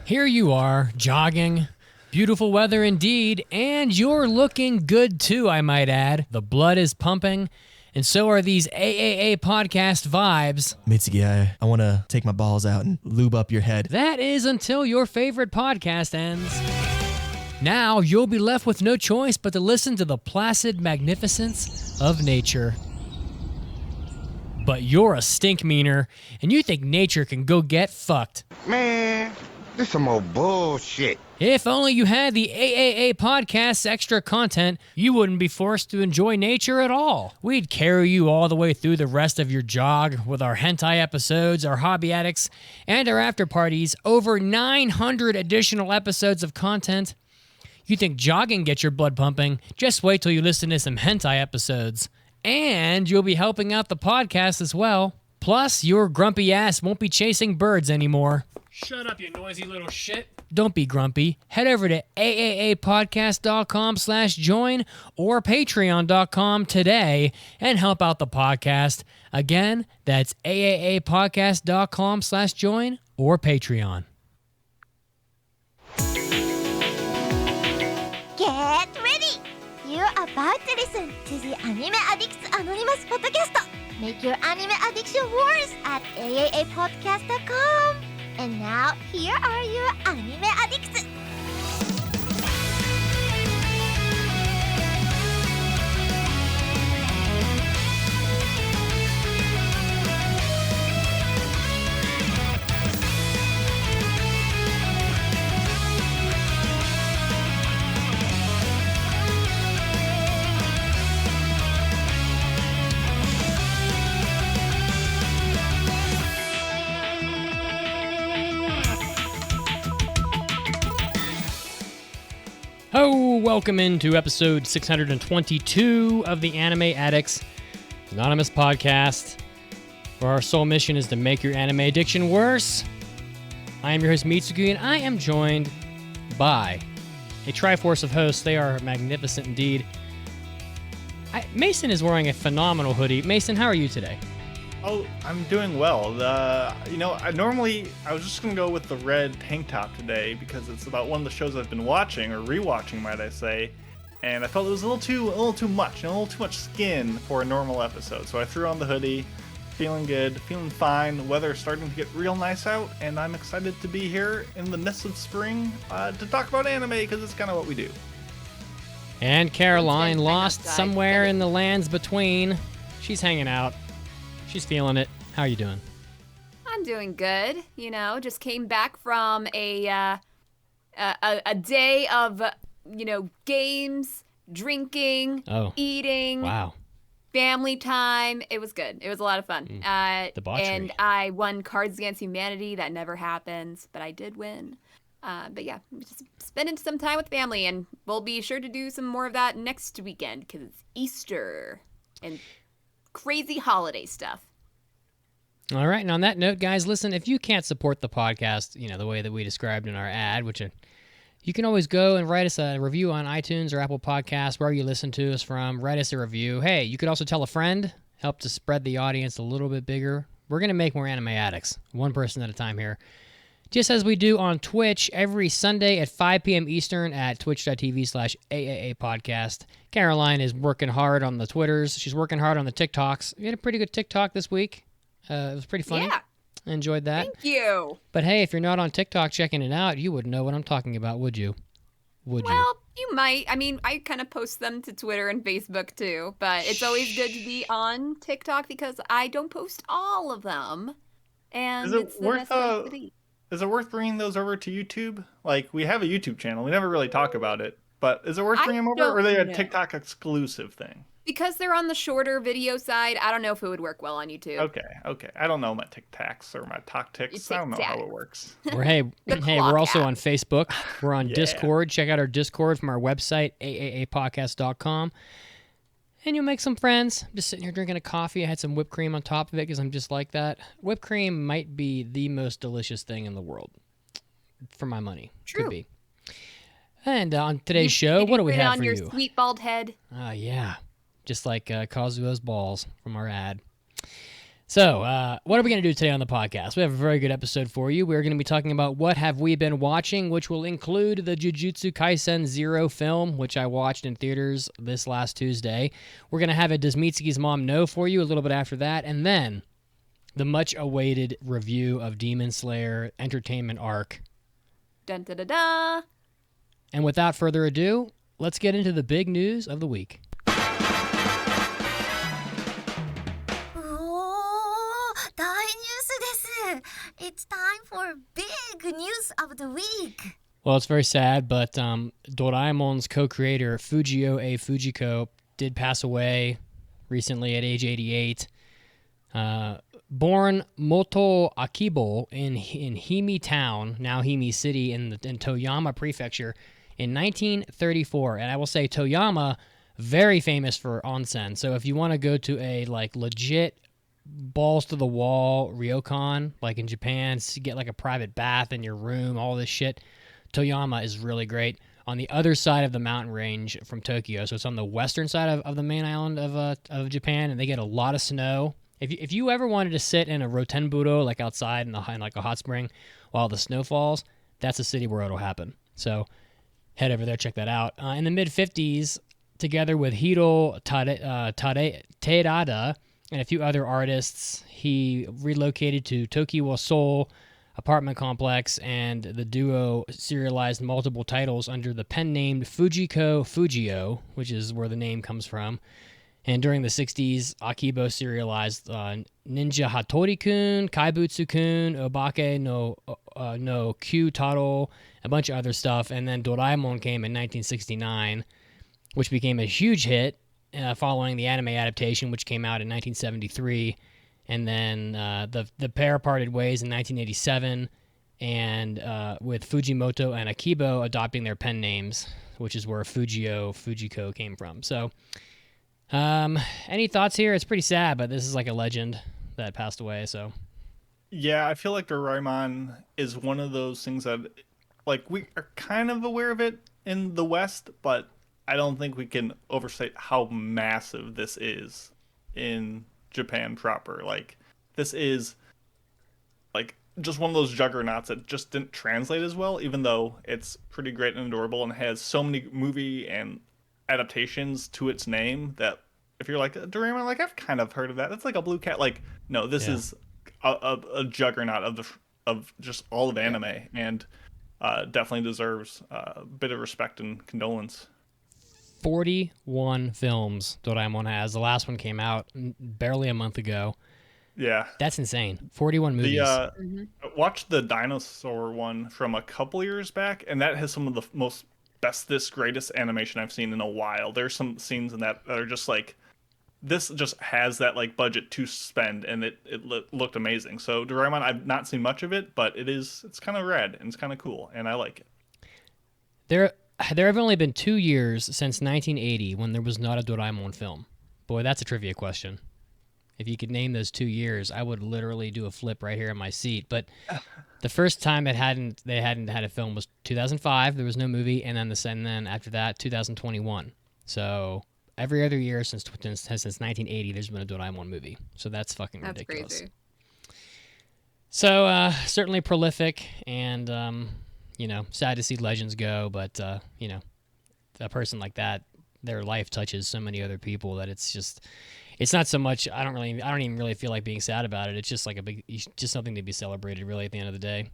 Here you are, jogging. Beautiful weather indeed, and you're looking good too, I might add. The blood is pumping, and so are these AAA podcast vibes. Mitsugi, I want to take my balls out and lube up your head. That is until your favorite podcast ends. Now you'll be left with no choice but to listen to the placid magnificence of nature. But you're a stink meaner, and you think nature can go get fucked. Man, this some old bullshit. If only you had the AAA podcast's extra content, you wouldn't be forced to enjoy nature at all. We'd carry you all the way through the rest of your jog with our hentai episodes, our hobby addicts, and our after parties. Over 900 additional episodes of content. You think jogging gets your blood pumping? Just wait till you listen to some hentai episodes. And you'll be helping out the podcast as well. Plus, your grumpy ass won't be chasing birds anymore. Shut up, you noisy little shit. Don't be grumpy. Head over to aapodcast.com/join or patreon.com today and help out the podcast. Again, that's aapodcast.com/join or Patreon. Get ready! You're about to listen to the Anime Addicts Anonymous Podcast. Make your anime addiction worse at aapodcast.com. And now, here are your anime addicts. Oh, welcome into episode 622 of the Anime Addicts Anonymous Podcast, where our sole mission is to make your anime addiction worse. I am your host, Mitsugi, and I am joined by a triforce of hosts. They are magnificent indeed. Mason is wearing a phenomenal hoodie. Mason, how are you today? Oh, I'm doing well. I was just gonna go with the red tank top today because it's about one of the shows I've been watching or rewatching, might I say, and I felt it was a little too much skin for a normal episode. So I threw on the hoodie, feeling good, feeling fine. The weather's starting to get real nice out, and I'm excited to be here in the nest of spring to talk about anime because it's kind of what we do. And Caroline, lost somewhere in the lands between. She's hanging out. She's feeling it. How are you doing? I'm doing good. Just came back from a day of, games, drinking, eating, wow, family time. It was good. It was a lot of fun. Debauchery. And I won Cards Against Humanity. That never happens, but I did win. But yeah, just spending some time with family, and we'll be sure to do some more of that next weekend because it's Easter and crazy holiday stuff. All right, and on that note, guys, listen, if you can't support the podcast, the way that we described in our ad, which you can always go and write us a review on iTunes or Apple Podcasts, wherever you listen to us from. Write us a review. Hey, you could also tell a friend, help to spread the audience a little bit bigger. We're going to make more anime addicts, one person at a time here. Just as we do on Twitch every Sunday at 5 p.m. Eastern at twitch.tv/AAA podcast. Caroline is working hard on the Twitters. She's working hard on the TikToks. We had a pretty good TikTok this week. It was pretty funny. Yeah. I enjoyed that. Thank you. But hey, if you're not on TikTok checking it out, you wouldn't know what I'm talking about, would you? Well, you might. I mean, I kind of post them to Twitter and Facebook too, but it's always good to be on TikTok because I don't post all of them. And Is it worth bringing those over to YouTube? Like, we have a YouTube channel. We never really talk about it. But is it worth bringing them over, or are they a TikTok exclusive thing? Because they're on the shorter video side, I don't know if it would work well on YouTube. Okay. I don't know my TikToks or my TokTiks. I don't know how it works. We're also on Facebook. We're on Discord. Check out our Discord from our website, aapodcast.com. And you'll make some friends. I'm just sitting here drinking a coffee. I had some whipped cream on top of it because I'm just like that. Whipped cream might be the most delicious thing in the world. For my money. True. Could be. And on today's show, what do we have for you? On your sweet bald head. Yeah. Just like Kazuo's balls from our ad. So, what are we going to do today on the podcast? We have a very good episode for you. We're going to be talking about what have we been watching, which will include the Jujutsu Kaisen Zero film, which I watched in theaters this last Tuesday. We're going to have a Does Mitsugi's Mom Know for you a little bit after that, and then the much-awaited review of Demon Slayer Entertainment Arc. Dun da da da. And without further ado, let's get into the big news of the week. 大ニュースです。It's time for big news of the week. Well, it's very sad, but Doraemon's co-creator Fujio A. Fujiko did pass away recently at age 88. Born Moto Akibo in Himi Town, now Himi City in Toyama Prefecture, in 1934. And I will say Toyama, very famous for onsen. So if you want to go to a legit balls to the wall ryokan, like in Japan, to get like a private bath in your room, all this shit, Toyama is really great. On the other side of the mountain range from Tokyo, so it's on the western side of the main island of Japan, and they get a lot of snow. If you ever wanted to sit in a rotenburo, like outside in like a hot spring while the snow falls, that's a city where it'll happen. So head over there, check that out. In the mid-50s, together with Hiro Terada and a few other artists, he relocated to Tokyo Seoul apartment complex, and the duo serialized multiple titles under the pen name Fujiko Fujio, which is where the name comes from. And during the 60s, Akibo serialized Ninja Hattori-kun, Kaibutsu-kun, Obake no Q-Taro, a bunch of other stuff. And then Doraemon came in 1969, which became a huge hit following the anime adaptation, which came out in 1973. And then the pair parted ways in 1987, and with Fujimoto and Akibo adopting their pen names, which is where Fujiko came from. So... any thoughts here? It's pretty sad, but this is like a legend that passed away, so. Yeah, I feel like Doraemon is one of those things that, like, we are kind of aware of it in the West, but I don't think we can overstate how massive this is in Japan proper. Like, this is, like, just one of those juggernauts that just didn't translate as well, even though it's pretty great and adorable and has so many movie and adaptations to its name that if you're like Doraemon, like I've kind of heard of that. That's like a blue cat. Like no, this is a juggernaut of just all of anime, and definitely deserves a bit of respect and condolence. 41 films Doraemon has. The last one came out barely a month ago. Yeah, that's insane. 41 movies. I watched the dinosaur one from a couple years back, and that has some of the most bestest, greatest animation I've seen in a while. There's some scenes in that are just like, this just has that like budget to spend, and it looked amazing. So Doraemon, I've not seen much of it, but it's kind of rad and it's kind of cool, and I like it. There have only been 2 years since 1980 when there was not a Doraemon film. Boy, that's a trivia question. If you could name those 2 years, I would literally do a flip right here in my seat. But the first time they hadn't had a film was 2005. There was no movie, and then after that, 2021. So every other year since 1980, there's been a Doraemon movie. So that's fucking ridiculous. Crazy. So certainly prolific, and sad to see legends go. But a person like that, their life touches so many other people that it's not so much. I don't even really feel like being sad about it. It's just like just something to be celebrated, really, at the end of the day.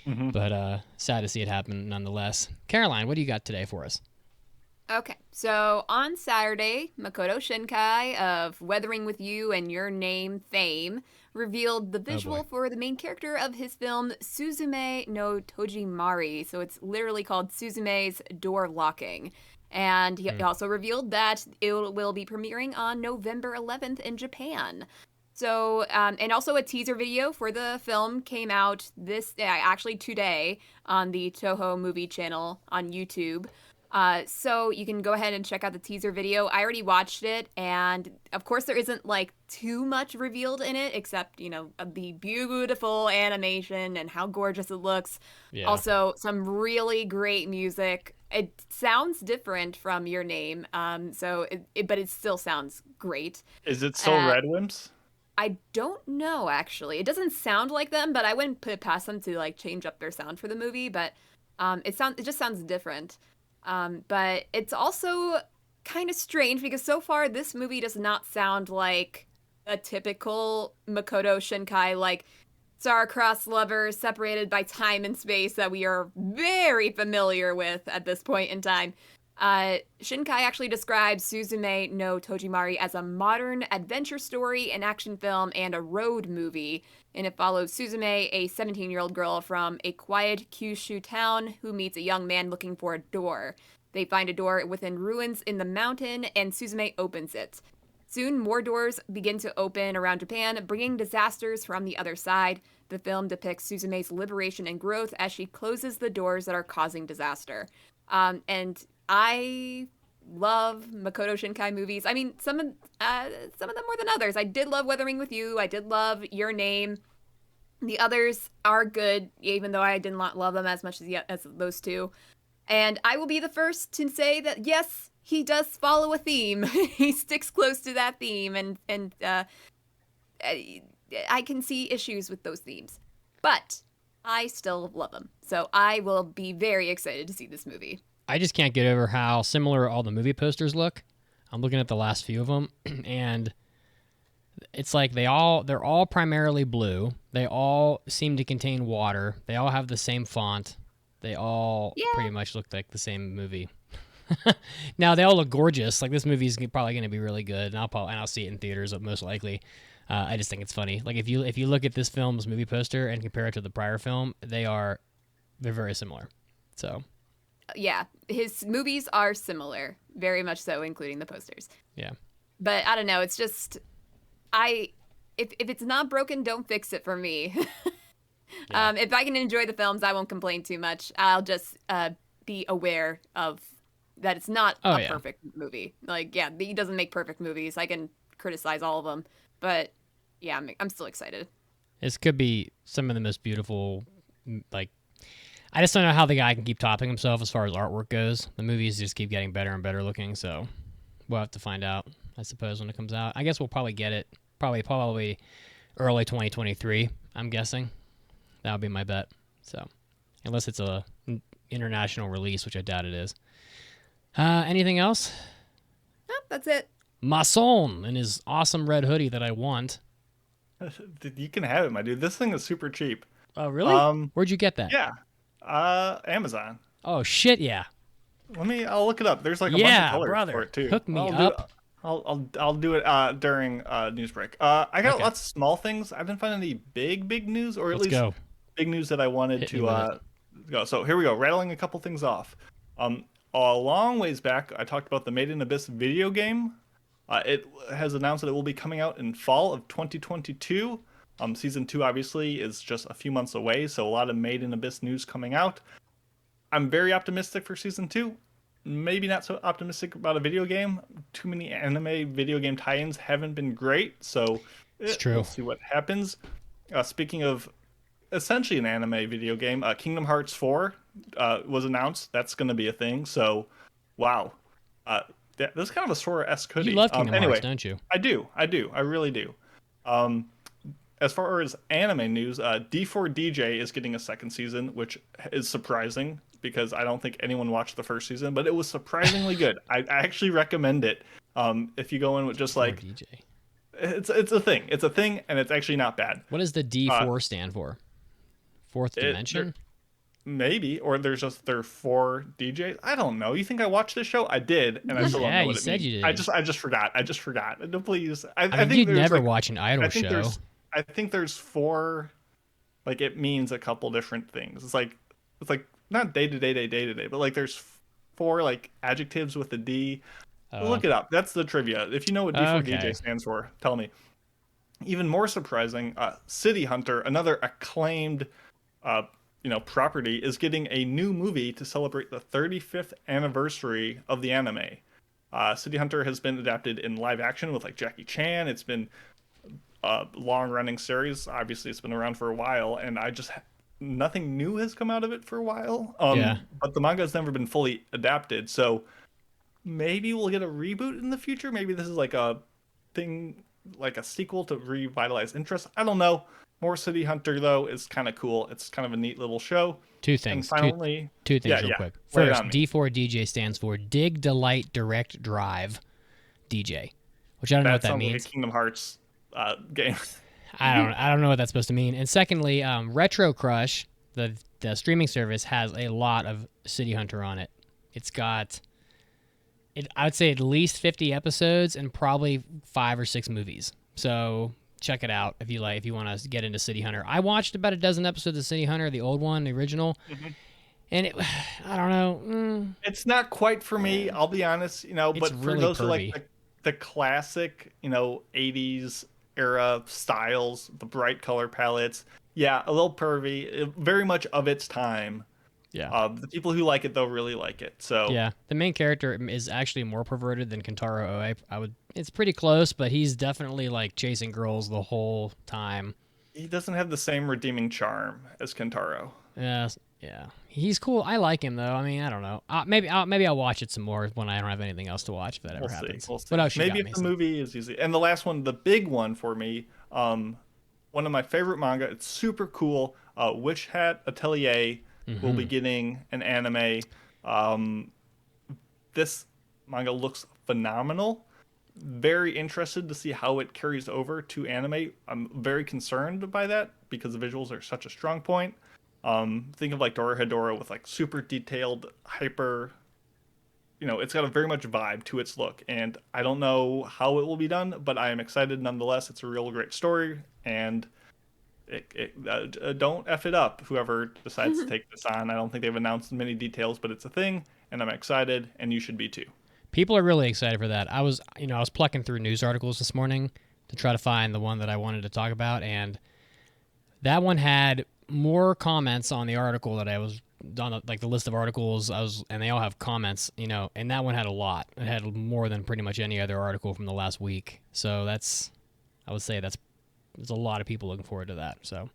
Mm-hmm. But sad to see it happen, nonetheless. Caroline, what do you got today for us? Okay, so on Saturday, Makoto Shinkai of Weathering with You and Your Name fame revealed the visual for the main character of his film Suzume no Tojimari. So it's literally called Suzume's Door Locking. And he also revealed that it will be premiering on November 11th in Japan. So, and also a teaser video for the film came out actually today on the Toho Movie channel on YouTube. So you can go ahead and check out the teaser video. I already watched it, and of course there isn't like too much revealed in it, except, the beautiful animation and how gorgeous it looks. Yeah. Also, some really great music. It sounds different from Your Name, but it still sounds great. Is it still Red Wimps? I don't know, actually. It doesn't sound like them, but I wouldn't put it past them to like change up their sound for the movie. But it just sounds different. But it's also kind of strange because so far this movie does not sound like a typical Makoto Shinkai, like star-crossed lovers separated by time and space that we are very familiar with at this point in time. Shinkai actually describes Suzume no Tojimari as a modern adventure story, an action film, and a road movie. And it follows Suzume, a 17-year-old girl from a quiet Kyushu town who meets a young man looking for a door. They find a door within ruins in the mountain, and Suzume opens it. Soon, more doors begin to open around Japan, bringing disasters from the other side. The film depicts Suzume's liberation and growth as she closes the doors that are causing disaster. And I love Makoto Shinkai movies. I mean, some of them more than others. I did love Weathering with You. I did love Your Name. The others are good, even though I did not love them as much as those two. And I will be the first to say that yes, he does follow a theme. He sticks close to that theme, and I can see issues with those themes, but I still love them. So I will be very excited to see this movie. I just can't get over how similar all the movie posters look. I'm looking at the last few of them, and it's like they're all primarily blue. They all seem to contain water. They all have the same font. They all pretty much look like the same movie. Now they all look gorgeous. Like this movie is probably going to be really good, and I'll see it in theaters most likely. I just think it's funny. Like if you look at this film's movie poster and compare it to the prior film, they're very similar. So yeah, his movies are similar, very much so, including the posters. Yeah, but I don't know. It's just if it's not broken, don't fix it for me. Yeah. If I can enjoy the films, I won't complain too much. I'll just be aware of that it's not a perfect movie. Like, yeah, he doesn't make perfect movies. I can criticize all of them, but yeah, I'm still excited. This could be some of the most beautiful. Like, I just don't know how the guy can keep topping himself as far as artwork goes. The movies just keep getting better and better looking. So we'll have to find out, I suppose, when it comes out. I guess we'll probably get it probably early 2023. I'm guessing. That would be my bet. So, unless it's a international release, which I doubt it is. Anything else? No, that's it. Masson in his awesome red hoodie that I want. You can have it, my dude. This thing is super cheap. Oh, really? Where'd you get that? Yeah. Amazon. Oh, shit, yeah. I'll look it up. There's like a bunch of colors brother. for it too. Hook me up. I'll do it during news break. I got lots of small things. I haven't found any big news, or at least big news that I wanted to go. So here we go. Rattling a couple things off. A long ways back, I talked about the Made in Abyss video game. It has announced that it will be coming out in fall of 2022. Season 2 obviously is just a few months away, so a lot of Made in Abyss news coming out. I'm very optimistic for Season 2. Maybe not so optimistic about a video game. Too many anime video game tie-ins haven't been great, so it's true. We'll see what happens. Speaking of essentially an anime video game, Kingdom Hearts 4 was announced. That's going to be a thing, so wow. That's kind of a Sora-esque hoodie. You love Kingdom Hearts, don't you? I do. I really do. As far as anime news, D4DJ is getting a second season, which is surprising because I don't think anyone watched the first season, but it was surprisingly good. I actually recommend it. If you go in with just like DJ. It's a thing. It's a thing, and it's actually not bad. What does the D4 stand for? Fourth dimension? Maybe, or there are 4 DJs. I don't know. You think I watched this show? I did, and I still don't know what it means. You did. I just forgot. No, please. I think you'd never watch an idol show. I think there's 4. Like it means a couple different things. It's like not day to day, but like there's 4 like adjectives with a D. Look it up. That's the trivia. If you know what D4DJ stands for, tell me. Even more surprising, City Hunter, another acclaimed property, is getting a new movie to celebrate the 35th anniversary of the anime. City Hunter has been adapted in live action with like Jackie Chan. It's been a long-running series. Obviously, it's been around for a while, and nothing new has come out of it for a while. But the manga has never been fully adapted, so maybe we'll get a reboot in the future. Maybe this is like a thing like a sequel to revitalize interest. I don't know. More City Hunter though is kind of cool. It's kind of a neat little show. Two things. And finally, two things yeah, real yeah. quick. Lay it First, on me. D4DJ stands for Dig, Delight, Direct, Drive DJ, which I don't know what that sounds means. like a Kingdom Hearts game. I don't know what that's supposed to mean. And secondly, Retro Crush, the streaming service, has a lot of City Hunter on it. It's got, I would say, at least 50 episodes and probably 5 or 6 movies. So check it out if you like. If you want to get into City Hunter, I watched about a dozen episodes of City Hunter, the old one, the original, and I don't know. It's not quite for me. I'll be honest. But It's for really those who pervy. like the classic, 80s era styles, the bright color palettes, yeah, a little pervy, very much of its time. Yeah. The people who like it, they'll really like it. So Yeah, the main character is actually more perverted than Kentaro Oe. It's pretty close, but he's definitely like chasing girls the whole time. he doesn't have the same redeeming charm as Kentaro. Yeah, he's cool. I like him though. I mean, I don't know. Maybe I'll watch it some more when I don't have anything else to watch. If that ever happens. We'll see. What else you Maybe got, if the Mason? movie is easy. And the last one, the big one for me, one of my favorite manga. It's super cool. Witch Hat Atelier will be getting an anime. This manga looks phenomenal. Very interested to see how it carries over to anime. I'm very concerned by that because the visuals are such a strong point. Think of like Dorohedoro with like super detailed, hyper. It's got a very much vibe to its look, and I don't know how it will be done, but I am excited nonetheless. It's a real great story, and don't F it up, whoever decides to take this on. I don't think they've announced many details, but it's a thing, and I'm excited, and you should be too. People are really excited for that. I was plucking through news articles this morning to try to find the one that I wanted to talk about, and that one had more comments on the article that I was on, the list of articles and they all have comments, and that one had a lot. It had more than pretty much any other article from the last week. So there's a lot of people looking forward to that. So,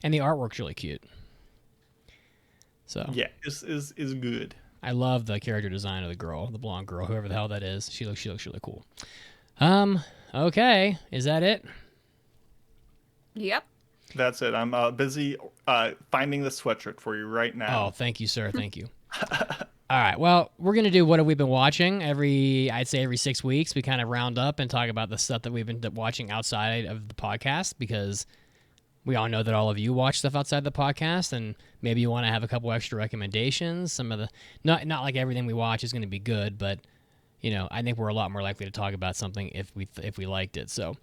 and the artwork's really cute. So Yeah, is good. I love the character design of the girl, the blonde girl, whoever the hell that is. She looks really cool. Okay, is that it? Yep. That's it. I'm busy finding the sweatshirt for you right now. Oh, thank you, sir. Thank you. All right. Well, we're going to do what have we been watching I'd say every 6 weeks. We kind of round up and talk about the stuff that we've been watching outside of the podcast, because we all know that all of you watch stuff outside the podcast, and maybe you want to have a couple extra recommendations. Some of the not like everything we watch is going to be good, but I think we're a lot more likely to talk about something if we liked it. So,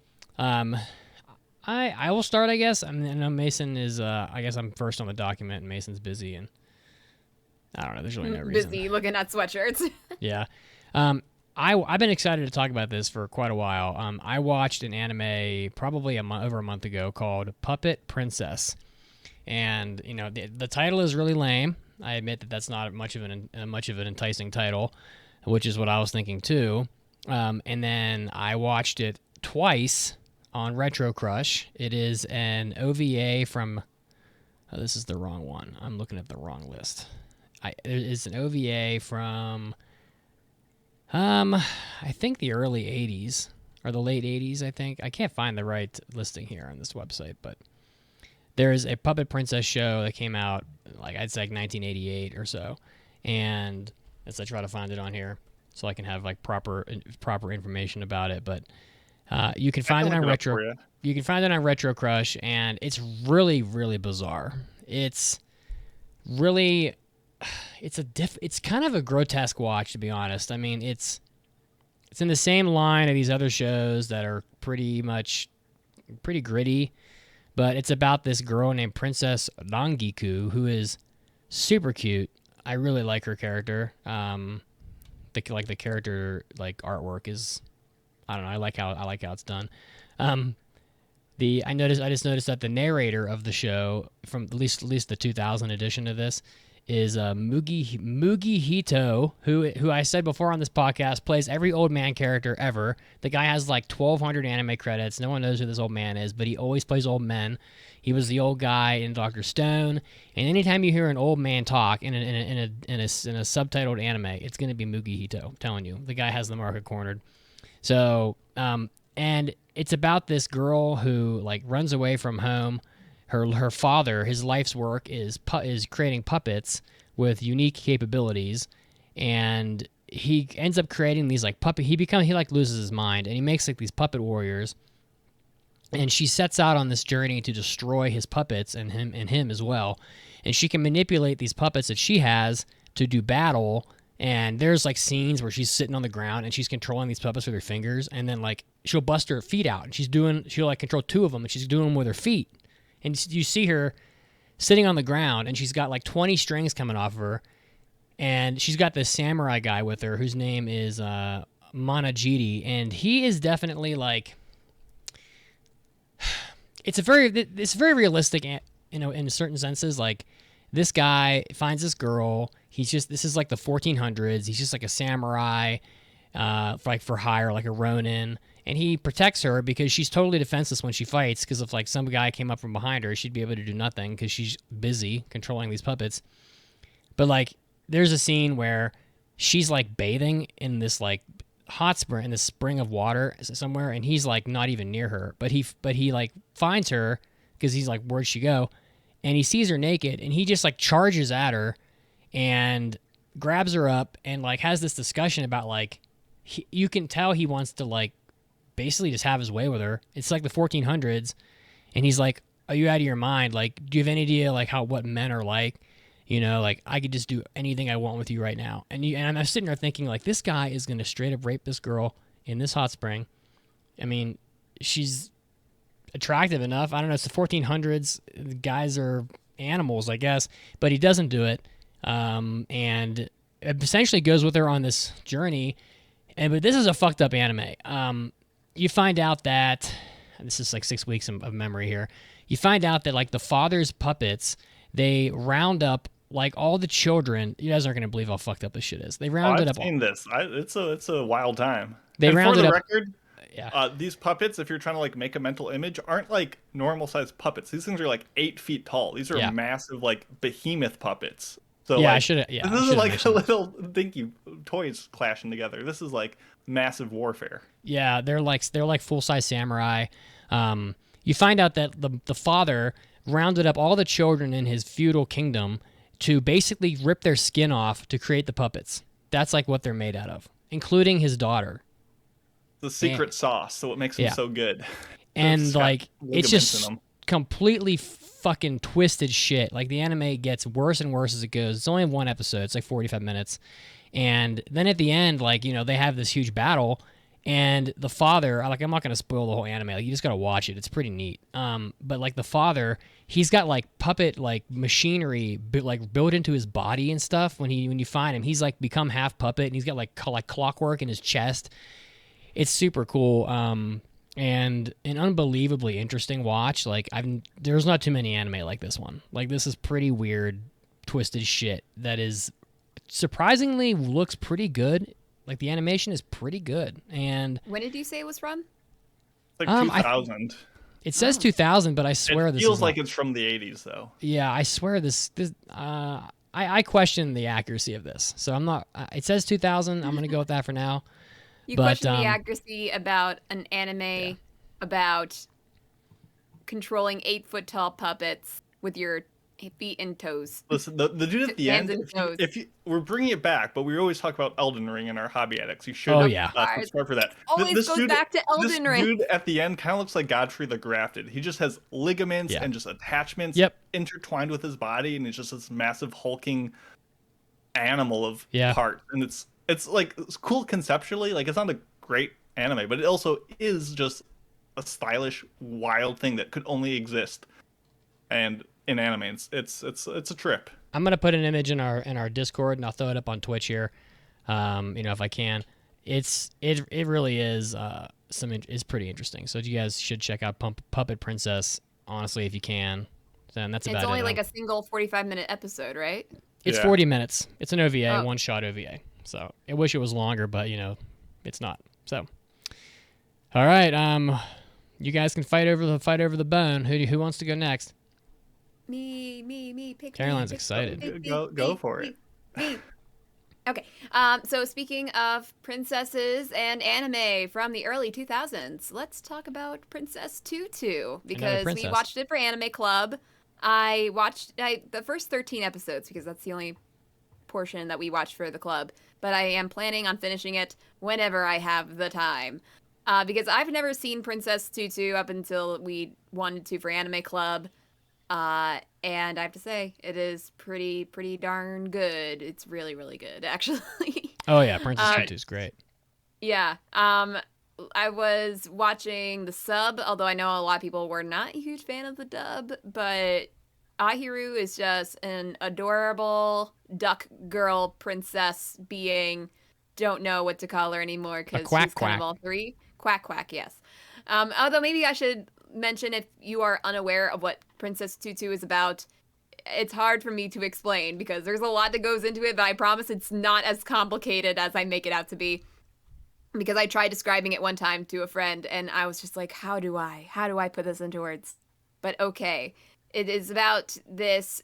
I will start, I guess. I know Mason is. I guess I'm first on the document, and Mason's busy, and I don't know. There's really no reason. Busy looking at sweatshirts. Yeah. I've been excited to talk about this for quite a while. I watched an anime probably over a month ago called Puppet Princess, and the title is really lame. I admit that that's not much of an enticing title, which is what I was thinking too. And then I watched it twice on Retro Crush. It is an OVA from. Oh, this is the wrong one. I'm looking at the wrong list. It's an OVA from. I think the early 80s or the late 80s, I think. I can't find the right listing here on this website, but there's a Puppet Princess show that came out, I'd say 1988 or so. And as I try to find it on here so I can have proper information about it, but you can find it on You can find it on Retro Crush, and it's really, really bizarre. It's really it's kind of a grotesque watch, to be honest. I mean, it's in the same line of these other shows that are pretty gritty, but it's about this girl named Princess Rangiku, who is super cute. I really like her character. The character artwork is, I don't know. I like how it's done. I just noticed that the narrator of the show, from at least the 2000 edition of this, is Mugi Hito, who I said before on this podcast plays every old man character ever. The guy has 1,200 anime credits. No one knows who this old man is, but he always plays old men. He was the old guy in Dr. Stone, and anytime you hear an old man talk in a subtitled anime, it's going to be Mugi Hito. I'm telling you, the guy has the market cornered. So And it's about this girl who like runs away from home. Her father, his life's work is creating puppets with unique capabilities, and he ends up creating these like puppet. He like loses his mind, and he makes like these puppet warriors. And she sets out on this journey to destroy his puppets and him as well. And she can manipulate these puppets that she has to do battle. And there's like scenes where she's sitting on the ground and she's controlling these puppets with her fingers, and then like she'll bust her feet out, and she'll like control 2 of them, and she's doing them with her feet. And you see her sitting on the ground, and she's got like 20 strings coming off of her, and she's got this samurai guy with her whose name is Manajiri, and he is definitely like, it's very realistic, in certain senses. Like, this guy finds this girl. This is like the 1400s. He's just like a samurai, like for hire, like a ronin. And he protects her because she's totally defenseless when she fights, because if like some guy came up from behind her, she'd be able to do nothing because she's busy controlling these puppets. But like, there's a scene where she's like bathing in this like hot spring, in this spring of water somewhere, and he's like not even near her. But he like finds her because he's like, where'd she go? And he sees her naked, and he just like charges at her and grabs her up and like has this discussion about like, you can tell he wants to like basically just have his way with her. It's like the 1400s, and he's like, are you out of your mind? Like, do you have any idea like what men are like? Like, I could just do anything I want with you right now. And I'm sitting there thinking like, this guy is going to straight up rape this girl in this hot spring. I mean, she's attractive enough. I don't know, it's the 1400s. The guys are animals, I guess, but he doesn't do it. And essentially goes with her on this journey. But this is a fucked up anime. You find out that, this is like 6 weeks of memory here. You find out that like the father's puppets, they round up like all the children. You guys aren't going to believe how fucked up this shit is. They rounded up. I've seen this. It's a wild time. They rounded up. Record, yeah. These puppets, if you're trying to like make a mental image, aren't like normal sized puppets. These things are like 8 feet tall. These are massive, like behemoth puppets. So yeah, like, I should have. Yeah, this isn't like a little dinky toys clashing together. This is like massive warfare. Yeah, they're like full size samurai. You find out that the father rounded up all the children in his feudal kingdom to basically rip their skin off to create the puppets. That's like what they're made out of, including his daughter. The secret sauce, so what makes them so good. And like, it's just completely fucking twisted shit. Like, the anime gets worse and worse as it goes. It's only one episode. It's like 45 minutes. And then at the end, like, they have this huge battle, and the father, like, I'm not going to spoil the whole anime. Like, you just got to watch it. It's pretty neat. But like, the father, he's got like puppet, like machinery, built into his body and stuff. When you find him, he's like become half puppet, and he's got like clockwork in his chest. It's super cool. And an unbelievably interesting watch. Like, there's not too many anime like this one. Like, this is pretty weird, twisted shit that is surprisingly looks pretty good. Like, the animation is pretty good. And when did you say it was from? Like 2000. It says 2000, but I swear it this feels is like it's from the 80s though. Yeah, I swear this. I question the accuracy of this, so I'm not. It says 2000. I'm gonna go with that for now. You question the accuracy about an anime about controlling 8-foot tall puppets with your feet and toes. Listen, the dude at the end, we're bringing it back, but we always talk about Elden Ring in our Hobby Addicts. You should subscribe for that. Always goes back to Elden Ring. This dude at the end kind of looks like Godfrey the Grafted. He just has ligaments and just attachments intertwined with his body, and it's just this massive hulking animal of parts. And it's like, it's cool conceptually. Like, it's not a great anime, but it also is just a stylish, wild thing that could only exist. And in anime, it's a trip. I'm gonna put an image in our Discord, and I'll throw it up on Twitch here. If I can. It really is it's pretty interesting. So you guys should check out Puppet Princess, honestly, if you can. Then that's about it. It's only like a single 45-minute episode, right? It's 40 minutes. It's an OVA, one-shot OVA. So I wish it was longer, but it's not. So, all right, you guys can fight over the bone. Who wants to go next? Me. Pick Caroline's me, excited. Go for it. Me. Okay. So speaking of princesses and anime from the early 2000s, let's talk about Princess Tutu because we princess. watched it for Anime Club. I watched the first 13 episodes because that's the only portion that we watched for the club, but I am planning on finishing it whenever I have the time. Because I've never seen Princess Tutu up until we wanted to for Anime Club. And I have to say, it is pretty darn good. It's really, really good, actually. Oh yeah, Princess Tutu's great. Yeah. I was watching the sub, although I know a lot of people were not a huge fan of the dub, but Ahiru is just an adorable duck girl princess being. Don't know what to call her anymore because she's kind of all three. Quack quack, yes. Although maybe I should mention, if you are unaware of what Princess Tutu is about, it's hard for me to explain because there's a lot that goes into it, but I promise it's not as complicated as I make it out to be. Because I tried describing it one time to a friend and I was just like, how do I put this into words? But okay. It is about this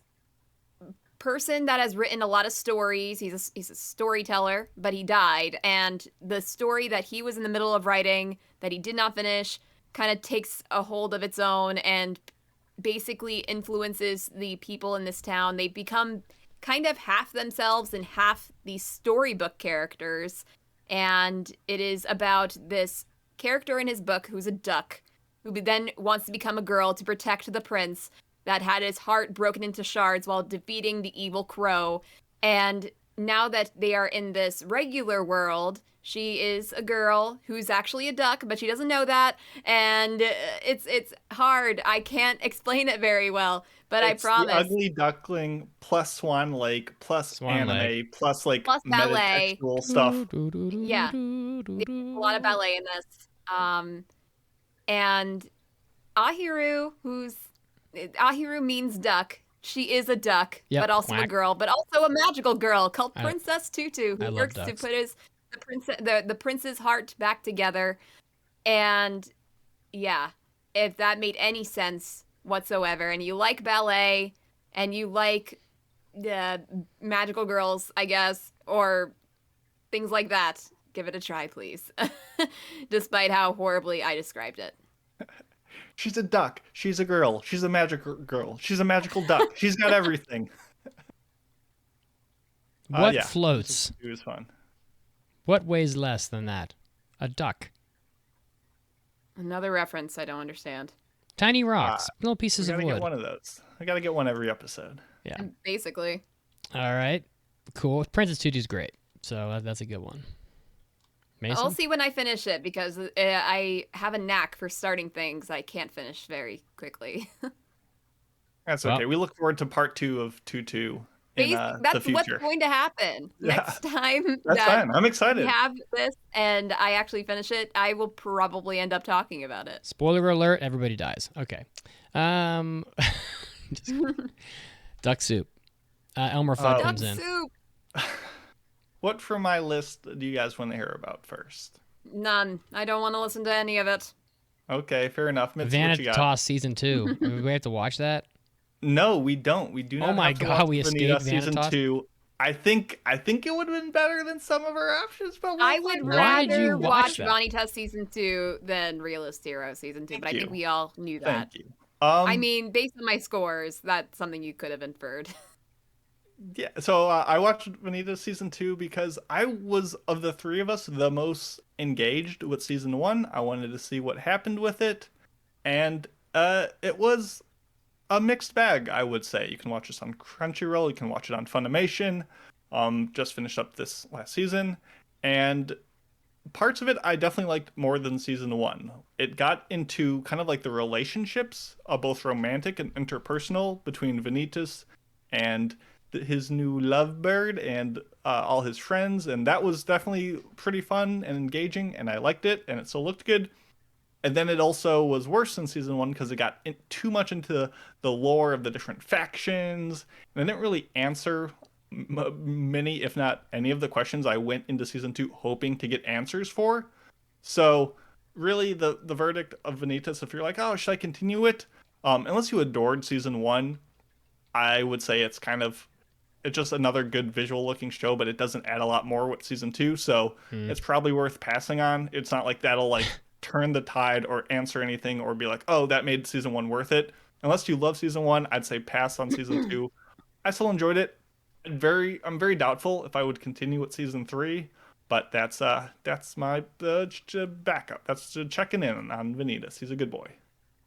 person that has written a lot of stories. He's a storyteller, but he died. And the story that he was in the middle of writing that he did not finish kind of takes a hold of its own and basically influences the people in this town. They become kind of half themselves and half these storybook characters. And it is about this character in his book who's a duck, who then wants to become a girl to protect the prince that had his heart broken into shards while defeating the evil crow. And now that they are in this regular world, she is a girl who's actually a duck, but she doesn't know that. And it's hard. I can't explain it very well, but it's I promise. The ugly duckling plus Swan Lake plus Swan anime Lake. plus like Plus ballet. metatextual stuff. Yeah. There's a lot of ballet in this. And Ahiru means duck. She is a duck, Yep, but also quack. a girl, but also a magical girl called Princess Tutu, I who love works to ducks. put the prince's heart back together. And yeah, if that made any sense whatsoever, and you like ballet, and you like magical girls, I guess, or things like that, give it a try, please. Despite how horribly I described it. She's a duck. She's a girl. She's a magical girl. She's a magical duck. She's got everything. What yeah. floats? It was fun. What weighs less than that? A duck. Another reference I don't understand. Tiny rocks, little pieces I of gotta wood. get one of those. I gotta get one every episode. Yeah. Basically. All right. Cool. Princess Tutu's great. So that's a good one. Mason? I'll see when I finish it because I have a knack for starting things I can't finish very quickly. That's Well- okay. We look forward to part 2 of Tutu in the That's future. what's going to happen Yeah. next time. That's fine. I'm excited. We have this and I actually finish it. I will probably end up talking about it. Spoiler alert, everybody dies. Okay. Just kidding. Duck soup. Elmer Fudd Duck comes in. soup. What from my list do you guys want to hear about first? None. I don't want to listen to any of it. Okay, fair enough. Mitzi, what you got? Vanitas season 2. We have to watch that? No, we don't. We do not. Oh my have to God, watch we Vanitas escaped season Vanitas? 2. I think it would have been better than some of our options, but I would Why did you rather watch watch that? Vanitas season 2 than Realist Hero season 2, Thank but I you. think we all knew that. Thank you. I mean, based on my scores, that's something you could have inferred. Yeah, so I watched Vanitas season 2 because I was, of the three of us, the most engaged with season 1. I wanted to see what happened with it, and it was a mixed bag, I would say. You can watch this on Crunchyroll, you can watch it on Funimation. Just finished up this last season, and parts of it I definitely liked more than season 1. It got into kind of like the relationships, both romantic and interpersonal, between Vanitas and his new lovebird and all his friends, and that was definitely pretty fun and engaging, and I liked it, and it still looked good. And then it also was worse than season 1 because it got too much into the lore of the different factions, and it didn't really answer many, if not any, of the questions I went into season 2 hoping to get answers for. So really the verdict of Vanitas, if you're like, oh, should I continue it? Unless you adored season 1, I would say it's It's just another good visual looking show, but it doesn't add a lot more with season 2, so it's probably worth passing on. It's not like that'll like turn the tide or answer anything or be like, oh, that made season 1 worth it. Unless you love season 1, I'd say pass on season 2. I still enjoyed it. I'm very doubtful if I would continue with season 3, but that's my backup. That's checking in on Vanitas. He's a good boy.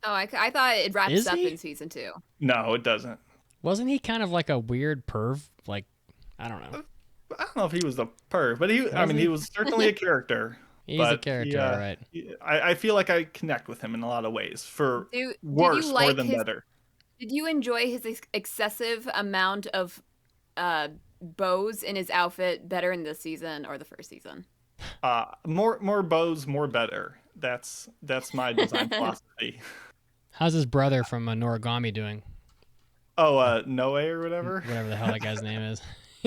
Oh, I thought it wraps Is up he? in season 2. No, it doesn't. Wasn't he kind of like a weird perv? Like, I don't know. I don't know if he was the perv, but he he? was certainly a character. He's a character, all right. I feel like I connect with him in a lot of ways, for Did worse you more like than his- better. Did you enjoy his excessive amount of bows in his outfit better in this season or the first season? More bows, more better. That's my design philosophy. How's his brother from Noragami doing? Oh, Noe or whatever. Whatever the hell that guy's name is.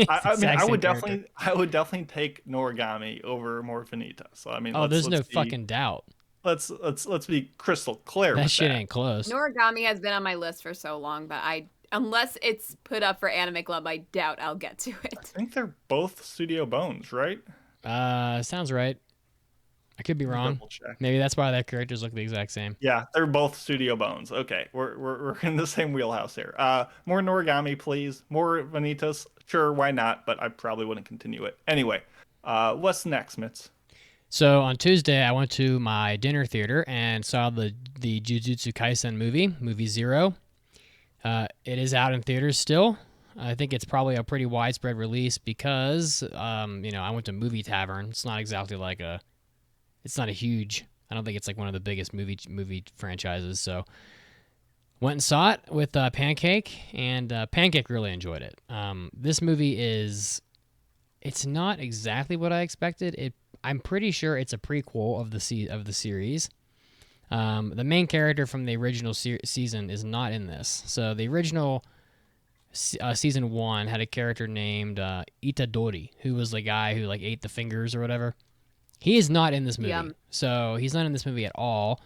I mean, I would character. definitely take Noragami over Morphinita. So I mean, Oh, there's no let's be, fucking doubt. Let's be crystal clear. That with shit that. ain't close. Noragami has been on my list for so long, but unless it's put up for Anime Club, I doubt I'll get to I it. think they're both Studio Bones, right? Sounds right. I could be wrong. Double check. Maybe that's why their characters look the exact same. Yeah, they're both Studio Bones. Okay, we're in the same wheelhouse here. More Noragami, please. More Vanitas. Sure, why not? But I probably wouldn't continue it. Anyway, what's next, Mitz? So on Tuesday, I went to my dinner theater and saw the Jujutsu Kaisen movie 0. It is out in theaters still. I think it's probably a pretty widespread release because, I went to Movie Tavern. It's not exactly like it's not a huge. I don't think it's like one of the biggest movie franchises. So went and saw it with Pancake, and Pancake really enjoyed it. This movie it's not exactly what I expected. I'm pretty sure it's a prequel of the series. The main character from the original season is not in this. So the original season 1 had a character named Itadori, who was the guy who like ate the fingers or whatever. He is not in this movie. Yum. So he's not in this movie at all.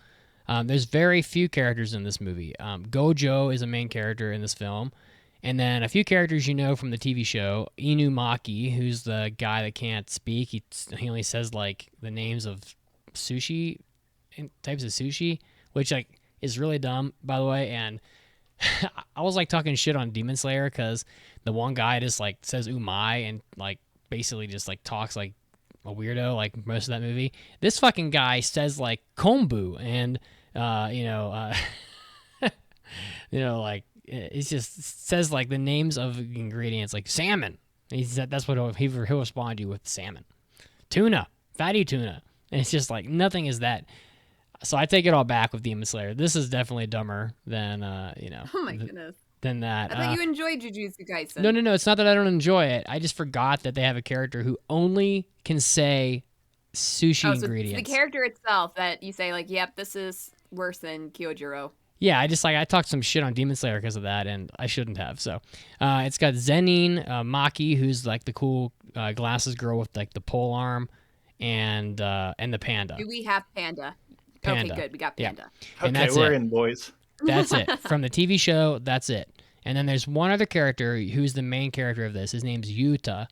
There's very few characters in this movie. Gojo is a main character in this film. And then a few characters from the TV show. Inumaki, who's the guy that can't speak. He only says like the names of sushi, types of sushi, which like is really dumb, by the way. And I was like talking shit on Demon Slayer because the one guy just like says umai and like basically just like talks like a weirdo like most of that movie. This fucking guy says like kombu and like it just says like the names of ingredients like salmon. He said that's what he'll respond to you with: salmon, tuna, fatty tuna. And it's just like nothing is that. So I take it all back with Demon Slayer. This is definitely dumber than Oh my goodness. than that. I thought you enjoyed Jujutsu Kaisen. No. It's not that I don't enjoy it. I just forgot that they have a character who only can say sushi So it's ingredients. the character itself that you say like, yep, this is worse than Kyojuro. Yeah, I talked some shit on Demon Slayer because of that, and I shouldn't have. So, it's got Zenin Maki, who's like the cool glasses girl with like the pole arm, and the panda. Do we have Panda? Panda. Okay, good. We got Yeah. Panda. And Okay, that's we're it. in, boys. That's it. From the TV show, that's it. And then there's one other character who's the main character of this. His name's Yuta.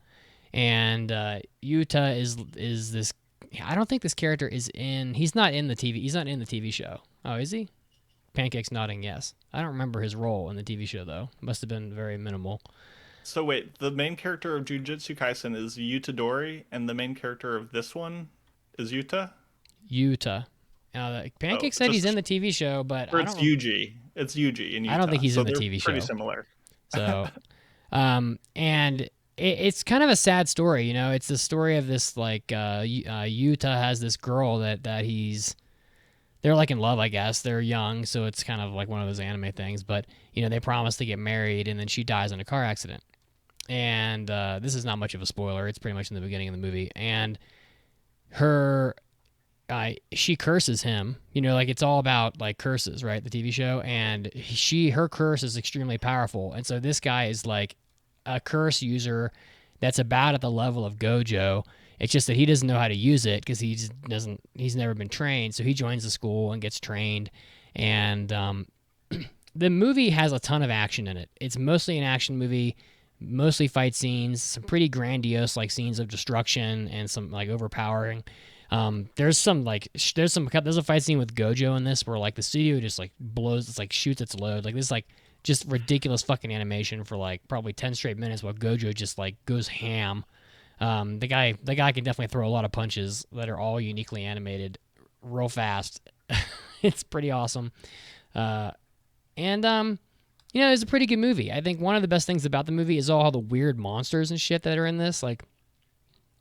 And Yuta is this. I don't think this character is in. He's not in the TV show. Oh, is he? Pancake's nodding yes. I don't remember his role in the TV show though. Must have been very minimal. So wait, the main character of Jujutsu Kaisen is Utadori, and the main character of this one is Yuta? Yuta. Pancake said he's just- in the TV show, but Or I it's don't. Yuji. It's Yuji and Yuta. I don't think he's so in the they're TV pretty show. similar. So, and it's kind of a sad story, It's the story of this like Yuta has this girl that they're like in love, I guess. They're young, so it's kind of like one of those anime things. But they promise to get married, and then she dies in a car accident. And this is not much of a spoiler. It's pretty much in the beginning of the movie. And she curses him. Like it's all about like curses, right? The TV show, and her curse is extremely powerful. And so this guy is like a curse user that's about at the level of Gojo. It's just that he doesn't know how to use it because he's never been trained. So he joins the school and gets trained. And the movie has a ton of action in it. It's mostly an action movie. mostly fight scenes, some pretty grandiose like scenes of destruction and some like overpowering. There's a fight scene with Gojo in this where like the studio just like blows, it's like shoots its load. Like this like just ridiculous fucking animation for like probably 10 straight minutes while Gojo just like goes ham. The guy can definitely throw a lot of punches that are all uniquely animated real fast. It's pretty awesome. It's a pretty good movie. I think one of the best things about the movie is all the weird monsters and shit that are in this. Like,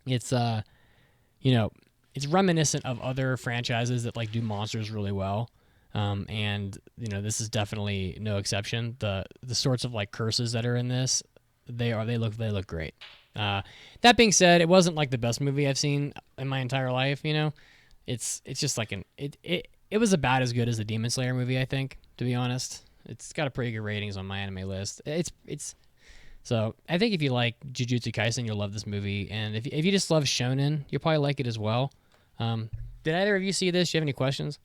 it's it's reminiscent of other franchises that like do monsters really well. This is definitely no exception. The sorts of like curses that are in this, they look great. That being said, it wasn't like the best movie I've seen in my entire life. It's just like it was about as good as the Demon Slayer movie, I think, to be honest. It's got a pretty good ratings on my anime list. So I think if you like Jujutsu Kaisen, you'll love this movie, and if you just love shonen, you'll probably like it as well. Did either of you see this? Do you have any questions?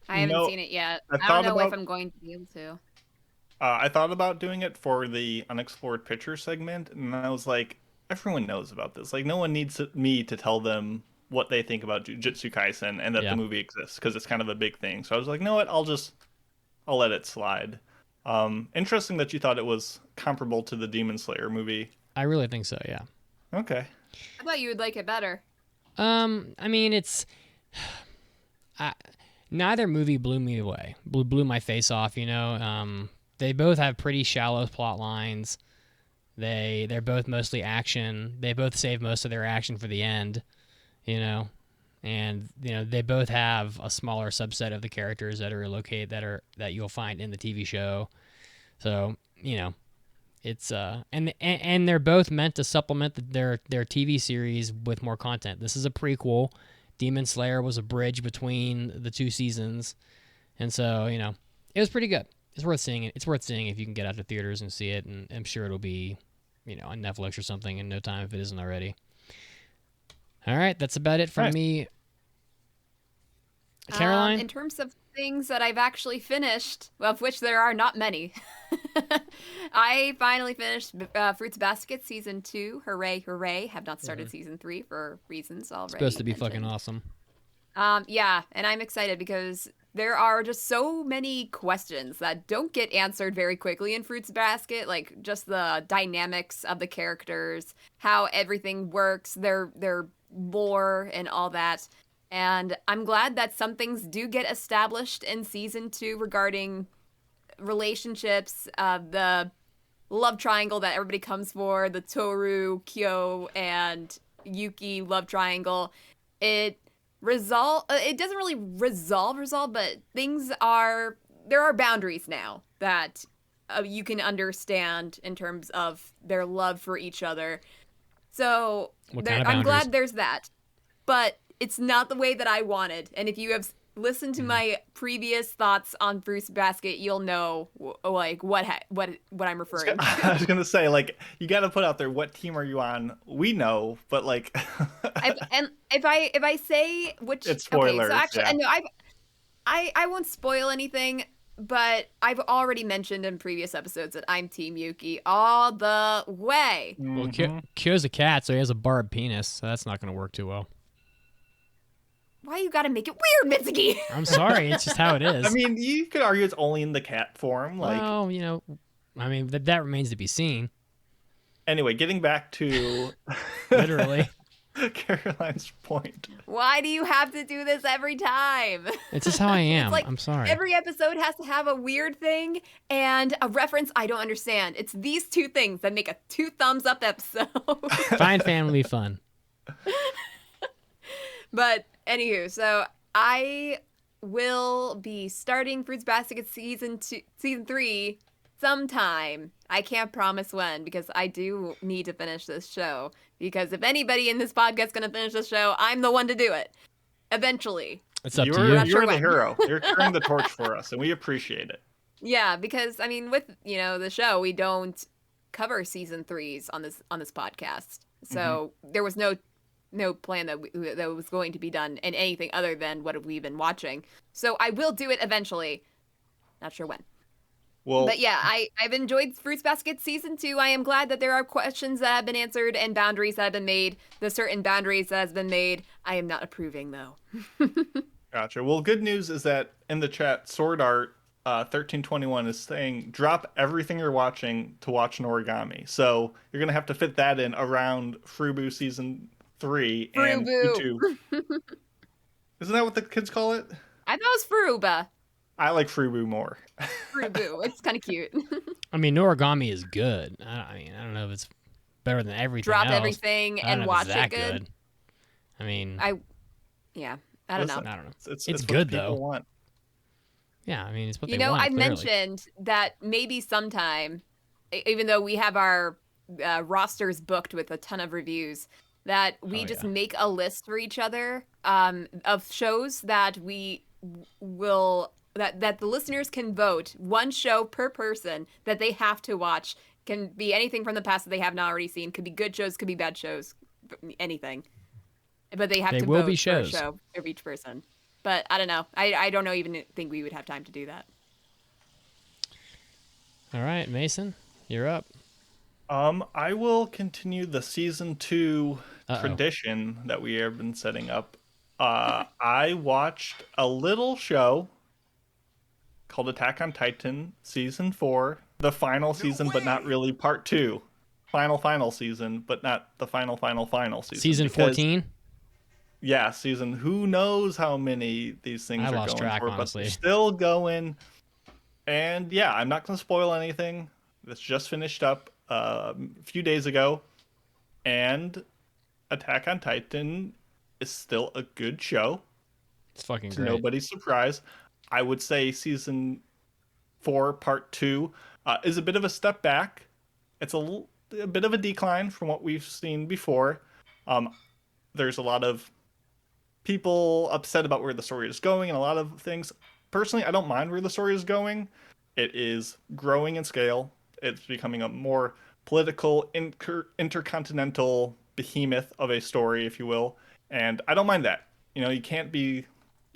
I haven't seen it yet. I don't know if I'm going to be able to. I thought about doing it for the unexplored picture segment, and I was like, everyone knows about this. Like, no one needs me to tell them what they think about Jujutsu Kaisen and that the movie exists, because it's kind of a big thing. So I was like, you know what? I'll let it slide. Interesting that you thought it was comparable to the Demon Slayer movie. I really think so, yeah. Okay. I thought you would like it better. It's... neither movie blew me away. Blew my face off, They both have pretty shallow plot lines. They're both mostly action. They both save most of their action for the end, And they both have a smaller subset of the characters that are located that you'll find in the TV show. So it's and they're both meant to supplement their TV series with more content. This is a prequel. Demon Slayer was a bridge between the two seasons, and so it was pretty good. It's worth seeing it. It's worth seeing if you can get out to theaters and see it, and I'm sure it'll be on Netflix or something in no time if it isn't already. All right, that's about it from me. Caroline? In terms of things that I've actually finished, of which there are not many, I finally finished Fruits Basket Season 2. Hooray, hooray. Have not started Season 3 for reasons already. It's supposed to be fucking awesome. Yeah, and I'm excited because there are just so many questions that don't get answered very quickly in Fruits Basket, like just the dynamics of the characters, how everything works, their lore and all that. And I'm glad that some things do get established in Season 2 regarding relationships, the love triangle that everybody comes for, the Toru, Kyo, and Yuki love triangle. It doesn't really resolve, but there are boundaries now that you can understand in terms of their love for each other. So I'm glad there's that. But it's not the way that I wanted. And if you have listened to my previous thoughts on Fruits Basket, you'll know like what I'm referring to. I was gonna say, like, you got to put out there, what team are you on? We know, but like, and if I say which, it's spoilers. Okay, so actually, no, I won't spoil anything. But I've already mentioned in previous episodes that I'm Team Yuki all the way. Well, Kyo's a cat, so he has a barbed penis, so that's not going to work too well. Why you gotta make it weird, Mitsugi? I'm sorry, it's just how it is. I mean, you could argue it's only in the cat form. Like, well, that remains to be seen. Anyway, getting back to literally Caroline's point. Why do you have to do this every time? It's just how I am. Like, I'm sorry. Every episode has to have a weird thing and a reference I don't understand. It's these two things that make a 2 thumbs up episode. Find family fun. But anywho, so I will be starting Fruits Basket season 3 sometime. I can't promise when, because I do need to finish this show. Because if anybody in this podcast is going to finish this show, I'm the one to do it. Eventually. It's up to you. You're the when. hero. You're carrying the torch for us, and we appreciate it. Yeah, because, I mean, with, the show, we don't cover season 3s on this podcast. So there was no plan that was going to be done in anything other than what we've been watching. So I will do it eventually. Not sure when. Well, But yeah, I've enjoyed Fruits Basket season 2. I am glad that there are questions that have been answered and boundaries that have been made. The certain boundaries that has been made, I am not approving though. gotcha. Well, good news is that in the chat, Sword Art 1321 is saying drop everything you're watching to watch an origami. So you're gonna have to fit that in around Frubu season 3 and Frubu. Jujutsu. Isn't that what the kids call it? I thought it was Furuba. I like Frubu more. Furubu. It's kind of cute. I mean, Noragami is good. I mean, I don't know if it's better than everything Drop else. everything I don't and know if watch it's that it good. I mean, I don't know. I don't know. It's It's what good, people though. want. Yeah, I mean, it's what You they know, want, I clearly. mentioned that maybe sometime, even though we have our rosters booked with a ton of reviews, that we just make a list for each other of shows that we will that the listeners can vote, one show per person that they have to watch. Can be anything from the past that they have not already seen. Could be good shows, could be bad shows, anything. But they have They to will vote be for a shows. show of each person. But I don't know. I don't know even think we would have time to do that. All right, Mason, you're up. I will continue the season 2 Uh-oh. tradition that we have been setting up. I watched a little show called Attack on Titan season 4, the final season, but not really part 2. Final season, but not the final season. Season 14? Yeah, season. Who knows how many these things I are lost going track, for, honestly. but they're still going. And yeah, I'm not going to spoil anything. This just finished up a few days ago, and Attack on Titan is still a good show. It's fucking To great. nobody's surprise. I would say season 4, part 2, is a bit of a step back. It's a bit of a decline from what we've seen before. There's a lot of people upset about where the story is going and a lot of things. Personally, I don't mind where the story is going. It is growing in scale. It's becoming a more political, intercontinental behemoth of a story, if you will. And I don't mind that. You know, you can't be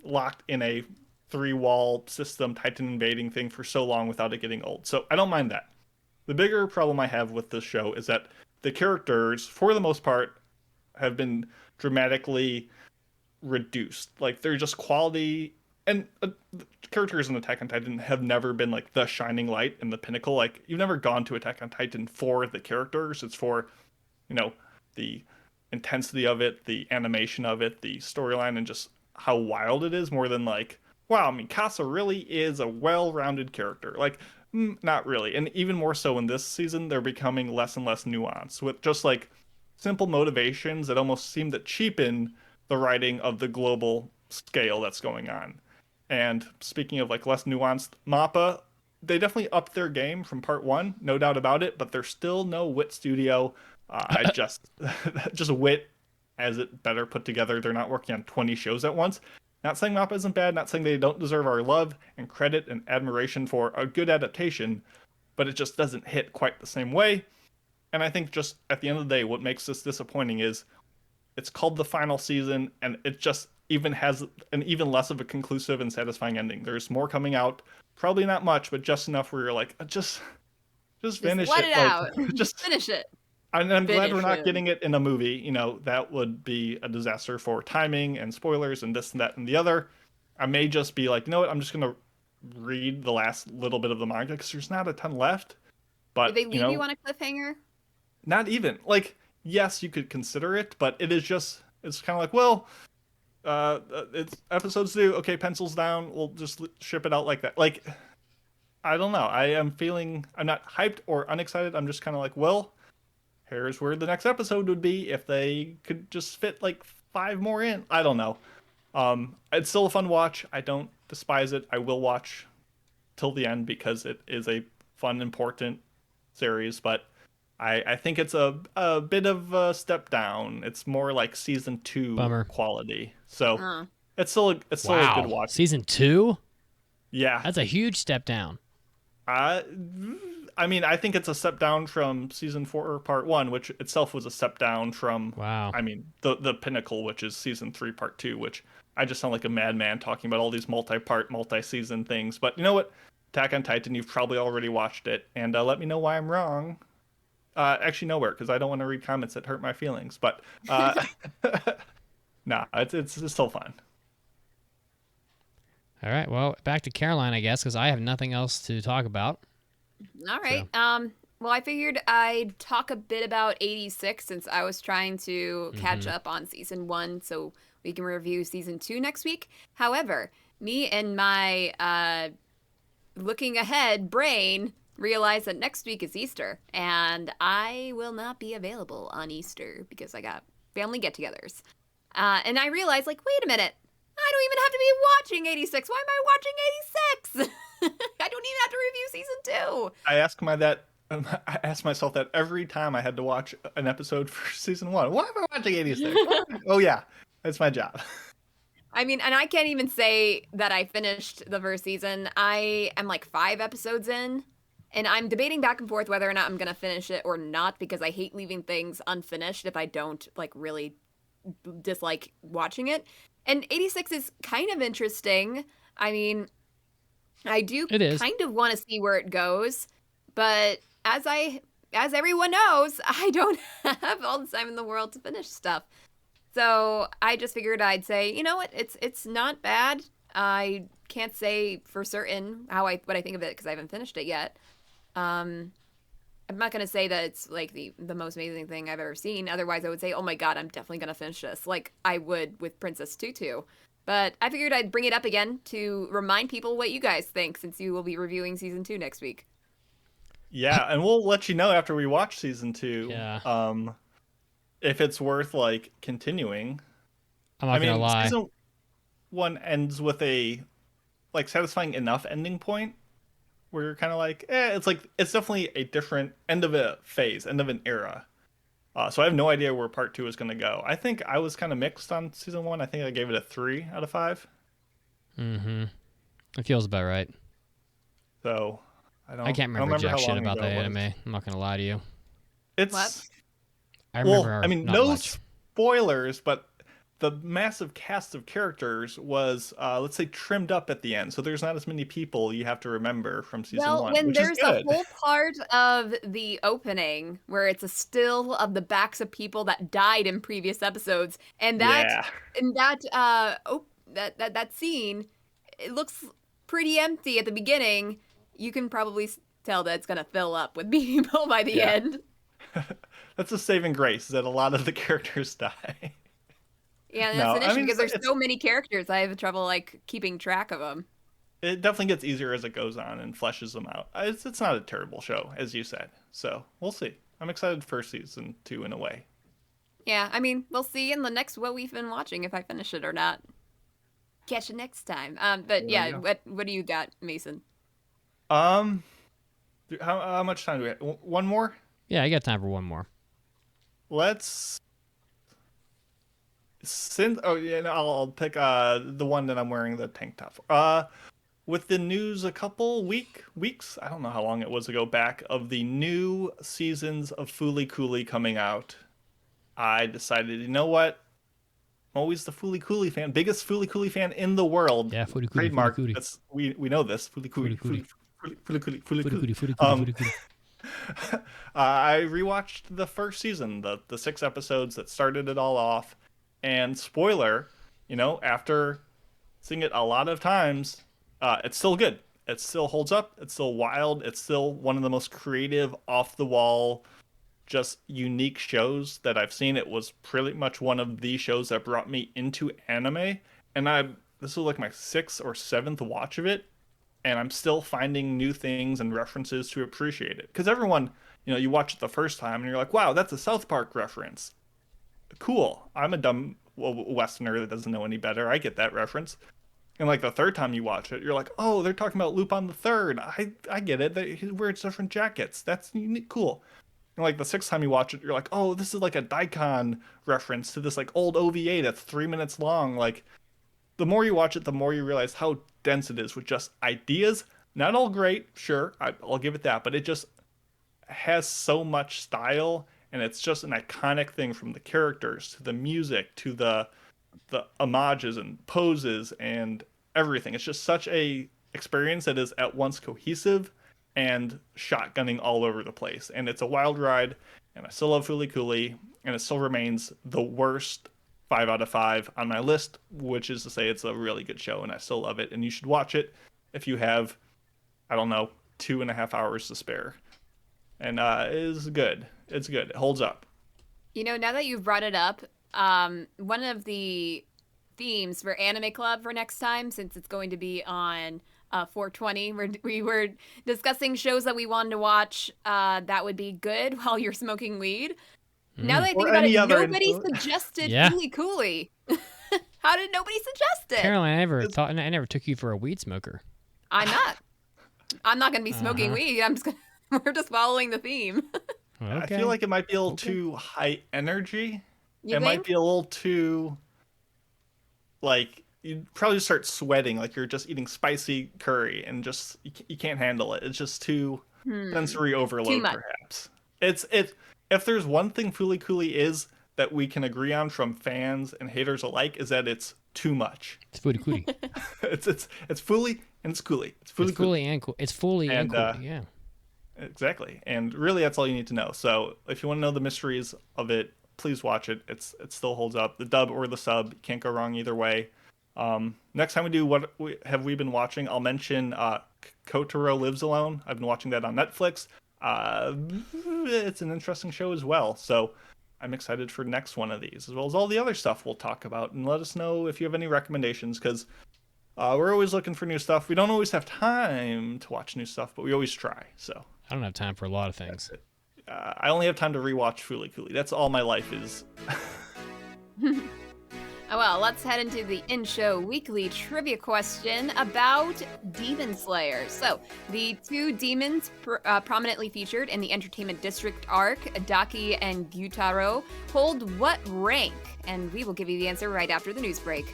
locked in a 3-wall system, Titan invading thing for so long without it getting old. So I don't mind that. The bigger problem I have with this show is that the characters, for the most part, have been dramatically reduced. Like, they're just quality, and the characters in Attack on Titan have never been like the shining light and the pinnacle. Like, you've never gone to Attack on Titan for the characters. It's for, you know, the intensity of it, the animation of it, the storyline, and just how wild it is, more than like, wow, Mikasa really is a well-rounded character. Like, not really. And even more so in this season, they're becoming less and less nuanced with just like simple motivations that almost seem to cheapen the writing of the global scale that's going on. And speaking of like less nuanced, Mappa, they definitely upped their game from part 1, no doubt about it, but they're still no Wit studio. I just Wit has it better put together. They're not working on 20 shows at once. Not saying Mappa isn't bad, not saying they don't deserve our love and credit and admiration for a good adaptation, but it just doesn't hit quite the same way. And I think just at the end of the day, what makes this disappointing is it's called the final season, and it just even has an even less of a conclusive and satisfying ending. There's more coming out, probably not much, but just enough where you're like, just finish let it. it Like, out. just Finish it. And I'm glad we're Finish not him. getting it in a movie. You know, that would be a disaster for timing and spoilers and this and that and the other. I may just be like, you know what, I'm just going to read the last little bit of the manga because there's not a ton left. But, Did they leave you know, you on a cliffhanger? not even. Like, yes, you could consider it, but it is just, it's kind of like, well, it's episodes due. Okay, pencils down. We'll just ship it out like that. Like, I don't know. I'm not hyped or unexcited. I'm just kind of like, well, here's where the next episode would be if they could just fit like 5 more in. I don't know. It's still a fun watch. I don't despise it. I will watch till the end because it is a fun, important series, but I think it's a bit of a step down. It's more like season 2 Bummer. quality. So Uh. it's still a good watch. Season 2? Yeah. That's a huge step down. I mean, I think it's a step down from season 4 part 1, which itself was a step down from, Wow. I mean, the pinnacle, which is season 3 part 2, which I just sound like a madman talking about all these multi-part, multi-season things. But you know what? Attack on Titan, you've probably already watched it, and let me know why I'm wrong. Actually, nowhere, because I don't want to read comments that hurt my feelings. But nah, it's still fun. All right, well, back to Caroline, I guess, because I have nothing else to talk about. All right. Well, I figured I'd talk a bit about 86 since I was trying to catch up on season 1 so we can review season 2 next week. However, me and my looking ahead brain realized that next week is Easter, and I will not be available on Easter because I got family get-togethers. And I realized, like, wait a minute. I don't even have to be watching 86. Why am I watching 86? I don't even have to review season 2. I asked myself that every time I had to watch an episode for season 1. Why am I watching 86? Oh yeah, that's my job. I mean, and I can't even say that I finished the first season. I am like 5 episodes in, and I'm debating back and forth whether or not I'm gonna finish it or not because I hate leaving things unfinished if I don't like really dislike watching it. And 86 is kind of interesting. I mean, I do kind of want to see where it goes, but as everyone knows, I don't have all the time in the world to finish stuff. So I just figured I'd say, you know what, it's not bad. I can't say for certain what I think of it because I haven't finished it yet. I'm not going to say that it's like the most amazing thing I've ever seen. Otherwise, I would say, oh my god, I'm definitely going to finish this, like I would with Princess Tutu. But I figured I'd bring it up again to remind people what you guys think, since you will be reviewing season 2 next week. Yeah, and we'll let you know after we watch season 2. Yeah. If it's worth like continuing. I'm not gonna lie. Season 1 ends with a like satisfying enough ending point where you're kind of like, it's definitely a different end of a phase, end of an era. So I have no idea where part 2 is going to go. I think I was kind of mixed on season 1. I think I gave it a 3 out of 5. Mm-hmm. It feels about right. So I can't remember jack shit about that anime. I'm not gonna lie to you. It's what? I remember. Well, I mean, not no much. spoilers, but the massive cast of characters was, let's say, trimmed up at the end. So there's not as many people you have to remember from season 1. When which there's is good. a whole part of the opening where it's a still of the backs of people that died in previous episodes, and that that scene, it looks pretty empty at the beginning. You can probably tell that it's gonna fill up with people by the end. That's a saving grace, that a lot of the characters die. Yeah, that's an issue because there's so many characters. I have trouble like keeping track of them. It definitely gets easier as it goes on and fleshes them out. It's not a terrible show, as you said. So we'll see. I'm excited for season 2 in a way. Yeah, I mean, we'll see in the next what we've been watching if I finish it or not. Catch you next time. But yeah, what do you got, Mason? How much time do we have? One more? Yeah, I got time for one more. I'll pick the one that I'm wearing the tank top for. With the news a couple weeks, I don't know how long it was ago back, of the new seasons of Fooly Cooly coming out, I decided, you know what? I'm always the Fooly Cooly fan, biggest Fooly Cooly fan in the world. Yeah, Fooly Cooly. Trademark. Fooly Cooly. We know this. Fooly Cooly. Fooly Cooly. Fooly Cooly. Fooly Cooly. I rewatched the first season, the 6 episodes that started it all off, and spoiler, after seeing it a lot of times, it's still good. It still holds up. It's still wild. It's still one of the most creative, off the wall, just unique shows that I've seen. It was pretty much one of the shows that brought me into anime, and this was like my 6th or 7th watch of it, and I'm still finding new things and references to appreciate it. Because everyone, you watch it the first time and you're like, wow, that's a South Park reference. Cool. I'm a dumb Westerner that doesn't know any better. I get that reference. And like the third time you watch it, you're like, oh, they're talking about Lupin the Third. I get it. He wears different jackets. That's unique, cool. And like the 6th time you watch it, you're like, oh, this is like a Daikon reference to this like old OVA that's 3 minutes long. Like, the more you watch it, the more you realize how dense it is with just ideas. Not all great, sure, I'll give it that, but it just has so much style, and it's just an iconic thing, from the characters to the music to the homages and poses and everything. It's just such a experience that is at once cohesive and shotgunning all over the place. And it's a wild ride, and I still love Fooly Cooly, and it still remains the worst 5 out of 5 on my list, which is to say it's a really good show, and I still love it. And you should watch it if you have, I don't know, 2.5 hours to spare. And it is good. It's good. It holds up. You know, now that you've brought it up, one of the themes for Anime Club for next time, since it's going to be on 420, we were discussing shows that we wanted to watch that would be good while you're smoking weed. Now that I think about it, nobody suggested Fooly Cooly. How did nobody suggest it? Caroline, I never took you for a weed smoker. I'm not going to be smoking weed. We're just following the theme. Okay. I feel like it might be a little too high energy. You it think? might be a little too, like, you'd probably start sweating like you're just eating spicy curry and just you can't handle it. It's just too sensory overload, perhaps. It's if there's one thing Fooly Cooly is that we can agree on from fans and haters alike, is that it's too much. It's Fooly Cooly. it's Fooly and it's Cooly. It's Fooly and cool. It's Fooly and Cooly. Yeah. Exactly. And really that's all you need to know. So if you want to know the mysteries of it, please watch it. It still holds up. The dub or the sub, can't go wrong either way. Next time we do what have we been watching, I'll mention Kotaro Lives Alone. I've been watching that on Netflix. It's an interesting show as well. So I'm excited for next one of these, as well as all the other stuff we'll talk about. And let us know if you have any recommendations, because we're always looking for new stuff. We don't always have time to watch new stuff, but we always try. So I don't have time for a lot of things. I only have time to rewatch Fooly Cooly. That's all my life is. Well, let's head into the in-show weekly trivia question about Demon Slayer. So, the two demons prominently featured in the Entertainment District arc, Daki and Gyutaro, hold what rank? And we will give you the answer right after the news break.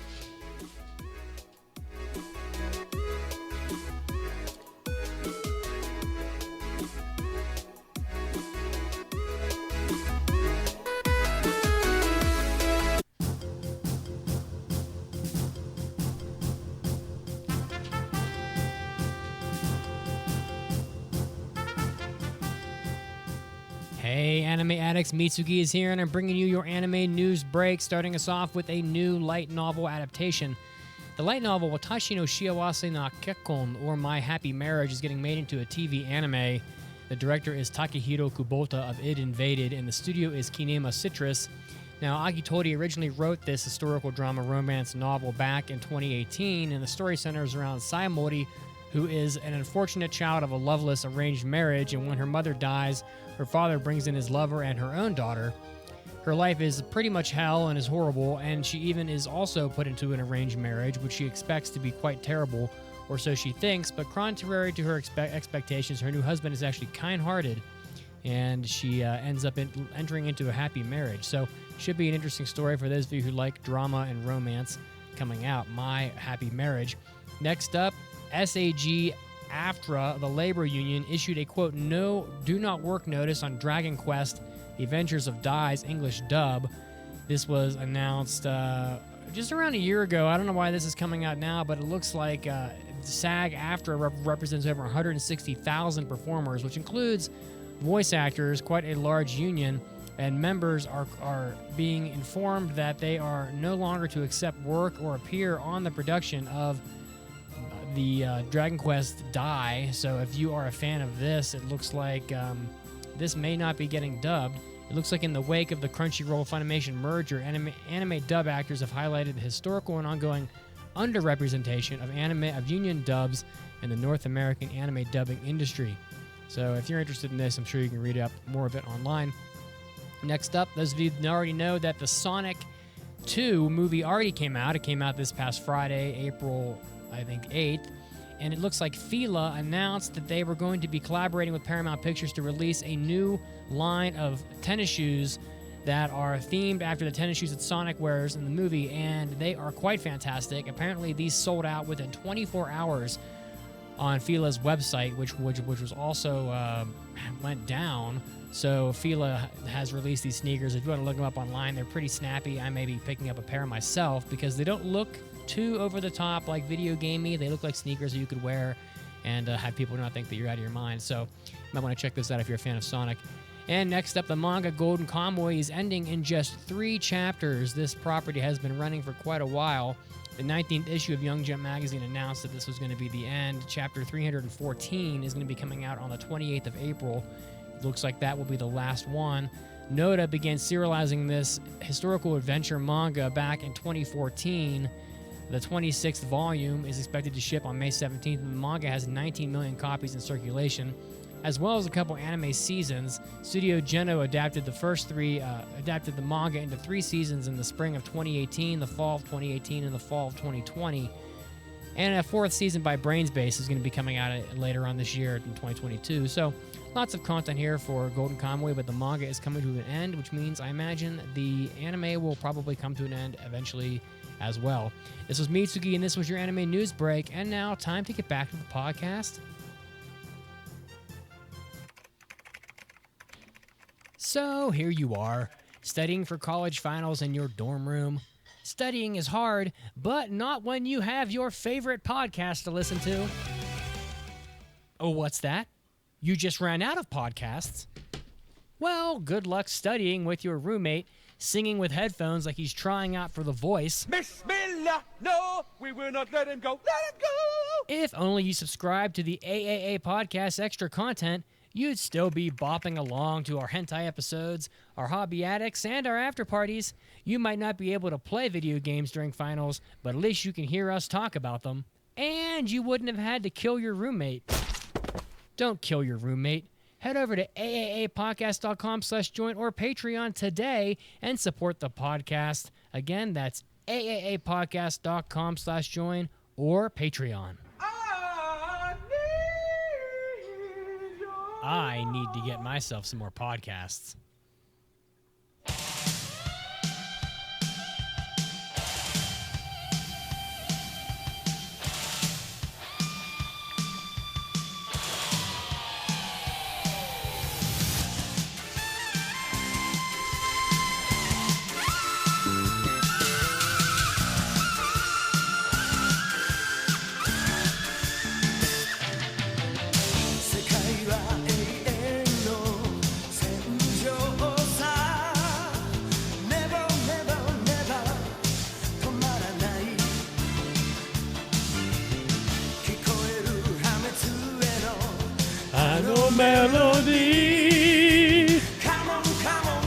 Hey, Anime Addicts, Mitsugi is here, and I'm bringing you your anime news break, starting us off with a new light novel adaptation. The light novel Watashi no Shiawase na Kekkon, or My Happy Marriage, is getting made into a TV anime. The director is Takehiro Kubota of Id Invaded, and the studio is Kinema Citrus. Now, Agitori originally wrote this historical drama romance novel back in 2018, and the story centers around Sayamori, who is an unfortunate child of a loveless arranged marriage, and when her mother dies, her father brings in his lover and her own daughter. Her life is pretty much hell and is horrible, and she even is also put into an arranged marriage, which she expects to be quite terrible, or so she thinks, but contrary to her expectations, her new husband is actually kind-hearted, and she ends up entering into a happy marriage. So, should be an interesting story for those of you who like drama and romance coming out. My Happy Marriage. Next up, SAG AFTRA, the labor union, issued a, quote, do not work notice on Dragon Quest The Adventures of Dai's English dub. This was announced just around a year ago. I don't know why this is coming out now, but it looks like SAG-AFTRA represents over 160,000 performers, which includes voice actors, quite a large union, and members are being informed that they are no longer to accept work or appear on the production of the Dragon Quest Dai. So if you are a fan of this, it looks like this may not be getting dubbed. It looks like in the wake of the Crunchyroll Funimation merger, anime dub actors have highlighted the historical and ongoing underrepresentation of union dubs in the North American anime dubbing industry. So if you're interested in this, I'm sure you can read up more of it online. Next up, those of you that already know that the Sonic 2 movie already came out. It came out this past Friday, April, I think, 8th. And it looks like Fila announced that they were going to be collaborating with Paramount Pictures to release a new line of tennis shoes that are themed after the tennis shoes that Sonic wears in the movie, and they are quite fantastic. Apparently, these sold out within 24 hours on Fila's website, which was also went down. So Fila has released these sneakers. If you want to look them up online, they're pretty snappy. I may be picking up a pair myself because they don't look too over-the-top, like video gamey. They look like sneakers that you could wear and have people not think that you're out of your mind. So you might want to check this out if you're a fan of Sonic. And next up, the manga Golden Kamuy is ending in just 3 chapters. This property has been running for quite a while. The 19th issue of Young Jump magazine announced that this was going to be the end. Chapter 314 is going to be coming out on the 28th of April. It looks like that will be the last one. Noda began serializing this historical adventure manga back in 2014. The 26th volume is expected to ship on May 17th, and the manga has 19 million copies in circulation, as well as a couple anime seasons. Studio Geno adapted the manga into 3 seasons in the spring of 2018, the fall of 2018, and the fall of 2020. And a 4th season by Brainsbase is going to be coming out later on this year in 2022. So lots of content here for Golden Kamuy, but the manga is coming to an end, which means I imagine the anime will probably come to an end eventually as well. This was Mitsugi, and this was your anime news break. And now, time to get back to the podcast. So here you are, studying for college finals in your dorm room. Studying is hard, but not when you have your favorite podcast to listen to. Oh, what's that? You just ran out of podcasts? Well, good luck studying with your roommate, singing with headphones like he's trying out for The Voice. Bismillah, no, we will not let him go, let him go! If only you subscribe to the AAA Podcast Extra content, you'd still be bopping along to our hentai episodes, our hobby addicts, and our after parties. You might not be able to play video games during finals, but at least you can hear us talk about them. And you wouldn't have had to kill your roommate. Don't kill your roommate. Head over to aaapodcast.com/join or Patreon today and support the podcast. Again, that's aaapodcast.com/join or Patreon. I need to get myself some more podcasts. Melody.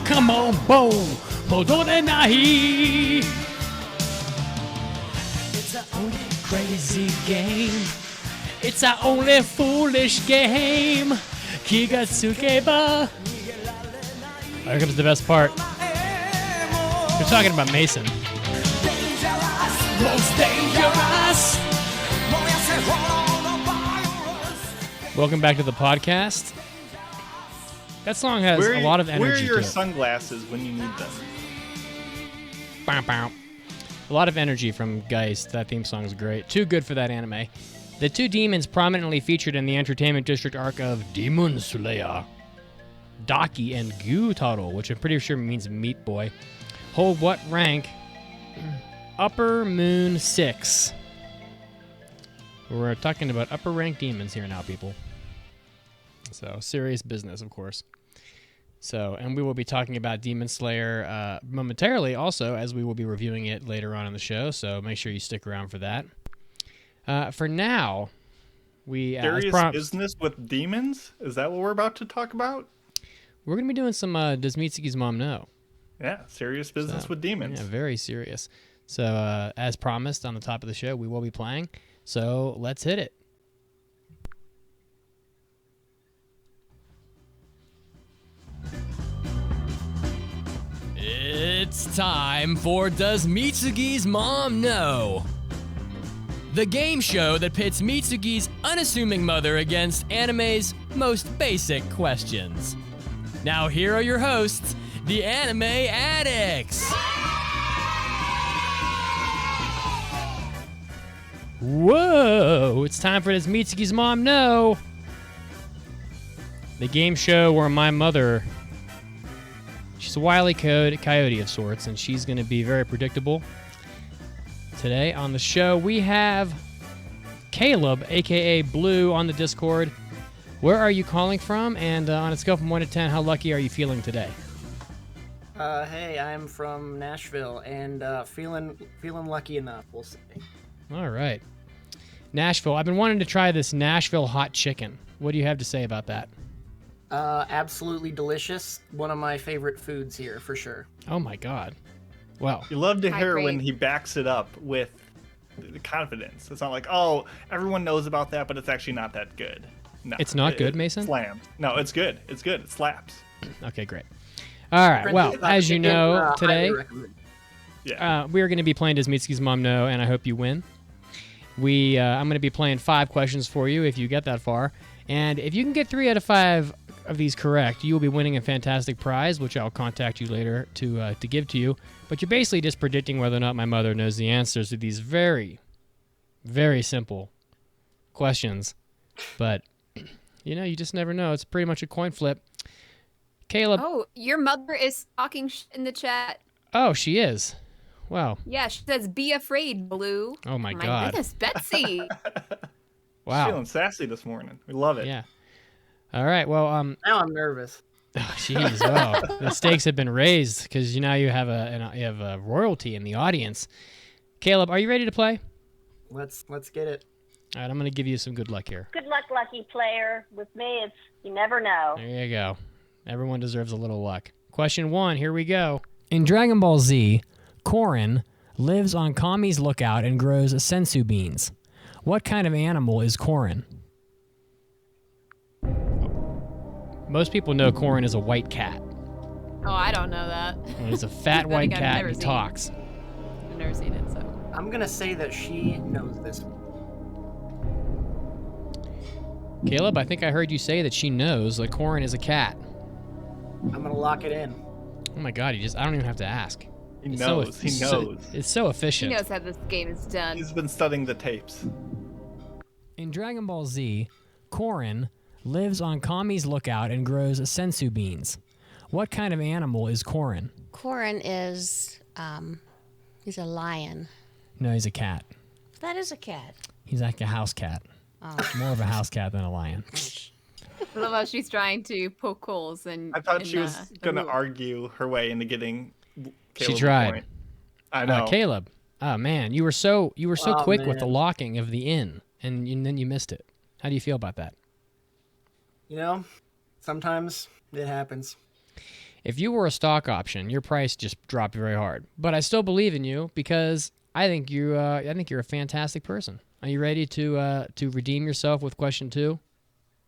Come on, boom. Modore nahi. It's our only crazy game. It's our only foolish game. Kiga tsukeba. Here comes the best part. We're talking about Mason. Most dangerous. Welcome back to the podcast. That song has a lot of energy. Where are your to it. sunglasses when you need them? Bow, bow. A lot of energy from Geist. That theme song is great. Too good for that anime. The 2 demons prominently featured in the Entertainment District arc of Demon Slayer, Daki and Gyutaro, which I'm pretty sure means Meat Boy, hold what rank? Upper Moon 6. We're talking about upper rank demons here now, people. So, serious business, of course. So, and we will be talking about Demon Slayer momentarily also, as we will be reviewing it later on in the show. So, make sure you stick around for that. For now, serious business with demons? Is that what we're about to talk about? We're going to be doing some Does Mitsugi's Mom Know? Yeah, serious business with demons. Yeah, very serious. So, as promised on the top of the show, we will be playing. So, let's hit it. It's time for Does Mitsugi's Mom Know? The game show that pits Mitsugi's unassuming mother against anime's most basic questions. Now here are your hosts, the Anime Addicts. Whoa, it's time for Does Mitsugi's Mom Know? The game show where my mother, she's a wily coyote of sorts, and she's going to be very predictable. Today on the show, we have Caleb, a.k.a. Blue, on the Discord. Where are you calling from? And on a scale from 1 to 10, how lucky are you feeling today? Hey, I'm from Nashville, and feeling lucky enough, we'll say. All right. Nashville. I've been wanting to try this Nashville hot chicken. What do you have to say about that? Absolutely delicious. One of my favorite foods here, for sure. Oh, my God. Wow. You love to High hear grade. when he backs it up with the confidence. It's not like, oh, everyone knows about that, but it's actually not that good. No, It's not good, Mason? Slams. No, it's good. It's good. It slaps. Okay, great. All right. Well, as you know, today Yeah. we are going to be playing Does Mitsugi's Mom Know, and I hope you win. I'm going to be playing 5 questions for you if you get that far. And if you can get 3 out of 5 of these correct, you will be winning a fantastic prize, which I'll contact you later to give to you. But you're basically just predicting whether or not my mother knows the answers to these very, very simple questions. But, you just never know. It's pretty much a coin flip. Caleb. Oh, your mother is talking shit in the chat. Oh, she is. Wow. Yeah, she says, "Be afraid, Blue." Oh, my God. goodness, Betsy. Wow. Feeling sassy this morning. We love it. Yeah. All right. Well, Now I'm nervous. oh, jeez. Well, the stakes have been raised because now you have a royalty in the audience. Caleb, are you ready to play? Let's get it. All right. I'm going to give you some good luck here. Good luck, lucky player. With me, it's you never know. There you go. Everyone deserves a little luck. Question 1. Here we go. In Dragon Ball Z, Korin lives on Kami's lookout and grows sensu beans. What kind of animal is Korin? Most people know Korin is a white cat. Oh, I don't know that. He's a fat Then white again, I've cat never who seen- talks. I've never seen it, so. I'm gonna say that she knows this one. Caleb, I think I heard you say that she knows that Korin is a cat. I'm gonna lock it in. Oh my God, I don't even have to ask. He It's knows. He knows. It's so She efficient. knows how this game is done. He's been studying the tapes. In Dragon Ball Z, Korin lives on Kami's lookout and grows sensu beans. What kind of animal is Korin? Corin is, he's a lion. No, he's a cat. That is a cat. He's like a house cat. More of a house cat than a lion. I love how she's trying to poke holes and. I thought she was going to argue her way into getting Caleb She tried. a point. I know. Caleb. Oh man, you were so Oh, quick with the man. locking of the in, and then you missed it. How do you feel about that? Sometimes it happens. If you were a stock option, your price just dropped very hard. But I still believe in you because I think you're a fantastic person. Are you ready to redeem yourself with question 2?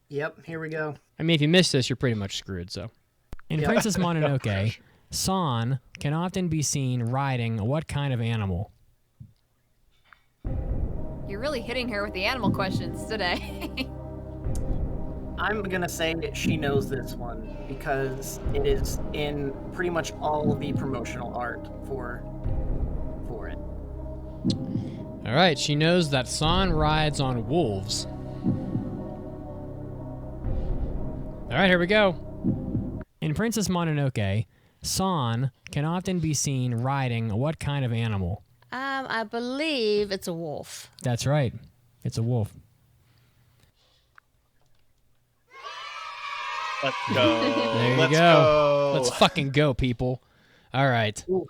Yep, here we go. I mean, if you miss this, you're pretty much screwed. So, in Yeah. Princess Mononoke, San can often be seen riding what kind of animal? You're really hitting her with the animal questions today. I'm gonna say that she knows this one because it is in pretty much all the promotional art for it. All right, she knows that San rides on wolves. All right, here we go. In Princess Mononoke, San can often be seen riding what kind of animal? I believe it's a wolf. That's right. It's a wolf. Let's go. There you Let's go. Let's fucking go, people. All right. Ooh.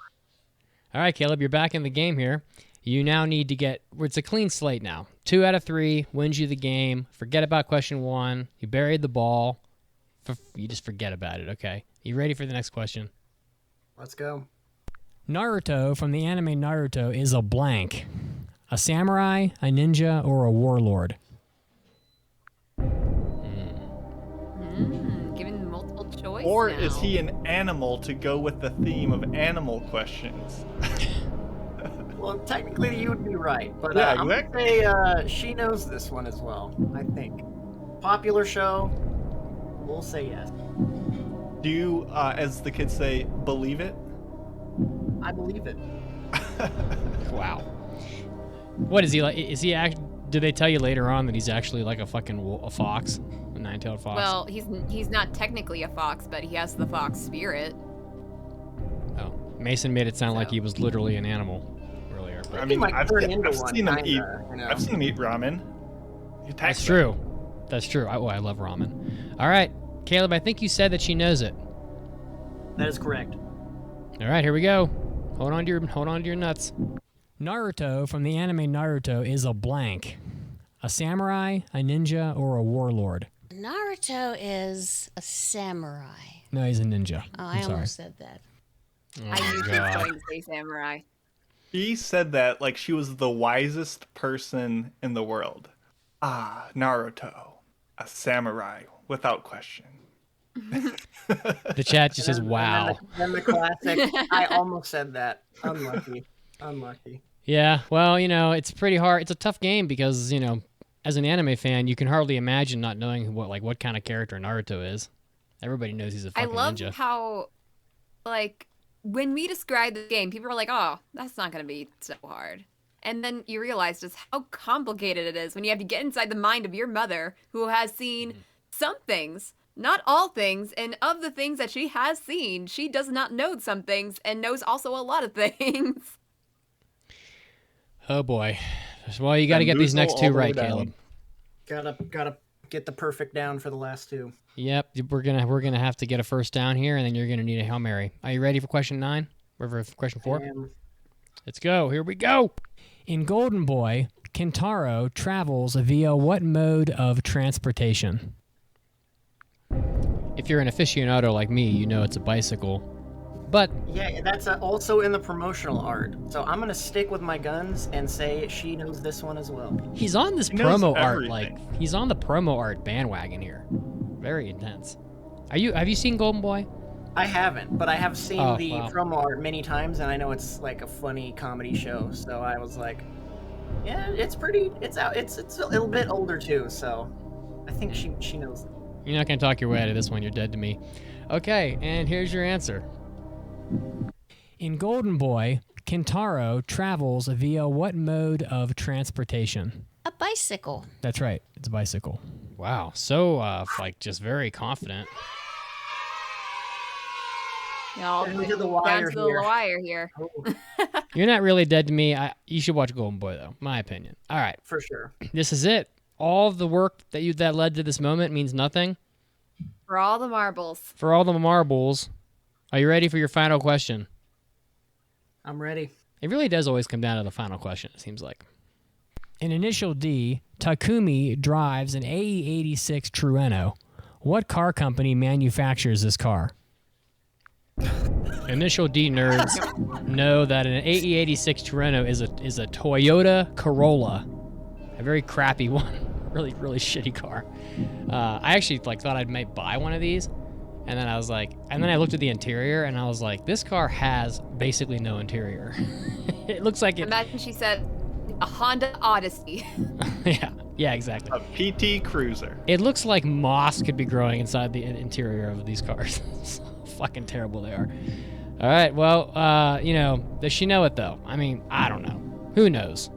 All right, Caleb, you're back in the game here. You now need to it's a clean slate now. 2 out of 3 wins you the game. Forget about question 1. You buried the ball. You just forget about it, okay? You ready for the next question? Let's go. Naruto from the anime Naruto is a blank. A samurai, a ninja, or a warlord? Given multiple choice. Or now. is he an animal to go with the theme of animal questions? Well, technically you would be right, but Yeah, I'm gonna exactly. say she knows this one as well, I think. Popular show, we'll say yes. Do you, as the kids say, believe it? I believe it. Wow. What is he like? Is he do they tell you later on that he's actually like a fucking a fox? A 9-tailed fox? Well, he's not technically a fox, but he has the fox spirit. Oh, Mason made it sound like he was literally an animal earlier. I mean, might I've turn seen, into I've one, seen him kinda, eat. you know? I've seen him eat ramen. He attacks That's them. true. That's true. I love ramen. All right, Caleb, I think you said that she knows it. That is correct. All right, here we go. Hold on to your nuts. Naruto from the anime Naruto is a blank. A samurai, a ninja, or a warlord? Naruto is a samurai. No, he's a ninja. Oh, I'm I sorry. almost said that. Oh I my knew she was God. going to say samurai. He said that like she was the wisest person in the world. Ah, Naruto, a samurai, without question. The chat just says, wow. Then the classic, I almost said that. Unlucky. Unlucky. Yeah, well, it's pretty hard. It's a tough game because, as an anime fan, you can hardly imagine not knowing what kind of character Naruto is. Everybody knows he's a I fucking love ninja. how, like, when we describe the game, people are like, oh, that's not going to be so hard. And then you realize just how complicated it is when you have to get inside the mind of your mother who has seen some things, not all things, and of the things that she has seen, she does not know some things and knows also a lot of things. Oh, boy. Well, you got to get these next two right, Caleb. Gotta get the perfect down for the last two. Yep, we're gonna have to get a first down here, and then you're gonna need a Hail Mary. Are you ready for question 9? Or for question 4? Let's go. Here we go. In Golden Boy, Kentaro travels via what mode of transportation? If you're an aficionado like me, you know it's a bicycle. But Yeah, that's also in the promotional art. So I'm gonna stick with my guns and say she knows this one as well. he's on this He knows promo art, everything. he's on the promo art bandwagon here. Very intense. Have you seen Golden Boy? I haven't, but I have seen the wow. promo art many times, and I know it's like a funny comedy show. So I was like, yeah, it's pretty. It's out. It's a little bit older too. So I think she knows. You're not gonna talk your way out of this one. You're dead to me. Okay, and here's your answer. In Golden Boy, Kentaro travels via what mode of transportation? A bicycle. That's right. It's a bicycle. Wow. So, just very confident. Down Down to the to wire the here. wire here. You're not really dead to me. You should watch Golden Boy, though. My opinion. All right. For sure. This is it. All of the work that led to this moment means nothing. For all the marbles. For all the marbles, are you ready for your final question? I'm ready. It really does always come down to the final question, it seems like. In Initial D, Takumi drives an AE86 Trueno. What car company manufactures this car? Initial D nerds know that an AE86 Trueno is a Toyota Corolla, a very crappy one, really shitty car. I actually thought I might buy one of these, and then I looked at the interior and I was like, this car has basically no interior. It looks like it. Imagine she said a Honda Odyssey. Yeah, exactly. A PT Cruiser. It looks like moss could be growing inside the interior of these cars. So fucking terrible they are. All right, well, does she know it though? I mean, I don't know. Who knows?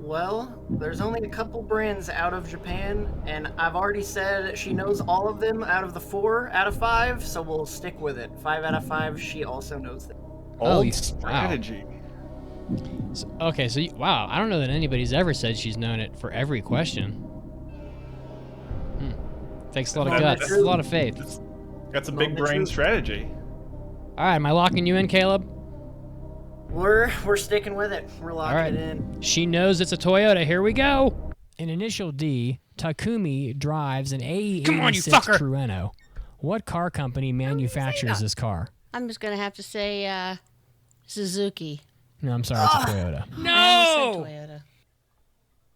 Well, there's only a couple brands out of Japan, and I've already said she knows all of them out of the 4 out of 5, so we'll stick with it. 5 out of 5, she also knows them. Old wow. strategy. Wow, I don't know that anybody's ever said she's known it for every question. Takes a lot of guts. That's a lot of faith. That's a big brain strategy. All right, am I locking you in, Caleb? We're sticking with it. We're locking All right. it in. She knows it's a Toyota. Here we go. In Initial D, Takumi drives an AE86 Come on, you fucker. Trueno. What car company manufactures this car? I'm just going to have to say Suzuki. No, I'm sorry, it's a Toyota. I almost said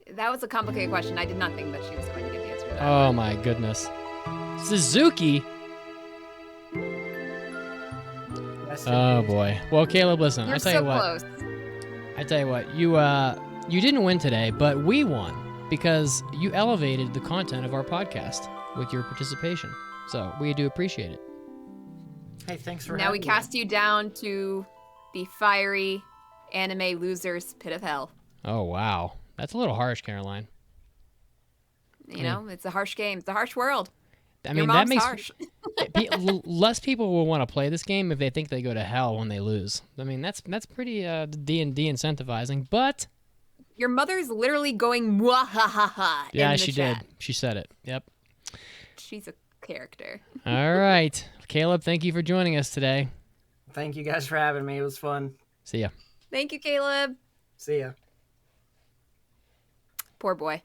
Toyota. That was a complicated question. I did not think that she was going to get the answer to that. Oh my goodness. Suzuki? Oh boy. Well, Caleb, listen. You're I tell so you what. close. I tell you what. You didn't win today, but we won because you elevated the content of our podcast with your participation. So we do appreciate it. Hey, thanks for Now we having me. cast you down to the fiery anime losers pit of hell. Oh wow, that's a little harsh, Caroline. You know, it's a harsh game. It's a harsh world. I Your mean, that mom's makes harsh. less people will want to play this game if they think they go to hell when they lose. I mean, that's pretty D&D incentivizing, but Your mother's literally going mwahaha yeah, in the she chat. did. She said it. Yep. She's a character. All right. Caleb, thank you for joining us today. Thank you guys for having me. It was fun. See ya. Thank you, Caleb. See ya. Poor boy.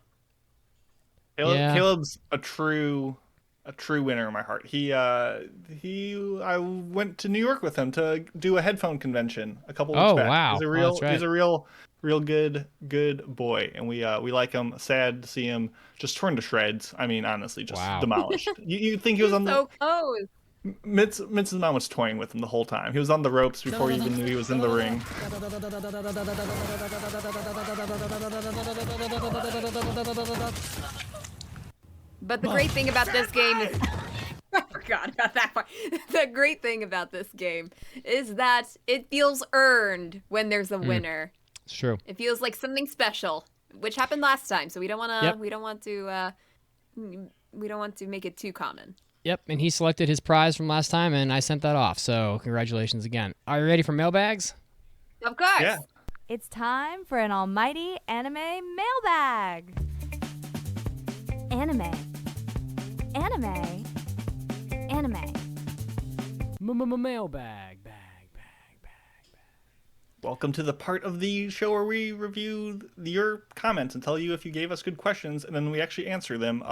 Caleb's a true winner in my heart. I went to New York with him to do a headphone convention a couple weeks back. Wow. He's a real good boy, and we like him. Sad to see him just torn to shreds. I mean, honestly, just demolished. You think he was on so close. Mitz's mom was toying with him the whole time. He was on the ropes before he even knew he was in the ring. But the great thing about this game is I forgot about that part. The great thing about this game is that it feels earned when there's a winner. It's true. It feels like something special, which happened last time. So we don't want to. Yep. We don't want to make it too common. Yep, and he selected his prize from last time, and I sent that off. So congratulations again. Are you ready for mailbags? Of course. Yeah. It's time for an almighty anime mailbag. Anime. Mailbag. Welcome to the part of the show where we review your comments and tell you if you gave us good questions, and then we actually answer them.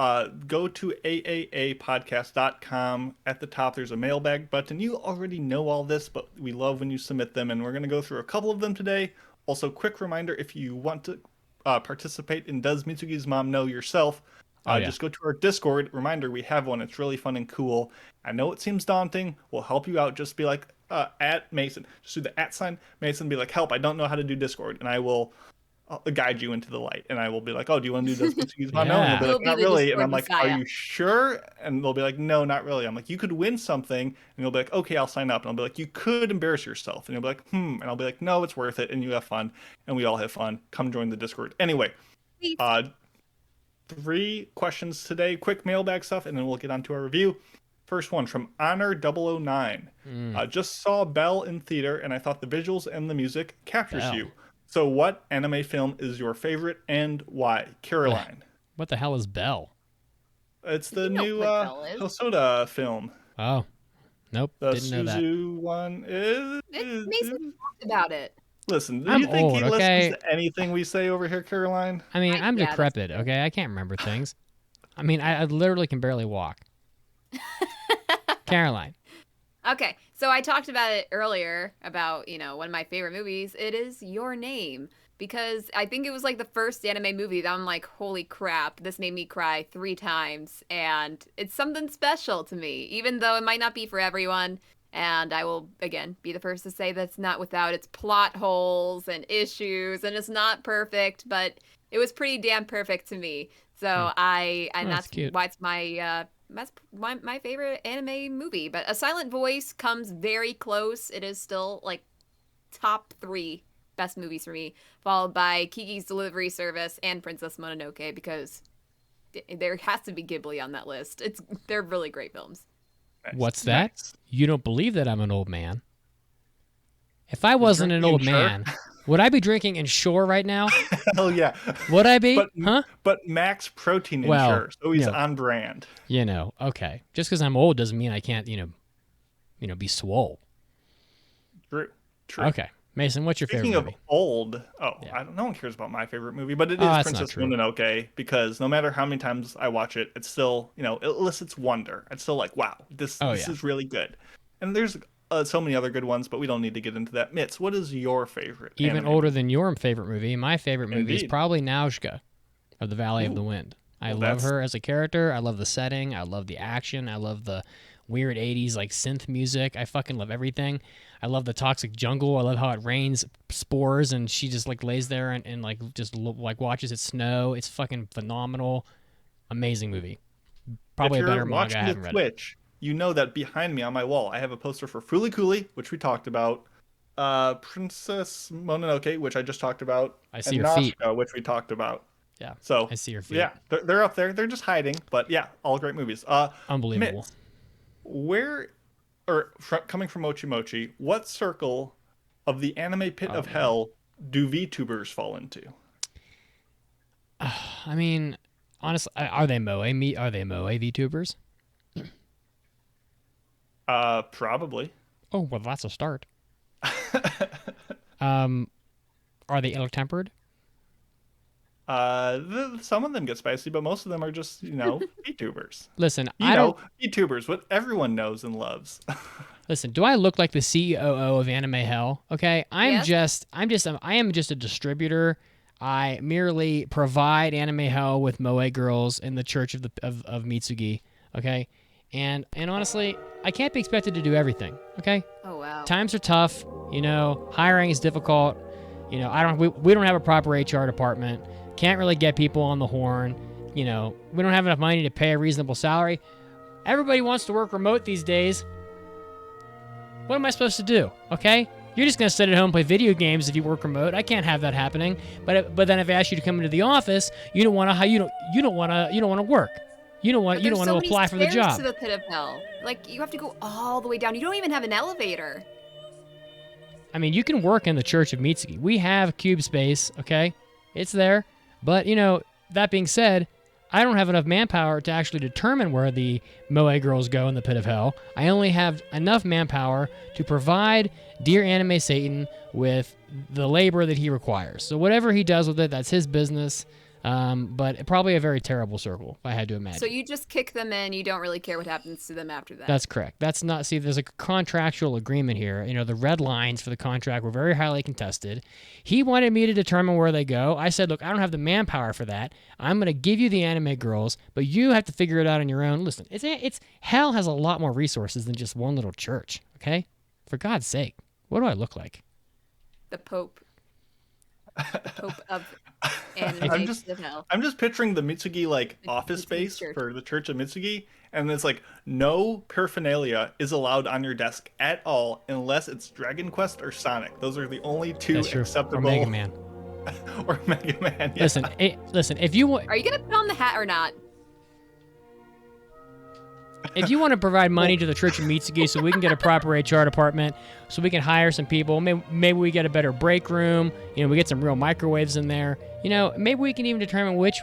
Go to AAApodcast.com. At the top, there's a mailbag button. You already know all this, but we love when you submit them, and we're going to go through a couple of them today. Also, quick reminder, if you want to participate in Does Mitsugi's Mom Know Yourself, just go to our Discord. Reminder, we have one. It's really fun and cool. I know it seems daunting. We'll help you out. Just be like, at Mason. Just do the @ Mason. Be like, help, I don't know how to do Discord. And I will guide you into the light. And I will be like, oh, do you want to do Does Mitsugi's Mom Know? And they'll be like, not really. And I'm like, are you sure? And they'll be like, no, not really. I'm like, you could win something. And you'll be like, okay, I'll sign up. And I'll be like, you could embarrass yourself. And you'll be like, And I'll be like, no, it's worth it. And you have fun. And we all have fun. Come join the Discord. Anyway, 3 questions today, quick mailbag stuff, and then we'll get on to our review. First one from Honor009. Just saw Belle in theater, and I thought the visuals and the music captures you. So what anime film is your favorite and why? Caroline. What the hell is Belle? It's the new Hosoda film. Oh, nope, the didn't know that. Suzu one is... Mason talked about it. Listen, do I'm you think old, he listens to anything we say over here, Caroline? I mean, I'm decrepit, okay? I can't remember things. I mean, I literally can barely walk. Caroline. Okay, so I talked about it earlier about, one of my favorite movies. It is Your Name, because I think it was like the first anime movie that I'm like, holy crap, this made me cry 3 times, and it's something special to me, even though it might not be for everyone. And I will, again, be the first to say that's not without its plot holes and issues, and it's not perfect, but it was pretty damn perfect to me. So that's cute. why it's my favorite anime movie. But A Silent Voice comes very close. It is still like top 3 best movies for me, followed by Kiki's Delivery Service and Princess Mononoke, because there has to be Ghibli on that list. They're really great films. What's that? Nice. You don't believe that I'm an old man? If I wasn't an old man, would I be drinking Ensure right now? Hell yeah. Would I be? But max protein Ensure, so he's on brand. Okay. Just because I'm old doesn't mean I can't, be swole. True. Okay. Mason, what's your favorite movie? Speaking of old, no one cares about my favorite movie, but it is Princess Mononoke, because no matter how many times I watch it, it's still, it elicits wonder. It's still like, wow, this is really good. And there's so many other good ones, but we don't need to get into that. Mitz, what is your favorite? Even older than your favorite movie, my favorite movie is probably Nausicaa of the Valley of the Wind. I love her as a character. I love the setting. I love the action. I love the weird 80s like synth music. I fucking love everything. I love the toxic jungle. I love how it rains spores and she just like lays there and like just like watches it snow. It's fucking phenomenal. Amazing movie. Probably a better manga. I haven't read Twitch, you know that behind me on my wall I have a poster for Fooly Cooly, which we talked about, Princess Mononoke, which I just talked about, I see and your feet, which we talked about. Yeah. So I see your feet. Yeah, they're up there. They're just hiding, but yeah, all great movies. Unbelievable. Mitz, coming from Mochi Mochi, what circle of the anime pit of hell do VTubers fall into? I mean, honestly, are they Moe? Are they Moe VTubers? Probably. Oh, well, that's a start. Are they ill-tempered? Some of them get spicy, but most of them are just, VTubers. Listen, VTubers, what everyone knows and loves. Listen, do I look like the CEO of Anime Hell? Okay, I am just a distributor. I merely provide Anime Hell with Moe girls in the Church of Mitsugi. Okay, and honestly, I can't be expected to do everything. Okay. Oh wow. Times are tough. Hiring is difficult. We don't have a proper HR department. Can't really get people on the horn. We don't have enough money to pay a reasonable salary. Everybody wants to work remote these days. What am I supposed to do? Okay? You're just gonna sit at home and play video games if you work remote. I can't have that happening. But then if I ask you to come into the office, you don't want to work. You don't want to apply for the job. To the pit of hell. Like you have to go all the way down. You don't even have an elevator. I mean, you can work in the Church of Mitsugi. We have cube space, okay? It's there. But, that being said, I don't have enough manpower to actually determine where the Moe girls go in the pit of hell. I only have enough manpower to provide Dear Anime Satan with the labor that he requires. So whatever he does with it, that's his business. But probably a very terrible circle, if I had to imagine. So you just kick them in. You don't really care what happens to them after that. That's correct. There's a contractual agreement here. The red lines for the contract were very highly contested. He wanted me to determine where they go. I said, look, I don't have the manpower for that. I'm going to give you the anime girls, but you have to figure it out on your own. Listen, hell has a lot more resources than just one little church, okay? For God's sake, what do I look like? The Pope. Pope of anime. I'm just picturing the Mitsugi office space for the Church of Mitsugi, and it's no paraphernalia is allowed on your desk at all unless it's Dragon Quest or Sonic. Those are the only two acceptable. Or Mega Man. Or Mega Man. Yeah. Listen. If you want, are you gonna put on the hat or not? If you want to provide money to the Church of Mitsugi so we can get a proper HR department, so we can hire some people, maybe we get a better break room, we get some real microwaves in there, maybe we can even determine which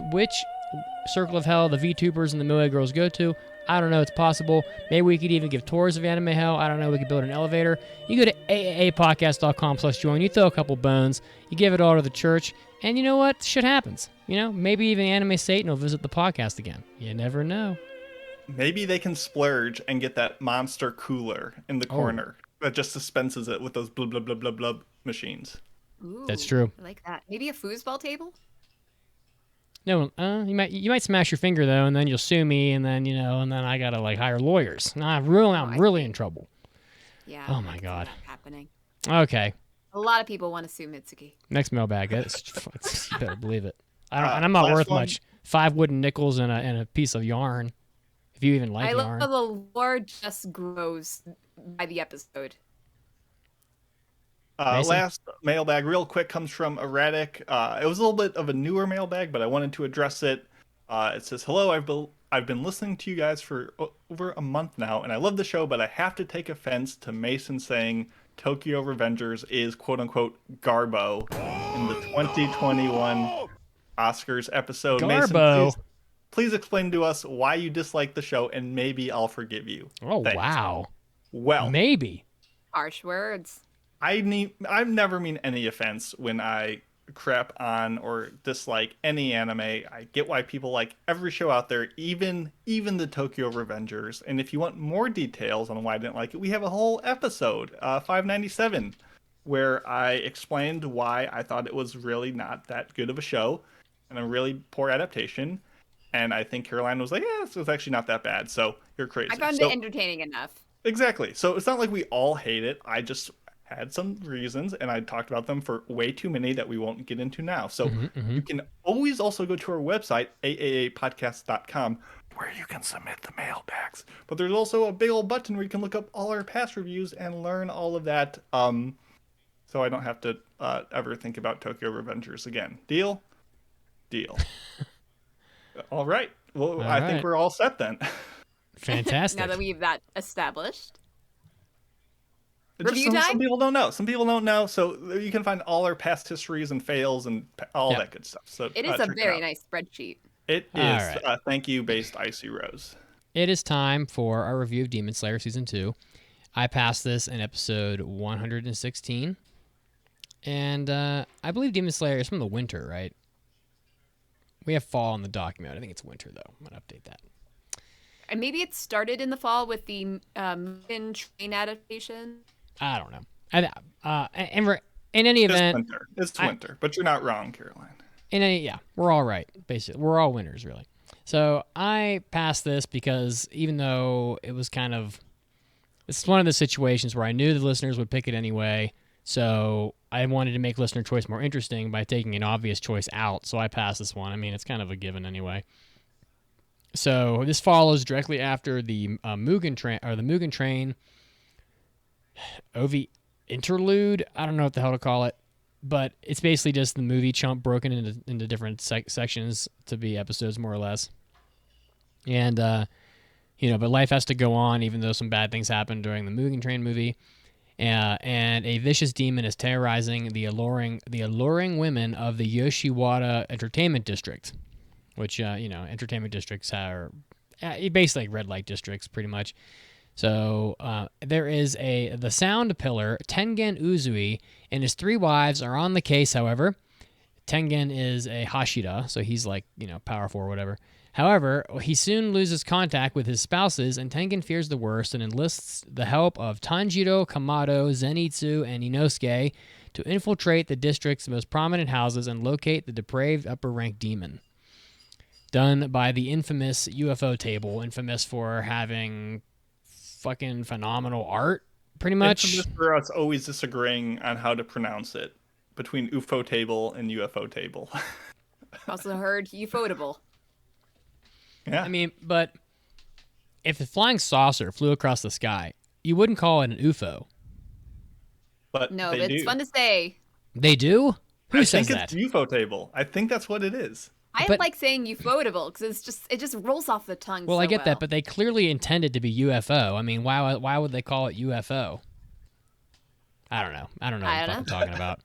circle of hell the VTubers and the Moe girls go to. I don't know. It's possible. Maybe we could even give tours of Anime Hell. I don't know. We could build an elevator. You go to AAApodcast.com/join. You throw a couple bones. You give it all to the church. And you know what? Shit happens. Maybe even Anime Satan will visit the podcast again. You never know. Maybe they can splurge and get that monster cooler in the corner that just dispenses it with those blub, blub, blub, blub, blub machines. Ooh, that's true. I like that. Maybe a foosball table? No, you might smash your finger, though, and then you'll sue me, and then, and then I got to, hire lawyers. I'm really in trouble. Yeah. Oh, my God. Happening. Okay. A lot of people want to sue Mitsugi. Next mailbag. You better believe it. I'm not worth much. 5 wooden nickels and a piece of yarn. If you even like yarn. I love the lore just grows by the episode. Last mailbag, real quick, comes from Erratic. It was a little bit of a newer mailbag, but I wanted to address it. It says, hello, I've been listening to you guys for over a month now, and I love the show, but I have to take offense to Mason saying Tokyo Revengers is quote-unquote Garbo in the 2021 Oscars episode. Garbo? Mason, please explain to us why you dislike the show, and maybe I'll forgive you. Oh, thanks. Wow. Well, maybe. Harsh words. I never mean any offense when I crap on or dislike any anime. I get why people like every show out there, even the Tokyo Revengers. And if you want more details on why I didn't like it, we have a whole episode, 597, where I explained why I thought it was really not that good of a show and a really poor adaptation. And I think Caroline was like, yeah, this was actually not that bad. So you're crazy. I found it entertaining enough. Exactly. So it's not like we all hate it. I just had some reasons, and I talked about them for way too many that we won't get into now. So you can always also go to our website, AAApodcast.com, where you can submit the mailbags. But there's also a big old button where you can look up all our past reviews and learn all of that. So I don't have to ever think about Tokyo Revengers again. Deal? Deal. All right. Well, All I right. think we're all set then. Fantastic. Now that we've that established. Just Review some time? people don't know. Some people don't know. So you can find all our past histories and fails and all Yep. that good stuff. So It is a check very out. nice spreadsheet. It is. All right. Thank you, Based Icy Rose. It is time for our review of Demon Slayer Season 2. I passed this in episode 116. And I believe Demon Slayer is from the winter, right? We have fall in the document. I think it's winter, though. I'm going to update that. And maybe it started in the fall with the Mugen Train adaptation. I don't know. In any event, It's winter, but you're not wrong, Caroline. We're all right. Basically, we're all winners, really. So I passed this because even though it was it's one of the situations where I knew the listeners would pick it anyway. So I wanted to make listener choice more interesting by taking an obvious choice out. So I passed this one. I mean, it's kind of a given anyway. So this follows directly after the Mugen Train OV interlude. I don't know what the hell to call it, but it's basically just the movie chunk broken into different sections to be episodes, more or less. And but life has to go on, even though some bad things happen during the Mugen Train movie. And a vicious demon is terrorizing the alluring women of the Yoshiwara Entertainment District, which entertainment districts are basically like red light districts, pretty much. So there is the sound pillar, Tengen Uzui, and his 3 wives are on the case, however. Tengen is a Hashira, so he's like, powerful or whatever. However, he soon loses contact with his spouses, and Tengen fears the worst and enlists the help of Tanjiro, Kamado, Zenitsu, and Inosuke to infiltrate the district's most prominent houses and locate the depraved upper-rank demon. Done by the infamous UFO table, infamous for having fucking phenomenal art, pretty much. Infamous for us always disagreeing on how to pronounce it between UFO table and UFO table. Also heard ufotable. Yeah. I mean, but if a flying saucer flew across the sky, you wouldn't call it an UFO. But No, they but it's do. fun to say. They do? Who says think that? it's UFO table. I think that's what it is. I like saying ufotable because it just rolls off the tongue. Well, so I get that, but they clearly intended to be UFO. I mean, why would they call it UFO? I don't know what I'm talking about.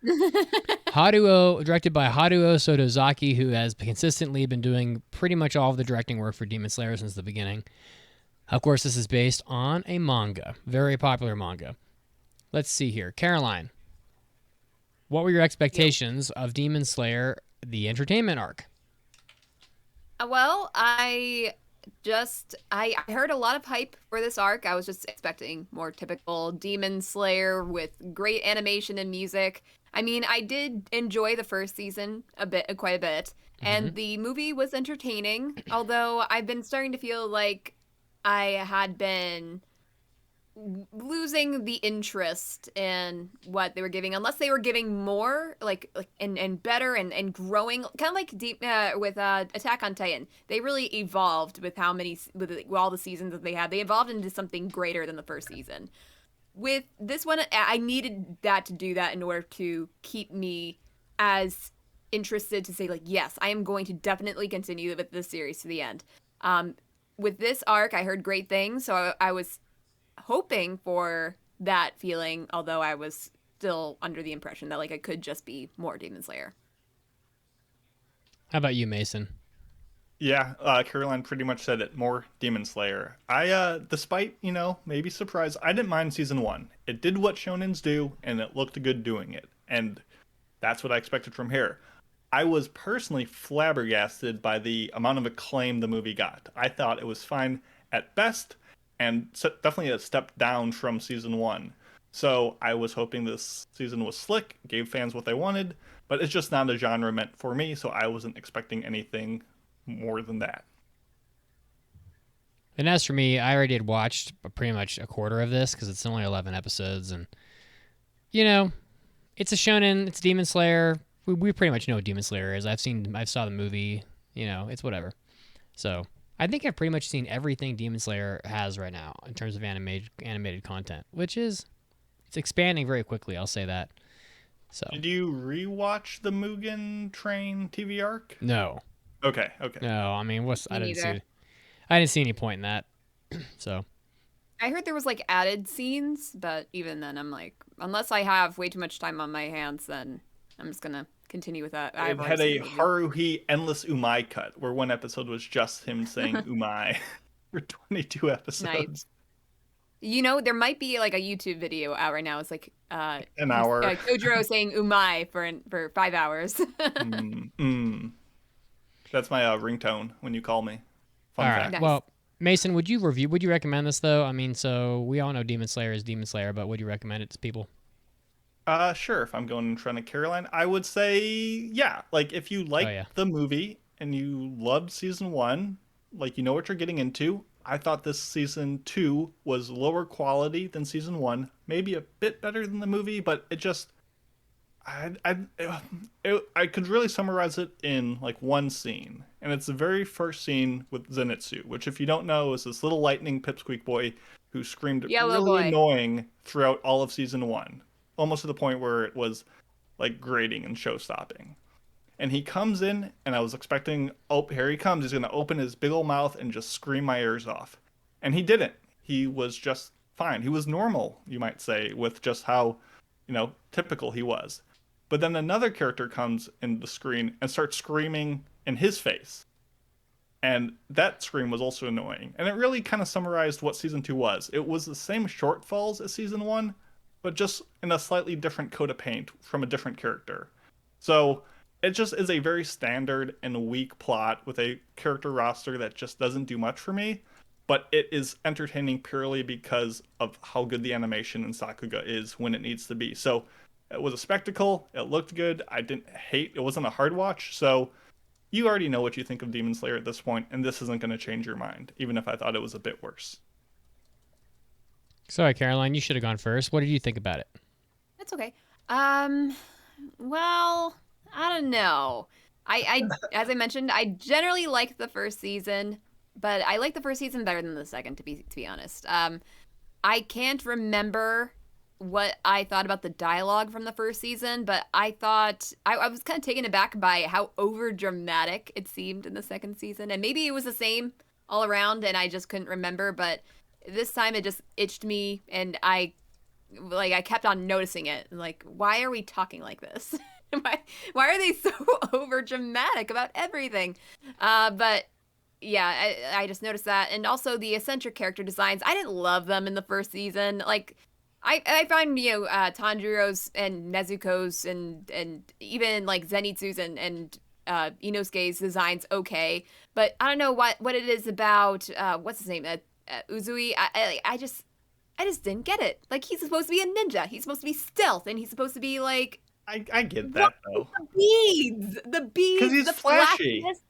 Haruo, directed by Haruo Sotozaki, who has consistently been doing pretty much all of the directing work for Demon Slayer since the beginning. Of course, this is based on a manga, very popular manga. Let's see here. Caroline, what were your expectations of Demon Slayer, the entertainment arc? Well, I heard a lot of hype for this arc. I was just expecting more typical Demon Slayer with great animation and music. I mean, I did enjoy the first season quite a bit, and the movie was entertaining, although I've been starting to feel like I had been losing the interest in what they were giving, unless they were giving more and better and growing, kind of like with Attack on Titan. They really evolved with with all the seasons that they had. They evolved into something greater than the first season. With this one, I needed that to do that in order to keep me as interested to say, like, yes, I am going to definitely continue with this series to the end. With this arc, I heard great things, so I was hoping for that feeling, although I was still under the impression that it could just be more Demon Slayer. How about you, Mason? Yeah, Caroline pretty much said it. More Demon Slayer. I, despite, maybe surprised, I didn't mind season 1. It did what shonens do, and it looked good doing it. And that's what I expected from here. I was personally flabbergasted by the amount of acclaim the movie got. I thought it was fine at best, and definitely a step down from season 1. So I was hoping this season was slick, gave fans what they wanted, but it's just not a genre meant for me, so I wasn't expecting anything more than that. And as for me, I already had watched pretty much a quarter of this because it's only 11 episodes, and it's a shonen, it's Demon Slayer. We pretty much know what Demon Slayer is. I saw the movie, it's whatever. So I think I've pretty much seen everything Demon Slayer has right now in terms of animated content, which is, it's expanding very quickly, I'll say that. So Did you rewatch the Mugen Train TV arc? no, Okay. no. I mean, I Me didn't see. neither. I didn't see any point in that. So I heard there was like added scenes, but even then, I'm like, unless I have way too much time on my hands, then I'm just gonna continue with that. I've It already had seen a the movie. Haruhi endless umai cut, where one episode was just him saying umai for 22 episodes. Nice. You know, there might be like a YouTube video out right now. It's like An hour. Kojiro saying "umai" for 5 hours. That's my ringtone when you call me. Fun all fact. right. Nice. Well, Mason, would you recommend this though? I mean, so we all know Demon Slayer is Demon Slayer, but would you recommend it to people? Sure. If I'm going in front of Caroline, I would say yeah. Like if you like the movie and you loved season 1, like you know what you're getting into. I thought this season 2 was lower quality than season 1, maybe a bit better than the movie, but it just I could really summarize it in like one scene, and it's the very first scene with Zenitsu, which if you don't know is this little lightning pipsqueak boy who screamed Yellow really boy. annoying throughout all of season 1, almost to the point where it was like grating and show stopping. And he comes in, and I was expecting, oh, here he comes. He's going to open his big old mouth and just scream my ears off. And he didn't. He was just fine. He was normal, you might say, with just how, typical he was. But then another character comes in the screen and starts screaming in his face. And that scream was also annoying. And it really kind of summarized what season 2 was. It was the same shortfalls as season 1, but just in a slightly different coat of paint from a different character. So it just is a very standard and weak plot with a character roster that just doesn't do much for me, but it is entertaining purely because of how good the animation in Sakuga is when it needs to be. So it was a spectacle, it looked good, I didn't hate, it wasn't a hard watch, so you already know what you think of Demon Slayer at this point, and this isn't going to change your mind, even if I thought it was a bit worse. Sorry, Caroline, you should have gone first. What did you think about it? That's okay. Well, I don't know. I as I mentioned, I generally liked the first season, but I like the first season better than the second, to be honest. I can't remember what I thought about the dialogue from the first season, but I thought I was kind of taken aback by how over dramatic it seemed in the second season, and maybe it was the same all around, and I just couldn't remember. But this time it just itched me, and I kept on noticing it. Like, why are we talking like this? Why are they so over dramatic about everything? But yeah, I just noticed that. And also the eccentric character designs, I didn't love them in the first season. Like, I find, Tanjiro's and Nezuko's and even like Zenitsu's and Inosuke's designs okay. But I don't know what it is about, what's his name? Uzui. I just didn't get it. Like, he's supposed to be a ninja. He's supposed to be stealth, and he's supposed to be like, I get that though. The beads, because he's the flashy. flashiness.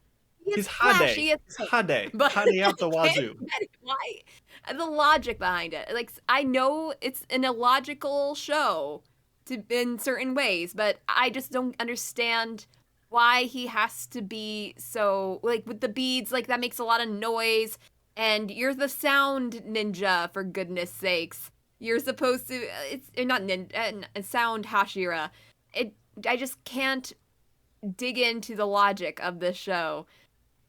He's flashy. Hade. Hade out the wazoo. Why? The logic behind it. Like, I know it's an illogical show in certain ways, but I just don't understand why he has to be so, like, with the beads, like, that makes a lot of noise. And you're the sound ninja, for goodness sakes. You're supposed to, it's not ninja, sound Hashira. I just can't dig into the logic of this show.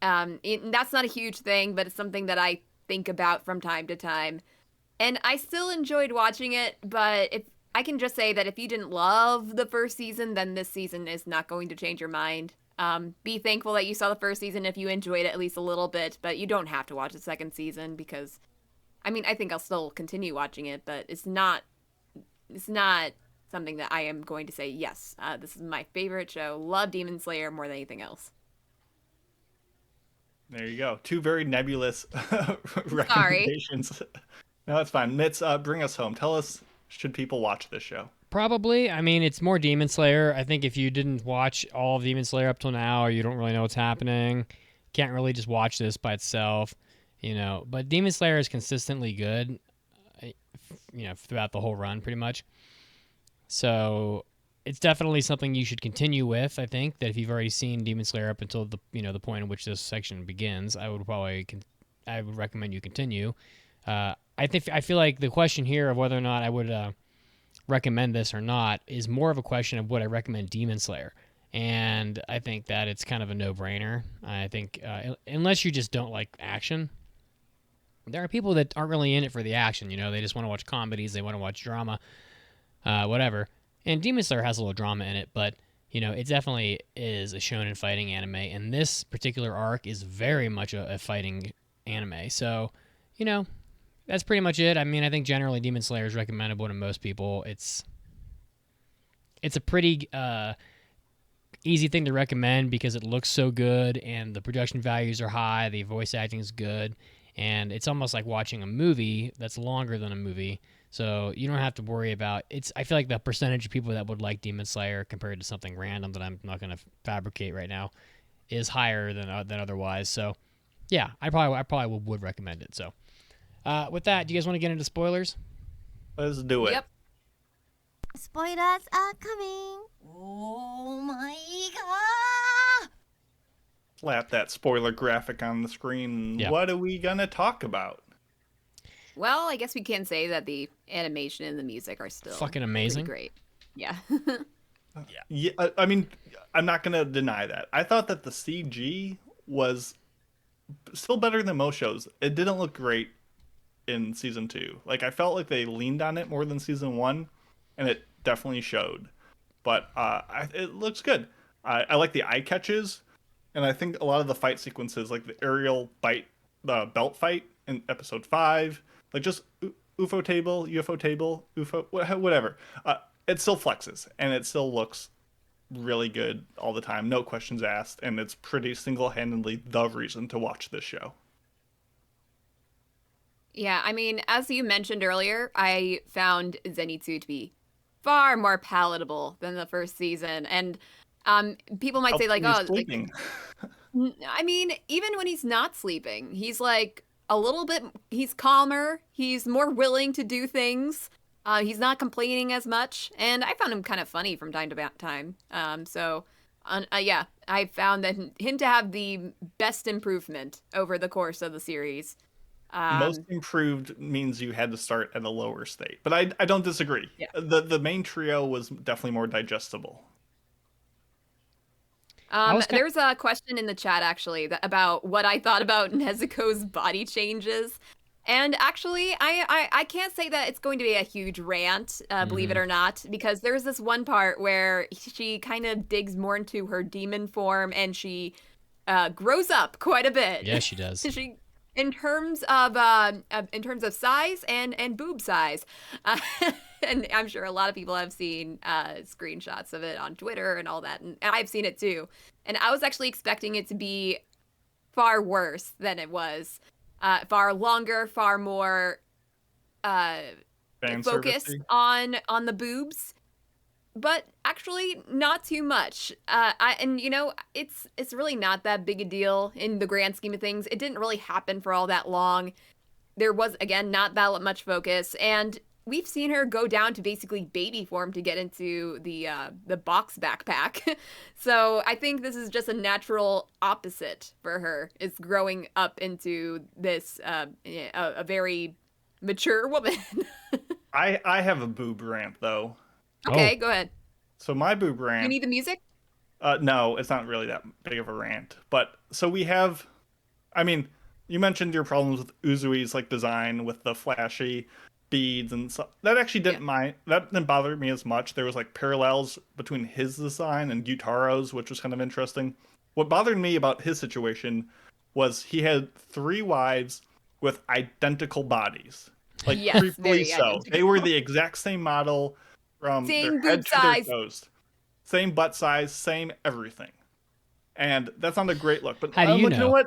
That's not a huge thing, but it's something that I think about from time to time. And I still enjoyed watching it, but if I can just say that if you didn't love the first season, then this season is not going to change your mind. Be thankful that you saw the first season if you enjoyed it at least a little bit, but you don't have to watch the second season because, I mean, I think I'll still continue watching it, but it's not something that I am going to say, yes, this is my favorite show. Love Demon Slayer more than anything else. There you go. Two very nebulous recommendations. No, it's fine. Mitz, bring us home. Tell us, should people watch this show? Probably. I mean, it's more Demon Slayer. I think if you didn't watch all of Demon Slayer up till now, or you don't really know what's happening, can't really just watch this by itself, But Demon Slayer is consistently good, throughout the whole run, pretty much. So it's definitely something you should continue with. I think that if you've already seen Demon Slayer up until the the point in which this section begins, I would recommend you continue. I feel like the question here of whether or not I would recommend this or not is more of a question of would I recommend Demon Slayer. And I think that it's kind of a no-brainer. I think unless you just don't like action, there are people that aren't really in it for the action. You know, they just want to watch comedies, they want to watch drama, whatever. And Demon Slayer has a little drama in it, but you know, it definitely is a shonen fighting anime, and this particular arc is very much a fighting anime. So, you know, that's pretty much it. I mean, I think generally Demon Slayer is recommendable to most people. It's a pretty easy thing to recommend because it looks so good and the production values are high, the voice acting is good, and it's almost like watching a movie that's longer than a movie. So you don't have to worry about it's. I feel like the percentage of people that would like Demon Slayer compared to something random that I'm not going to fabricate right now is higher than otherwise. So yeah, I probably would recommend it. So with that, do you guys want to get into spoilers? Let's do it. Yep. Spoilers are coming. Oh my god! Slap that spoiler graphic on the screen. Yep. What are we gonna talk about? Well, I guess we can say that the animation and the music are still Fucking amazing. pretty great. Yeah. Yeah, I mean, I'm not gonna deny that. I thought that the CG was still better than most shows. It didn't look great in season 2. Like, I felt like they leaned on it more than season 1, and it definitely showed. But it looks good. I like the eye catches, and I think a lot of the fight sequences, like the aerial belt fight in episode 5, like just UFO table, UFO, whatever. It still flexes, and it still looks really good all the time. No questions asked, and it's pretty single-handedly the reason to watch this show. Yeah, I mean, as you mentioned earlier, I found Zenitsu to be far more palatable than the first season. And people might say, like, oh, sleeping. I mean, even when he's not sleeping, he's like a little bit, he's calmer, he's more willing to do things. He's not complaining as much. And I found him kind of funny from time to time. Yeah, I found that him to have the best improvement over the course of the series. Most improved means you had to start at a lower state, but I don't disagree. Yeah. The main trio was definitely more digestible. There's a question in the chat actually about what I thought about Nezuko's body changes, and actually I can't say that it's going to be a huge rant, believe it or not, because there's this one part where she kind of digs more into her demon form and she grows up quite a bit. Yeah, she does. She in terms of size and boob size, and I'm sure a lot of people have seen screenshots of it on Twitter and all that, and I've seen it too. And I was actually expecting it to be far worse than it was, far longer, far more focused on the boobs. But actually, not too much. And you know, it's really not that big a deal in the grand scheme of things. It didn't really happen for all that long. There was, again, not that much focus, and we've seen her go down to basically baby form to get into the box backpack. So I think this is just a natural opposite for her, is growing up into this a very mature woman. I have a boob rant though. Okay, go ahead. So my boob rant. You need the music? No, it's not really that big of a rant. But so we have, I mean, you mentioned your problems with Uzui's like design with the flashy beads and stuff. That actually didn't bother me as much. There was like parallels between his design and Gyutaro's, which was kind of interesting. What bothered me about his situation was he had 3 wives with identical bodies. Like creepily so. Identical. They were the exact same model. From same their head boob to size. Their toes. Same butt size, same everything. And that's not a great look. But how do you know? You know what?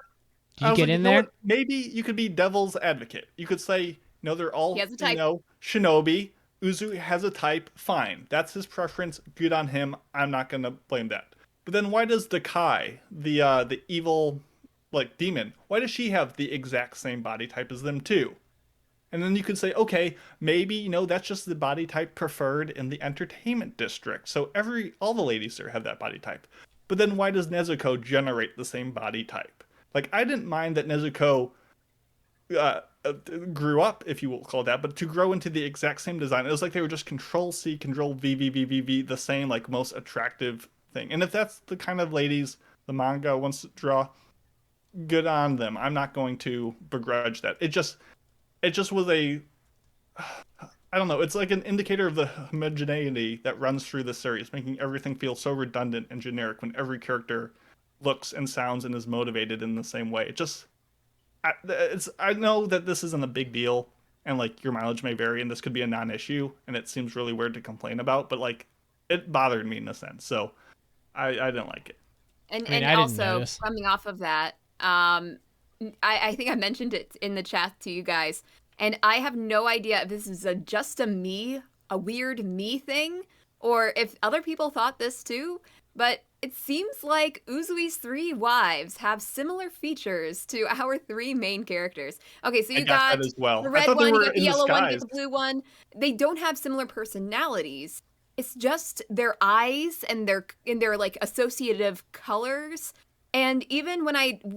Did you get in there? Maybe you could be devil's advocate. You could say, no, they're all, shinobi. Uzui has a type. Fine. That's his preference. Good on him. I'm not going to blame that. But then why does Daki, the evil like demon, why does she have the exact same body type as them too? And then you could say, okay, maybe, that's just the body type preferred in the entertainment district. So all the ladies there have that body type. But then why does Nezuko generate the same body type? Like, I didn't mind that Nezuko grew up, if you will call it that, but to grow into the exact same design. It was like they were just Control C, Control V, V, V, V, V, the same, like, most attractive thing. And if that's the kind of ladies the manga wants to draw, good on them. I'm not going to begrudge that. It just was a, I don't know, it's like an indicator of the homogeneity that runs through the series, making everything feel so redundant and generic when every character looks and sounds and is motivated in the same way. I know that this isn't a big deal, and like your mileage may vary, and this could be a non-issue, and it seems really weird to complain about, but like it bothered me in a sense, so I didn't like it. And also coming off of that, I think I mentioned it in the chat to you guys, and I have no idea if this is just a weird me thing, or if other people thought this too, but it seems like Uzui's 3 wives have similar features to our 3 main characters. Okay, so you got the red one, you got the yellow one, you got the blue one. They don't have similar personalities. It's just their eyes and their like associative colors. And even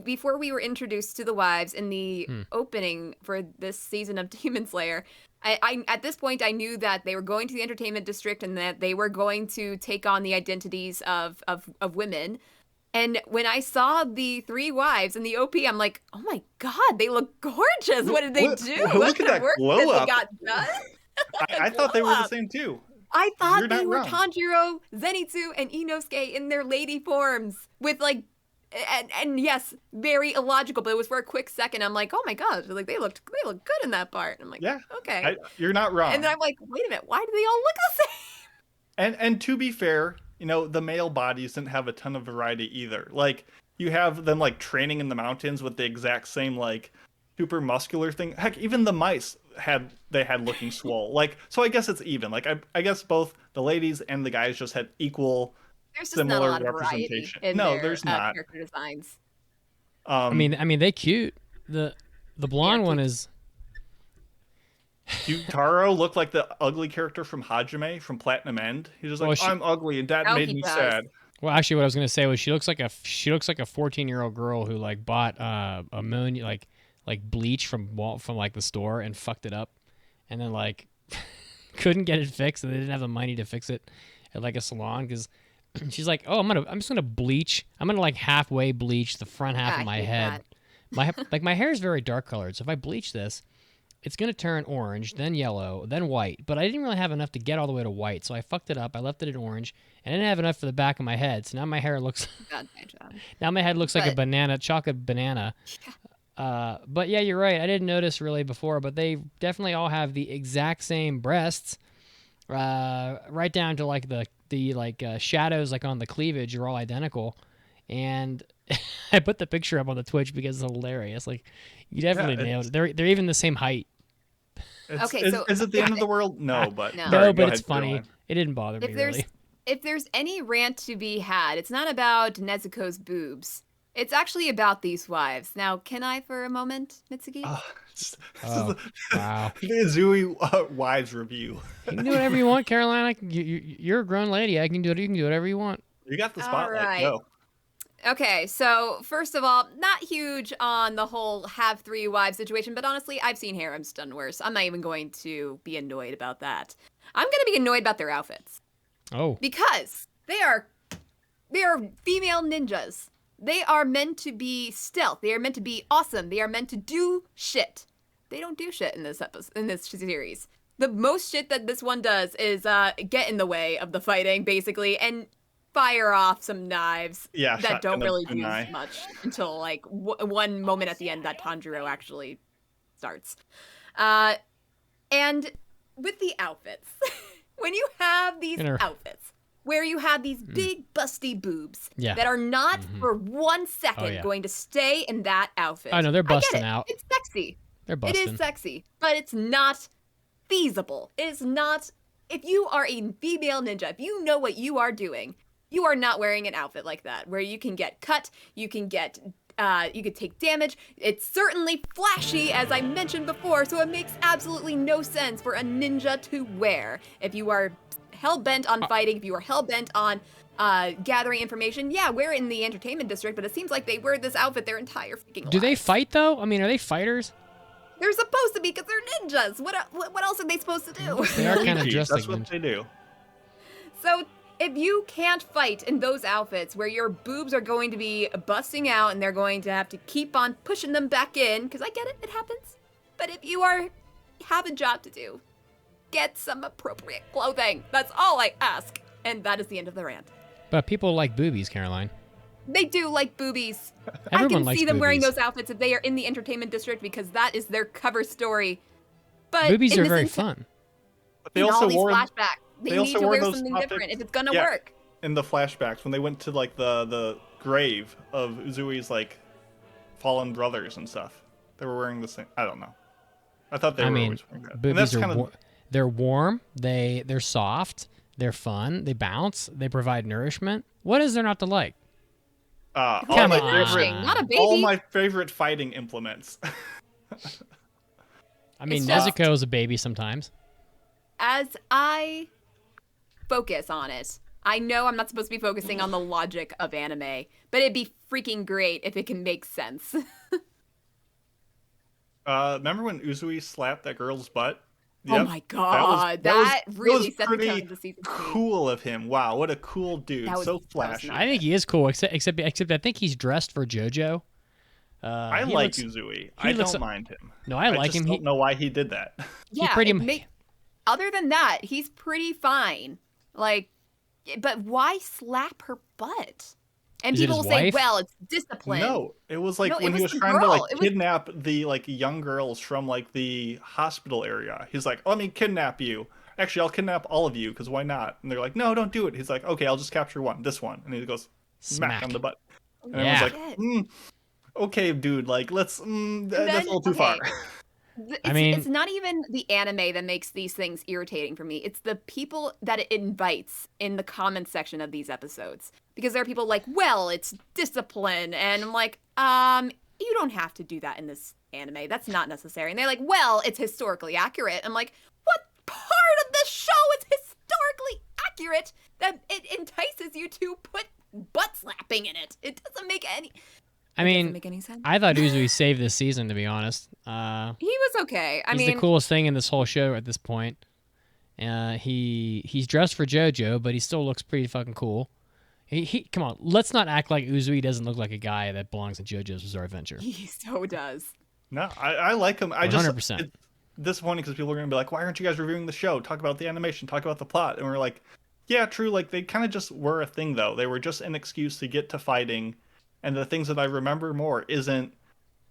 before we were introduced to the wives in the opening for this season of Demon Slayer, I at this point I knew that they were going to the entertainment district and that they were going to take on the identities of women. And when I saw the 3 wives in the OP, I'm like, oh my god, they look gorgeous. What did they do? Look at that glow up. They got done? I thought they were the same too. I thought they were Tanjiro, Zenitsu, and Inosuke in their lady forms with like, and yes, very illogical, but it was for a quick second. I'm like, oh my god, like they look good in that part. I'm like, yeah, okay, you're not wrong. And then I'm like, wait a minute, why do they all look the same? And to be fair, the male bodies didn't have a ton of variety either. Like you have them like training in the mountains with the exact same like super muscular thing. Heck, even the mice had looking swole. Like, so I guess it's even. Like I guess both the ladies and the guys just had equal similar representation. There's not character designs. I mean they cute. The blonde one is. Taro looked like the ugly character from Hajime from Platinum End. He's just like, I'm ugly, and that made me sad. Well, actually, what I was gonna say was she looks like a 14-year-old girl who like bought ammonia like bleach from like the store and fucked it up, and then like couldn't get it fixed, and they didn't have the money to fix it at like a salon because she's like, oh, I'm just gonna bleach. I'm gonna like halfway bleach the front half of my head. My hair is very dark colored, so if I bleach this, it's going to turn orange, then yellow, then white. But I didn't really have enough to get all the way to white, so I fucked it up. I left it at orange, and I didn't have enough for the back of my head. So now my hair looks... Now my head looks like a chocolate banana. But yeah, you're right. I didn't notice really before, but they definitely all have the exact same breasts, right down to like the shadows like on the cleavage are all identical. And I put the picture up on the Twitch because it's hilarious. Like, you definitely nailed it. They're even the same height. Is it the end of the world? No, but but it's funny. It didn't bother me really. If there's any rant to be had, it's not about Nezuko's boobs. It's actually about these wives. Now, can I for a moment, Mitsugi? Wow. The Uzui wives review. You can do whatever you want, Carolina. You're a grown lady. I can do it. You can do whatever you want. You got the spotlight. Right. Go. Okay, so first of all, not huge on the whole have 3 wives situation, but honestly, I've seen harems done worse. I'm not even going to be annoyed about that. I'm going to be annoyed about their outfits. Oh. Because they are female ninjas. They are meant to be stealth. They are meant to be awesome. They are meant to do shit. They don't do shit in this series. The most shit that this one does is get in the way of the fighting, basically, and fire off some knives that don't really do much until like one moment at the end that Tanjiro actually starts. And with the outfits, when you have these outfits where you have these big busty boobs that are not for 1 second going to stay in that outfit. I know, they're busting out. It's sexy. They're busting. It is sexy, but it's not feasible. It is not. If you are a female ninja, if you know what you are doing, you are not wearing an outfit like that, where you can get cut, you can take damage. It's certainly flashy, as I mentioned before, so it makes absolutely no sense for a ninja to wear. If you are hell-bent on fighting, if you are hell-bent on gathering information, wear it in the entertainment district, but it seems like they wear this outfit their entire freaking lives. Do they fight, though? I mean, are they fighters? They're supposed to be because they're ninjas. What else are they supposed to do? They are kind of dressed like That's what ninjas. they do. So if you can't fight in those outfits where your boobs are going to be busting out and they're going to have to keep on pushing them back in, because I get it, it happens. But if you have a job to do, get some appropriate clothing. That's all I ask. And that is the end of the rant. But people like boobies, Caroline. They do like boobies. Everyone I can likes see them wearing boobies. those outfits if they are in the entertainment district because that is their cover story. But Boobies in are this very fun. But they in also all these wore flashbacks, they need also to wore wear those something topics- different if it's gonna yeah, work. in the flashbacks when they went to like the grave of Uzui's like fallen brothers and stuff. They were wearing the same. I don't know. I thought they were always wearing that. And boobies that's are kind of they're warm. They're soft. They're fun. They bounce. They provide nourishment. What is there not to like? all Come my on. favorite, Not a baby. all my favorite fighting implements. I mean, It's just- Nezuko is a baby sometimes. As I focus on it, I know I'm not supposed to be focusing on the logic of anime, but it'd be freaking great if it can make sense. Remember when Uzui slapped that girl's butt? Oh Yep. my god, that really set the tone of the season. Cool of him. Wow, what a cool dude. That was- So that was flashy. nice. I think he is cool, except I think he's dressed for JoJo. I He like looks- Uzui. he I looks- don't mind him. No, I like just him. don't know why he did that. Yeah, pretty it mu- other than that, he's pretty fine. Like, but why slap her butt? And Is it people his will say, wife? "Well, it's discipline." No, it was like No, it when he was was the trying to girl. like It was- kidnap the like young girls from like the hospital area. He's like, "Let me kidnap you. Actually, I'll kidnap all of you because why not?" And they're like, "No, don't do it." He's like, "Okay, I'll just capture one, this one," and he goes smack on the butt. And Yeah. I was like, "Okay, dude, like let's that's a little too far." It's not even the anime that makes these things irritating for me. It's the people that it invites in the comments section of these episodes. Because there are people like, "Well, it's discipline," and I'm like, you don't have to do that in this anime. That's not necessary. And they're like, "Well, it's historically accurate." I'm like, what part of the show is historically accurate that it entices you to put butt slapping in it? It doesn't make any. I doesn't mean, make any sense. I thought Uzui saved this season, to be honest. He was okay. I He's mean, the coolest thing in this whole show at this point. He's dressed for JoJo, but he still looks pretty fucking cool. He come on, let's not act like Uzui doesn't look like a guy that belongs in JoJo's Bizarre Adventure. he so does. No, I like him. I just 100%. It's disappointing because people are gonna be like, "Why aren't you guys reviewing the show? Talk about the animation. Talk about the plot." And we're like, "Yeah, true. Like they kind of just were a thing, though. They were just an excuse to get to fighting." And the things that I remember more isn't,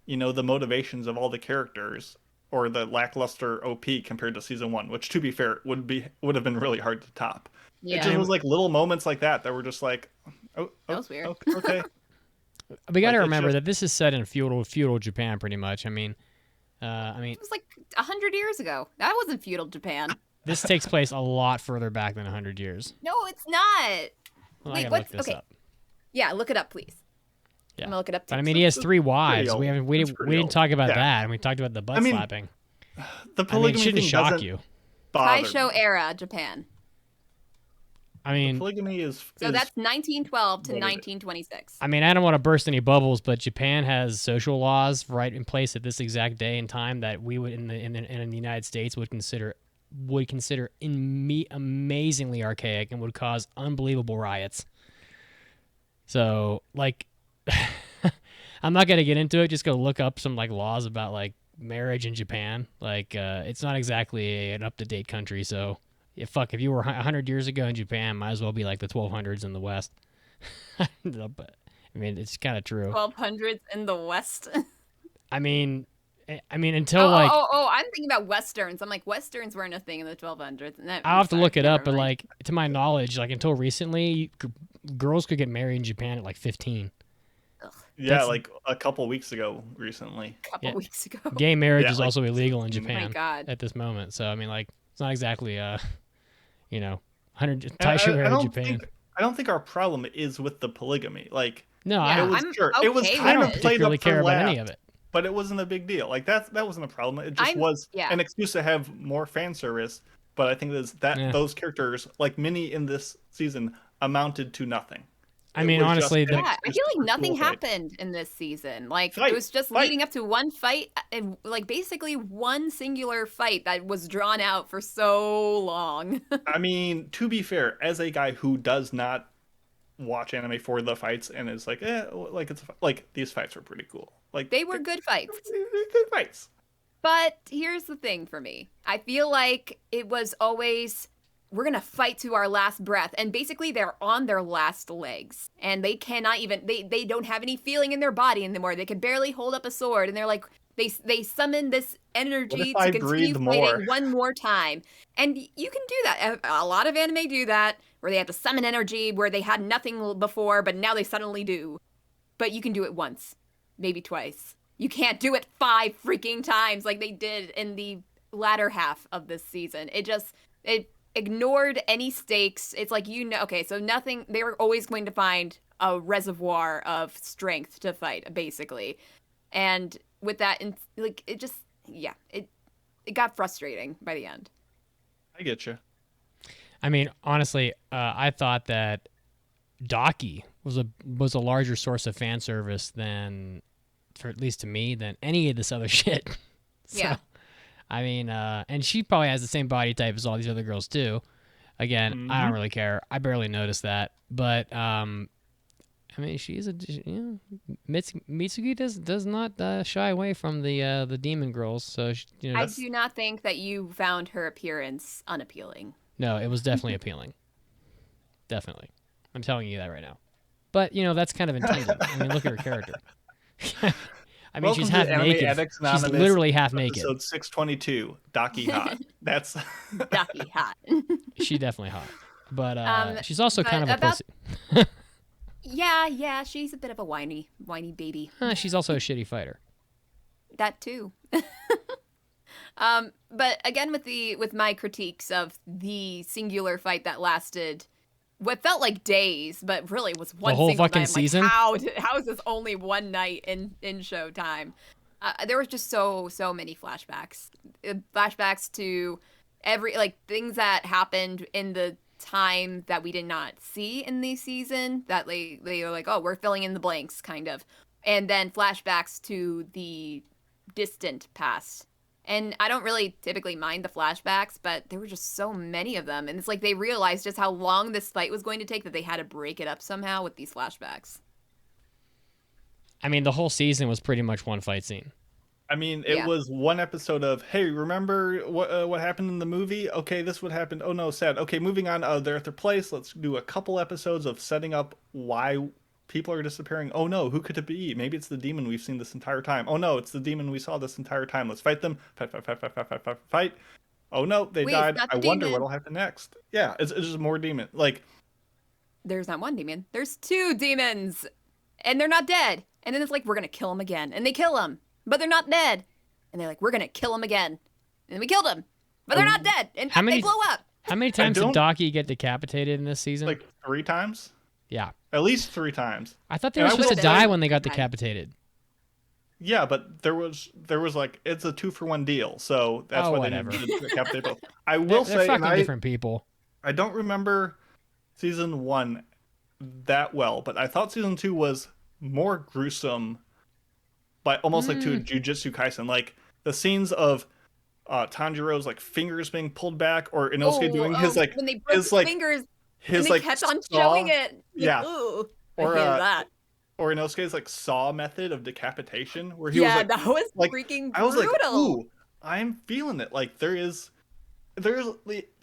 the motivations of all the characters or the lackluster OP compared to season 1, which, to be fair, would have been really hard to top. Yeah. It just was like little moments like that were just like, oh, That was weird. Okay. We got to Like, it's remember just- that this is set in feudal Japan, pretty much. I mean, It was like 100 years ago. That wasn't feudal Japan. this takes place a lot further back than 100 years. No, it's not. Well, I Wait, gotta what's look this okay? up. Yeah, look it up, please. Yeah. I'm gonna look it up. But I too. mean, he has 3 wives. old. We It's pretty didn't old. talk about Yeah. that, and we talked about the butt slapping. The I mean, polygamy it shouldn't thing shock doesn't you. bother me. Taisho era Japan. I mean, Polygamy is So that's 1912 to what is it? 1926. I don't want to burst any bubbles, but Japan has social laws right in place at this exact day and time that we would in the United States would consider amazingly archaic and would cause unbelievable riots. So, like, I'm not gonna get into it. Just go look up some like laws about like marriage in Japan. Like, it's not exactly an up-to-date country. So, if you were 100 years ago in Japan, might as well be like the 1200s in the West. But I mean, it's kind of true. 1200s in the West. I mean, until like I'm thinking about Westerns. I'm like, Westerns weren't a thing in the 1200s. And I'll have to look it up, but like to my knowledge, like until recently, girls could get married in Japan at like 15. Yeah, That's- like a couple weeks ago recently. Yeah. weeks ago. Gay marriage Yeah, is like- also illegal in Oh my Japan God. at this moment. So I mean, like, it's not exactly 100 And Taisho era Japan. I don't think our problem is with the polygamy. Like, No, Yeah, I it was I'm sure it was okay kind I of don't played particularly up care for about laughs, any of it. but it wasn't a big deal. Like that wasn't a problem. It just I'm- was yeah. an excuse to have more fan service. But I think that Yeah. those characters, like many in this season, amounted to nothing. I mean, honestly, yeah, I feel like nothing happened in this season. Like it was just leading up to one fight, and like basically one singular fight that was drawn out for so long. I mean, to be fair, as a guy who does not watch anime for the fights and is like, like it's like these fights were pretty cool. Like they were good fights. Good fights. But here's the thing for me. I feel like it was always, we're going to fight to our last breath. And basically they're on their last legs. And they cannot even, they don't have any feeling in their body anymore. They can barely hold up a sword. And they're like, they summon this energy to continue fighting one more time. And you can do that. A lot of anime do that, where they have to summon energy where they had nothing before, but now they suddenly do. But you can do it once, maybe twice. You can't do it 5 freaking times like they did in the latter half of this season. It ignored any stakes. It's like, okay, so nothing, they were always going to find a reservoir of strength to fight, basically. And with that, like, it just, yeah, it got frustrating by the end. I get you. I mean, honestly, I thought that Daki was a larger source of fan service than, for at least to me, than any of this other shit. So, yeah. I mean, and she probably has the same body type as all these other girls too. Again, I don't really care. I barely noticed that, but I mean, she's Mitsugi does not shy away from the demon girls. So I do not think that you found her appearance unappealing. No, it was definitely appealing. Definitely, I'm telling you that right now. But that's kind of intended. I mean, look at her character. I mean, Welcome she's half naked. Addicts She's literally half naked. Episode 622, Daki Hot. That's Daki Hot. She's definitely hot, but she's also kind of a pussy. Yeah, she's a bit of a whiny baby. She's also a shitty fighter. That too. But again, with my critiques of the singular fight that lasted what felt like days, but really was one whole single fucking night. season. Like, how is this only one night in Showtime? There was just so many flashbacks to things that happened in the time that we did not see in the season, that they were like, oh, we're filling in the blanks, kind of, and then flashbacks to the distant past. And I don't really typically mind the flashbacks, but there were just so many of them. And it's like they realized just how long this fight was going to take that they had to break it up somehow with these flashbacks. I mean, the whole season was pretty much one fight scene. I mean, it was one episode of, hey, remember what happened in the movie? Okay, this would happen. Oh, no, sad. Okay, moving on. They're at their place. Let's do a couple episodes of setting up why people are disappearing. Oh no, who could it be? Maybe it's the demon we've seen this entire time. Oh no, it's the demon we saw this entire time. Let's fight them. Fight. Oh no, they died. I wonder what'll happen next. Yeah, it's just more demon. Like, there's not one demon. There's 2 demons, and they're not dead. And then it's like, we're gonna kill them again, and they kill them, but they're not dead. And they're like, we're gonna kill them again, and then we killed them, but they're not dead. And they blow up. How many times did Daki get decapitated in this season? Like 3 times. Yeah. At least 3 times. I thought they were supposed to die when they got decapitated. Yeah, but there was like, it's a 2-for-1 deal, so that's why they never decapitate both. I will say, they're fucking different people. I don't remember season 1 that well, but I thought season 2 was more gruesome, by almost like to a Jujutsu Kaisen, like the scenes of Tanjiro's like fingers being pulled back, or Inosuke doing his like when they broke his fingers. His and they kept on showing it. Yeah. Ooh, or that. Or Inosuke's like saw method of decapitation, where he was like, that was like, freaking brutal. I was like, ooh, I'm feeling it. Like there's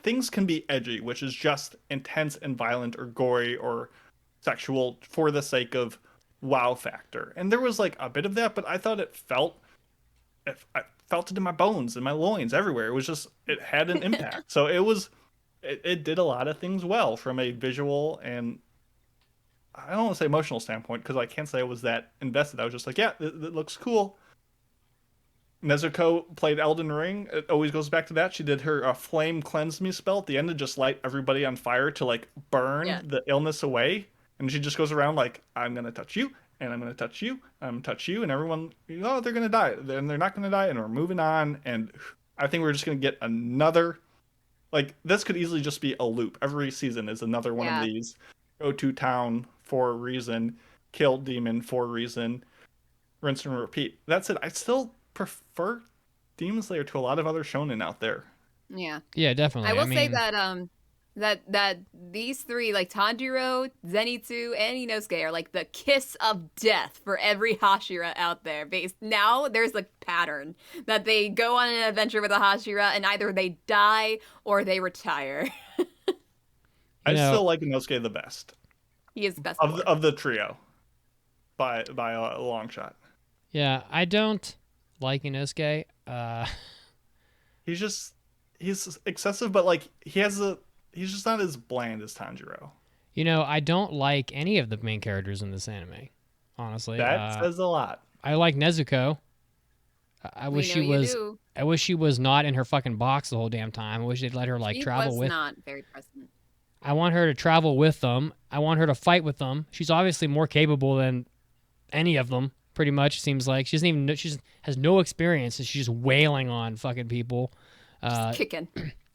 things can be edgy, which is just intense and violent or gory or sexual for the sake of wow factor. And there was like a bit of that, but I thought I felt it in my bones, in my loins, everywhere. It was just, it had an impact. So it did a lot of things well from a visual and, I don't want to say emotional standpoint, because I can't say I was that invested. I was just like, yeah, it looks cool. Nezuko played Elden Ring. It always goes back to that. She did her flame cleanse me spell at the end to just light everybody on fire to like burn the illness away. And she just goes around like, I'm going to touch you, and I'm going to touch you, I'm going to touch you, and everyone, they're going to die. And they're not going to die, and we're moving on. And I think we're just going to get another, like, this could easily just be a loop. Every season is another one of these go to town for a reason, kill demon for a reason, rinse and repeat. That's it. I still prefer Demon Slayer to a lot of other shonen out there. Yeah. Yeah, definitely. I will say that these three, like Tanjiro, Zenitsu, and Inosuke, are like the kiss of death for every Hashira out there. Now there's a pattern that they go on an adventure with a Hashira, and either they die or they retire. I still like Inosuke the best. He is the best of the trio, by a long shot. Yeah, I don't like Inosuke. He's excessive, but like he's just not as bland as Tanjiro. I don't like any of the main characters in this anime. Honestly, that says a lot. I like Nezuko. I wish she was not in her fucking box the whole damn time. I wish they'd let her travel with. She was not very present. I want her to travel with them. I want her to fight with them. She's obviously more capable than any of them. Pretty much seems like she has no experience, and she's just wailing on fucking people. Just kicking.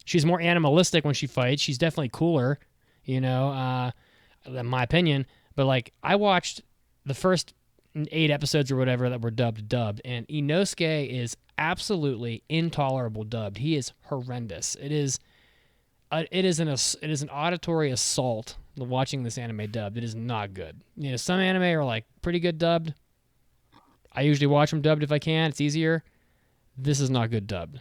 She's more animalistic when she fights. She's definitely cooler, in my opinion. But I watched the first 8 episodes or whatever that were dubbed, and Inosuke is absolutely intolerable dubbed. He is horrendous. It is an auditory assault watching this anime dubbed. It is not good. Some anime are pretty good dubbed. I usually watch them dubbed if I can. It's easier. This is not good dubbed.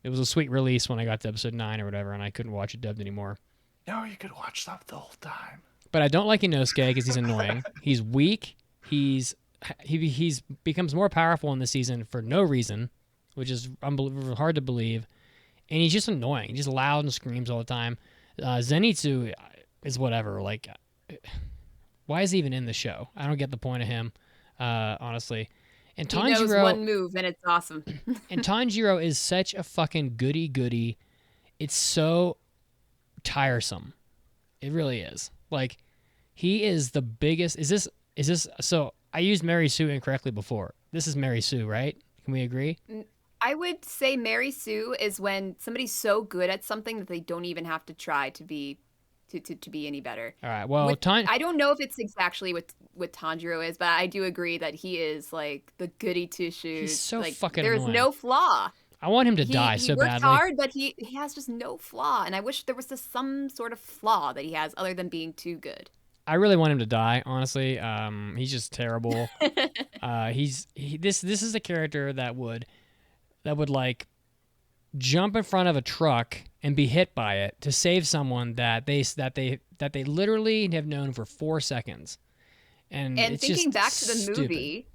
It was a sweet release when I got to episode 9 or whatever, and I couldn't watch it dubbed anymore. No, you could watch that the whole time. But I don't like Inosuke because he's annoying. He's weak. He's becomes more powerful in this season for no reason, which is hard to believe. And he's just annoying. He's just loud and screams all the time. Zenitsu is whatever. Why is he even in the show? I don't get the point of him, honestly. And Tanjiro, he knows one move, and it's awesome. And Tanjiro is such a fucking goody. It's so tiresome. It really is. He is the biggest. Is this? So I used Mary Sue incorrectly before. This is Mary Sue, right? Can we agree? I would say Mary Sue is when somebody's so good at something that they don't even have to try to be any better. All right. Well, I don't know if it's exactly what Tanjiro is, but I do agree that he is the goody two shoes. He's so fucking There's annoying. no flaw. I want him to die so badly. He works hard, but he has just no flaw. And I wish there was just some sort of flaw that he has other than being too good. I really want him to die, honestly. He's just terrible. This is a character that would jump in front of a truck and be hit by it to save someone that they literally have known for 4 seconds. And it's thinking just back to the stupid. movie,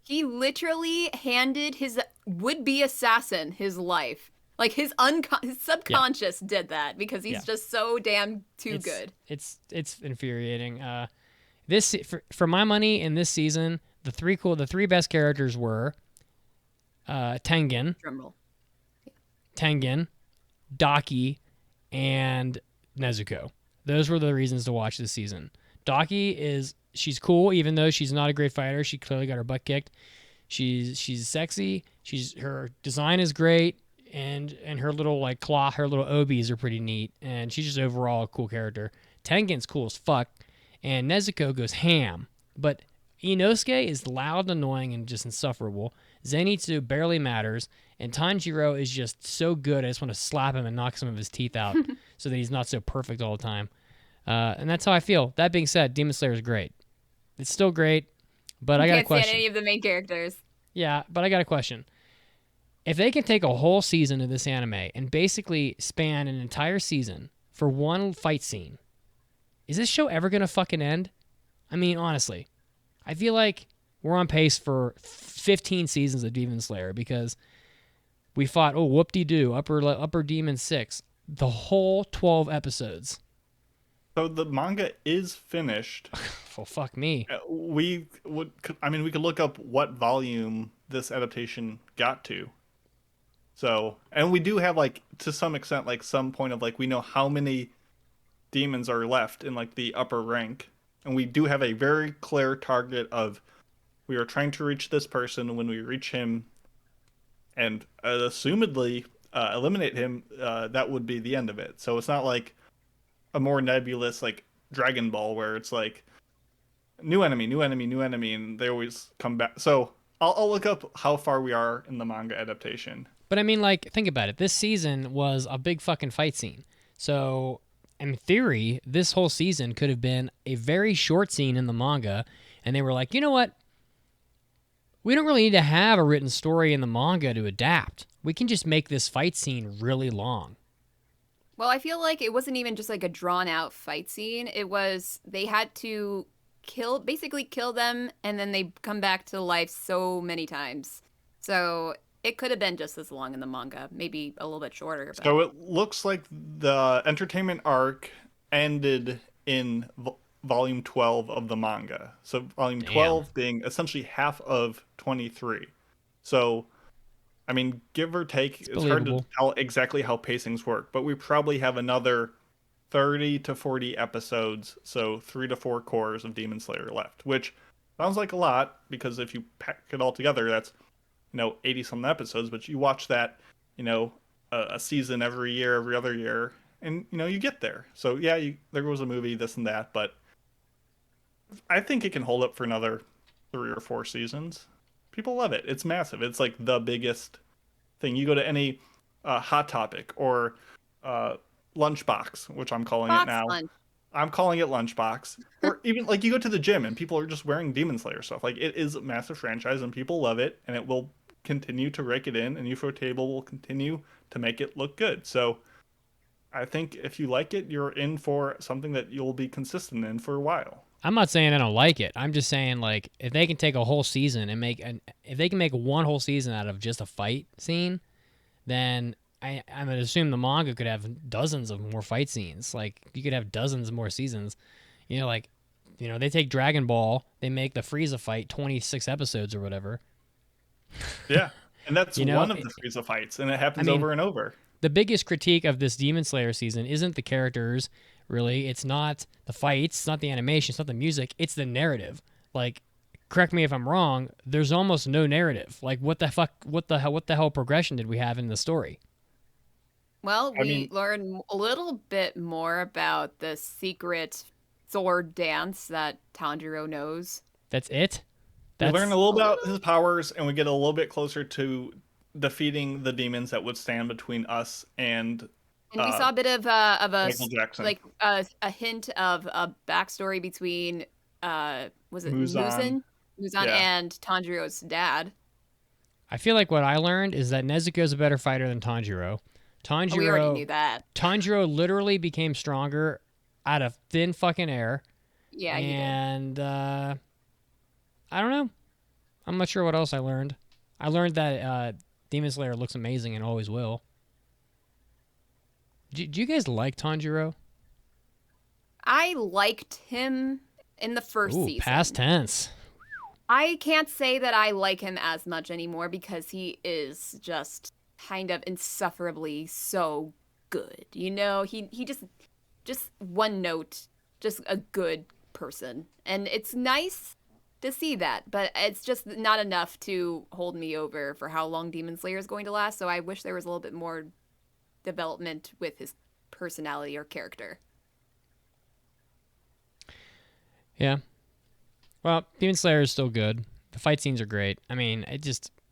he literally handed his would-be assassin his life. His subconscious did that because he's just so damn too good. It's infuriating. This for my money in this season, the three best characters were Tengen. Drumroll. Tengen, Daki, and Nezuko. Those were the reasons to watch this season. Daki she's cool, even though she's not a great fighter. She clearly got her butt kicked. She's sexy. Her design is great, and her little her little obies are pretty neat, and she's just overall a cool character. Tengen's cool as fuck, and Nezuko goes ham. But Inosuke is loud and annoying and just insufferable. Zenitsu barely matters, and Tanjiro is just so good. I just want to slap him and knock some of his teeth out so that he's not so perfect all the time. And that's how I feel. That being said, Demon Slayer is great. It's still great, but I got a question. Can't stand any of the main characters. Yeah, but I got a question. If they can take a whole season of this anime and basically span an entire season for one fight scene, is this show ever going to fucking end? I mean, honestly, I feel like we're on pace for 15 seasons of Demon Slayer because we fought, whoop-de-doo, Upper Demon 6, the whole 12 episodes. So the manga is finished. Well, fuck me. We could look up what volume this adaptation got to. So, and we do have to some extent some point of we know how many demons are left in the upper rank, and we do have a very clear target of we are trying to reach this person. When we reach him and assumedly eliminate him, that would be the end of it. So it's not a more nebulous Dragon Ball where it's new enemy, new enemy, new enemy, and they always come back. So I'll look up how far we are in the manga adaptation. But I mean, like, think about it. This season was a big fucking fight scene. So, in theory, this whole season could have been a very short scene in the manga, and they were like, you know what? We don't really need to have a written story in the manga to adapt. We can just make this fight scene really long. Well, I feel like it wasn't even just like a drawn out fight scene. It was they had to basically kill them, and then they come back to life so many times. So it could have been just as long in the manga, maybe a little bit shorter. But... So it looks like the entertainment arc ended in volume 12 of the manga. So volume 12 being essentially half of 23. So, I mean, give or take, it's hard to tell exactly how pacings work, but we probably have another 30 to 40 episodes, so 3 to 4 cores of Demon Slayer left, which sounds like a lot, because if you pack it all together, that's, 80-something episodes, but you watch that, a season every year, every other year, and, you get there. So, yeah, there was a movie, this and that, but I think it can hold up for another 3 or 4 seasons. People love it. It's massive. It's like the biggest thing. You go to any Hot Topic or Lunchbox, which I'm calling it now. Lunch. I'm calling it Lunchbox. Or even like you go to the gym and people are just wearing Demon Slayer stuff. Like, it is a massive franchise and people love it, and it will continue to rake it in, and Ufotable will continue to make it look good. So I think if you like it, you're in for something that you'll be consistent in for a while. I'm not saying I don't like it. I'm just saying, like, if they can take a whole season and if they can make one whole season out of just a fight scene, then I'm going to assume the manga could have dozens of more fight scenes. Like, you could have dozens more seasons. They take Dragon Ball, they make the Frieza fight 26 episodes or whatever. Yeah, and that's one of the Frieza fights, and it happens over and over. The biggest critique of this Demon Slayer season isn't the characters, really. It's not the fights, it's not the animation, it's not the music, it's the narrative. Like, correct me if I'm wrong, there's almost no narrative. Like, what the hell progression did we have in the story? Well, we learned a little bit more about the secret sword dance that Tanjiro knows. That's it? We learn a little about his powers, and we get a little bit closer to defeating the demons that would stand between us and we saw a bit of Michael Jackson. Like a hint of a backstory between was it Muzan and Tanjiro's dad. I feel like what I learned is that Nezuko's a better fighter than Tanjiro. We already knew that. Tanjiro literally became stronger out of thin fucking air. Yeah, and I don't know. I'm not sure what else I learned. I learned that Demon Slayer looks amazing and always will. Do you guys like Tanjiro? I liked him in the first season. Past tense. I can't say that I like him as much anymore because he is just kind of insufferably so good. He just one note, just a good person. And it's nice to see that, but it's just not enough to hold me over for how long Demon Slayer is going to last. So I wish there was a little bit more development with his personality or character. Yeah. Well, Demon Slayer is still good. The fight scenes are great. I mean,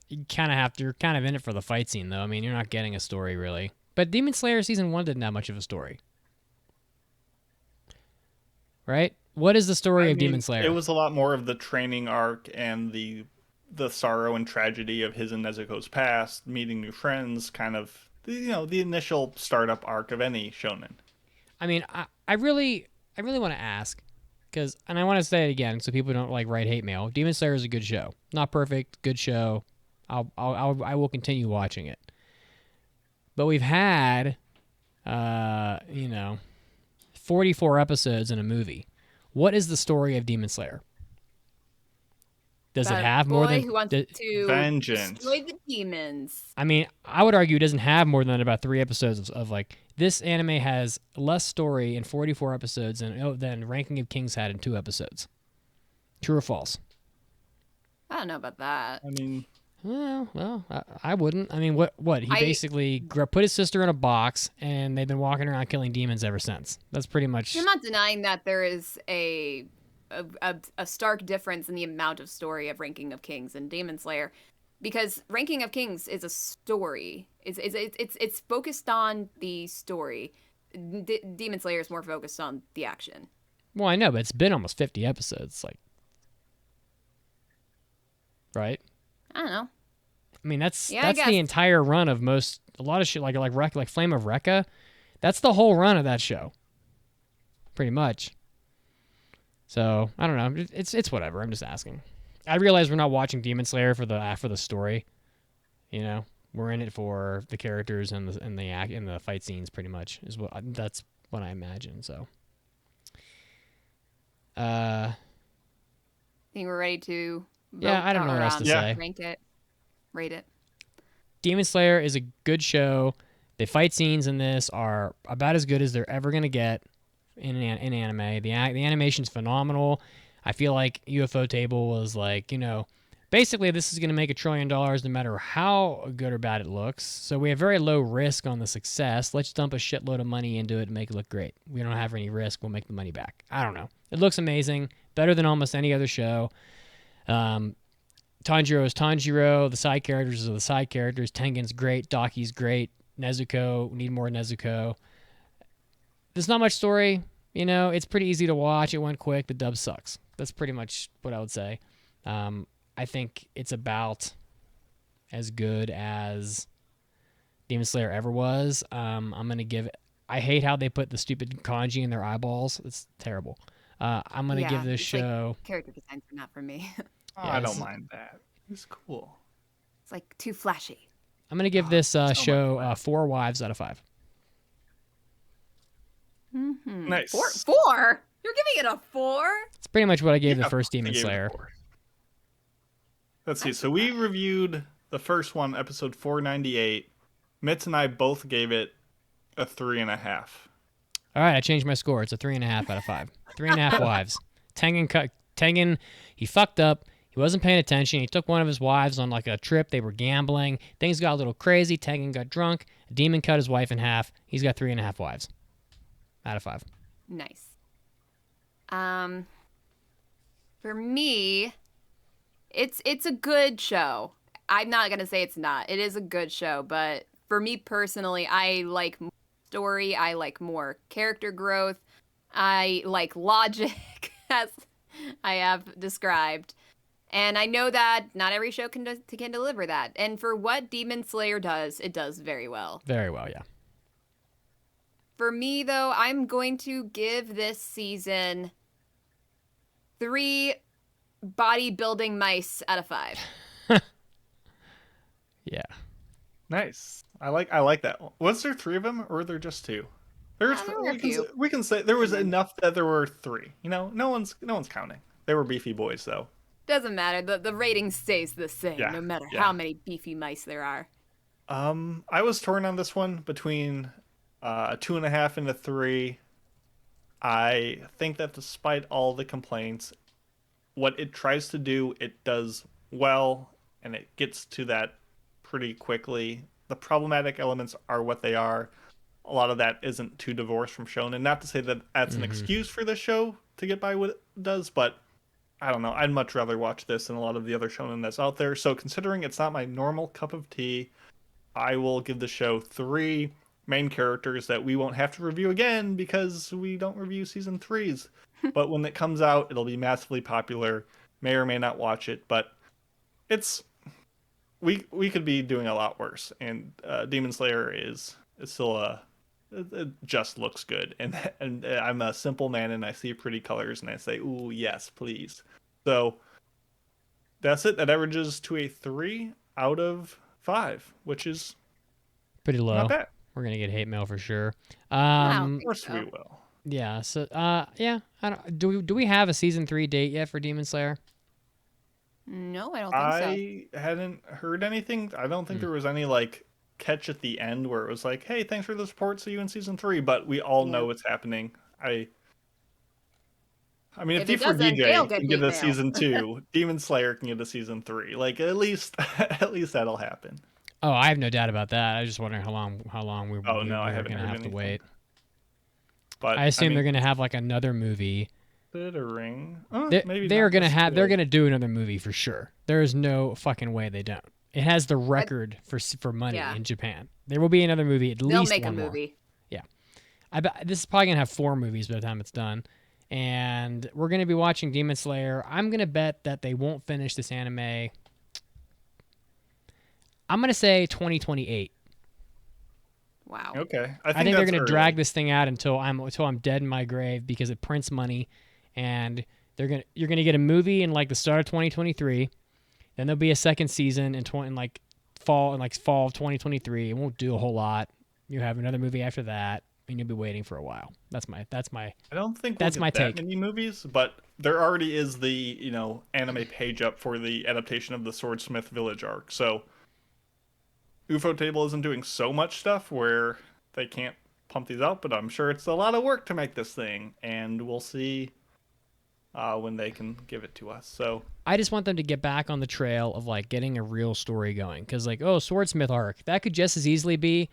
you're kind of in it for the fight scene, though. I mean, you're not getting a story, really. But Demon Slayer Season 1 didn't have much of a story. Right? What is the story of Demon Slayer? It was a lot more of the training arc and the sorrow and tragedy of his and Nezuko's past, meeting new friends, kind of, the initial startup arc of any shonen. I mean, I really want to ask, and I want to say it again so people don't write hate mail. Demon Slayer is a good show. Not perfect, good show. I will continue watching it. But we've had 44 episodes in a movie. What is the story of Demon Slayer? Does it have more than who wants to vengeance? Destroy the demons. I mean, I would argue it doesn't have more than about 3 episodes of this anime has less story in 44 episodes than Ranking of Kings had in 2 episodes. True or false? I don't know about that. I mean, well, I wouldn't. I mean, what? He basically put his sister in a box, and they've been walking around killing demons ever since. That's pretty much. I'm not denying that there is a a stark difference in the amount of story of Ranking of Kings and Demon Slayer, because Ranking of Kings is a story. It's focused on the story. Demon Slayer is more focused on the action. Well, I know, but it's been almost 50 episodes, like, right? I don't know. I mean, that's Yeah, the entire run of a lot of shit, like Flame of Recca. That's the whole run of that show, pretty much. So I don't know. It's whatever. I'm just asking. I realize we're not watching Demon Slayer for the story. You know, we're in it for the characters and the fight scenes. Pretty much that's what I imagine. So. I think we're ready to vote. Yeah, I don't know what else to say. Rank it, rate it. Demon Slayer is a good show. The fight scenes in this are about as good as they're ever gonna get in anime. The animation's phenomenal. I feel like UFO Table was like, basically this is gonna make $1 trillion no matter how good or bad it looks. So we have very low risk on the success. Let's dump a shitload of money into it and make it look great. We don't have any risk. We'll make the money back. I don't know. It looks amazing. Better than almost any other show. Tanjiro is Tanjiro. The side characters are the side characters. Tengen's great. Daki's great. Nezuko, need more Nezuko. There's not much story. It's pretty easy to watch. It went quick. The dub sucks. That's pretty much what I would say. I think it's about as good as Demon Slayer ever was. I'm going to give it... I hate how they put the stupid kanji in their eyeballs. It's terrible. I'm going to give this show... Like, character designs are not for me. I don't mind that. It's cool. It's like too flashy. I'm going to give this show 4 wives out of 5. Mm-hmm. Nice. 4? You're giving it a 4? It's pretty much what I gave the first Demon Slayer. Let's see. So we reviewed the first one, episode 498. Mitz and I both gave it a 3.5. All right, I changed my score. It's a 3.5 out of 5. 3.5 wives. Tengen, he fucked up. He wasn't paying attention. He took one of his wives on like a trip. They were gambling. Things got a little crazy. Tengen got drunk. A demon cut his wife in half. He's got 3.5 wives out of 5. Nice. For me, it's a good show. I'm not gonna say it's not. It is a good show, but for me personally, I like more story. I like more character growth. I like logic, as I have described. And I know that not every show can deliver that. And for what Demon Slayer does, it does very well. Very well, yeah. For me, though, I'm going to give this season 3 bodybuilding mice out of 5. Yeah. Nice. I like that. Was there 3 of them, or were there just 2? We can say there was enough that there were 3. No one's counting. They were beefy boys, though. Doesn't matter. The rating stays the same, no matter how many beefy mice there are. I was torn on this one between a 2.5 and a 3. I think that despite all the complaints, what it tries to do, it does well, and it gets to that pretty quickly. The problematic elements are what they are. A lot of that isn't too divorced from shonen. Not to say that that's an excuse for the show to get by what it does, but I don't know. I'd much rather watch this than a lot of the other shonen that's out there. So considering it's not my normal cup of tea, I will give the show 3 main characters that we won't have to review again because we don't review season 3s. But when it comes out, it'll be massively popular. May or may not watch it, but it's we could be doing a lot worse. And Demon Slayer is still it just looks good. And I'm a simple man, and I see pretty colors, and I say, "Ooh, yes, please." So that's it. That averages to a 3 out of 5, which is pretty low. Not bad. We're gonna get hate mail for sure. Of course we will. Yeah. So yeah. I don't. Do we have a season 3 date yet for Demon Slayer? No, I don't think so. I hadn't heard anything. I don't think there was any catch at the end where it was like, "Hey, thanks for the support. See you in season 3." But we all know what's happening. I mean, if D4DJ can get a season 2, Demon Slayer can get a season 3. At least that'll happen. Oh, I have no doubt about that. I was just wondering how long we were I haven't going to heard have to anything. wait. But I assume they're going to have another movie considering. Maybe They're not gonna necessarily. they're gonna do another movie for sure. There is no fucking way they don't. It has the record for money in Japan. There will be another movie, at They'll least make one a more. movie. Yeah, I bet this is probably gonna have 4 movies by the time it's done, and we're gonna be watching Demon Slayer. I'm gonna bet that they won't finish this anime. I'm gonna say 2028. Wow. Okay, I think they're that's gonna early. drag this thing out until I'm dead in my grave because it prints money, and you're gonna get a movie in like the start of 2023. Then there'll be a second season in fall of 2023. It won't do a whole lot. You have another movie after that, and you'll be waiting for a while. That's my I don't think that's we'll my get that take. many movies, but there already is the anime page up for the adaptation of the Swordsmith Village arc. So UFO Table isn't doing so much stuff where they can't pump these out, but I'm sure it's a lot of work to make this thing, and we'll see when they can give it to us. So I just want them to get back on the trail of like getting a real story going, because Swordsmith arc, that could just as easily be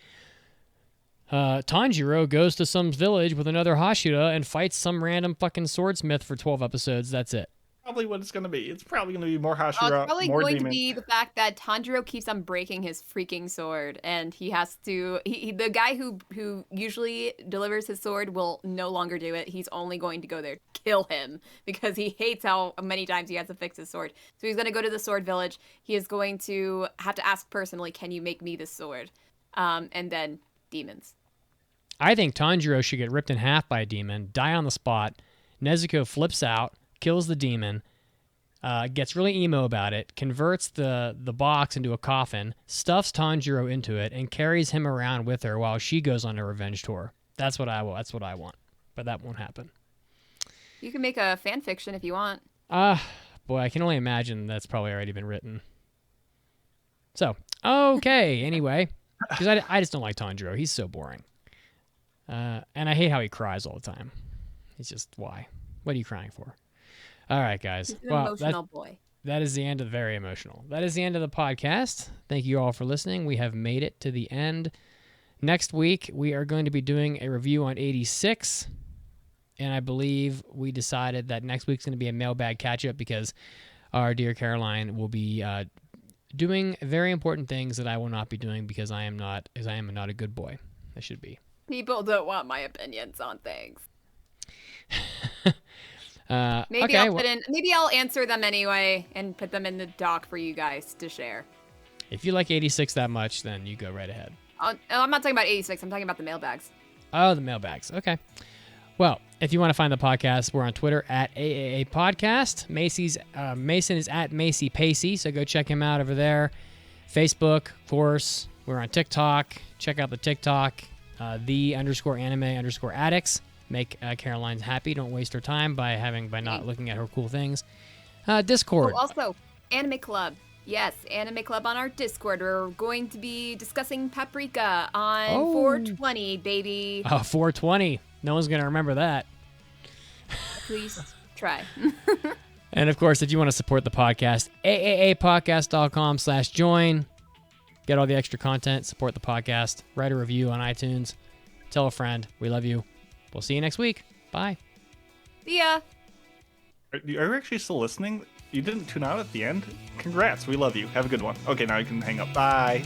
Tanjiro goes to some village with another Hashira and fights some random fucking swordsmith for 12 episodes. That's it. probably what it's going to be. It's probably going to be more Hashira, It's probably more going demon. to be the fact that Tanjiro keeps on breaking his freaking sword, and he has to. The guy who usually delivers his sword will no longer do it. He's only going to go there to kill him because he hates how many times he has to fix his sword. So he's going to go to the sword village. He is going to have to ask personally, "Can you make me this sword?" And then demons. I think Tanjiro should get ripped in half by a demon, die on the spot. Nezuko flips out, kills the demon, gets really emo about it, converts the box into a coffin, stuffs Tanjiro into it, and carries him around with her while she goes on a revenge tour. That's what I want, but that won't happen. You can make a fan fiction if you want. Boy, I can only imagine that's probably already been written. So, okay, anyway, because I just don't like Tanjiro. He's so boring. And I hate how he cries all the time. He's just, why? What are you crying for? All right, guys. He's an emotional boy. That is the end of very emotional. That is the end of the podcast. Thank you all for listening. We have made it to the end. Next week, we are going to be doing a review on 86. And I believe we decided that next week's going to be a mailbag catch-up because our dear Caroline will be doing very important things that I will not be doing because I am not a good boy. I should be. People don't want my opinions on things. Maybe I'll answer them anyway and put them in the doc for you guys to share. If you like 86 that much, then you go right ahead. I'm not talking about 86. I'm talking about the mailbags. Oh, the mailbags. Okay. Well, if you want to find the podcast, we're on Twitter at AAA Podcast. Mason is at Macy Pacey, so go check him out over there. Facebook, of course. We're on TikTok. Check out the TikTok, _anime_addicts. Make Caroline happy. Don't waste her time by not looking at her cool things. Discord. Oh, also, Anime Club. Yes, Anime Club on our Discord. We're going to be discussing Paprika on 420, baby. 420. No one's going to remember that. Please try. And of course, if you want to support the podcast, aaapodcast.com/join. Get all the extra content, support the podcast, write a review on iTunes, tell a friend. We love you. We'll see you next week. Bye. See ya. Are you actually still listening? You didn't tune out at the end? Congrats, we love you. Have a good one. Okay, now you can hang up. Bye.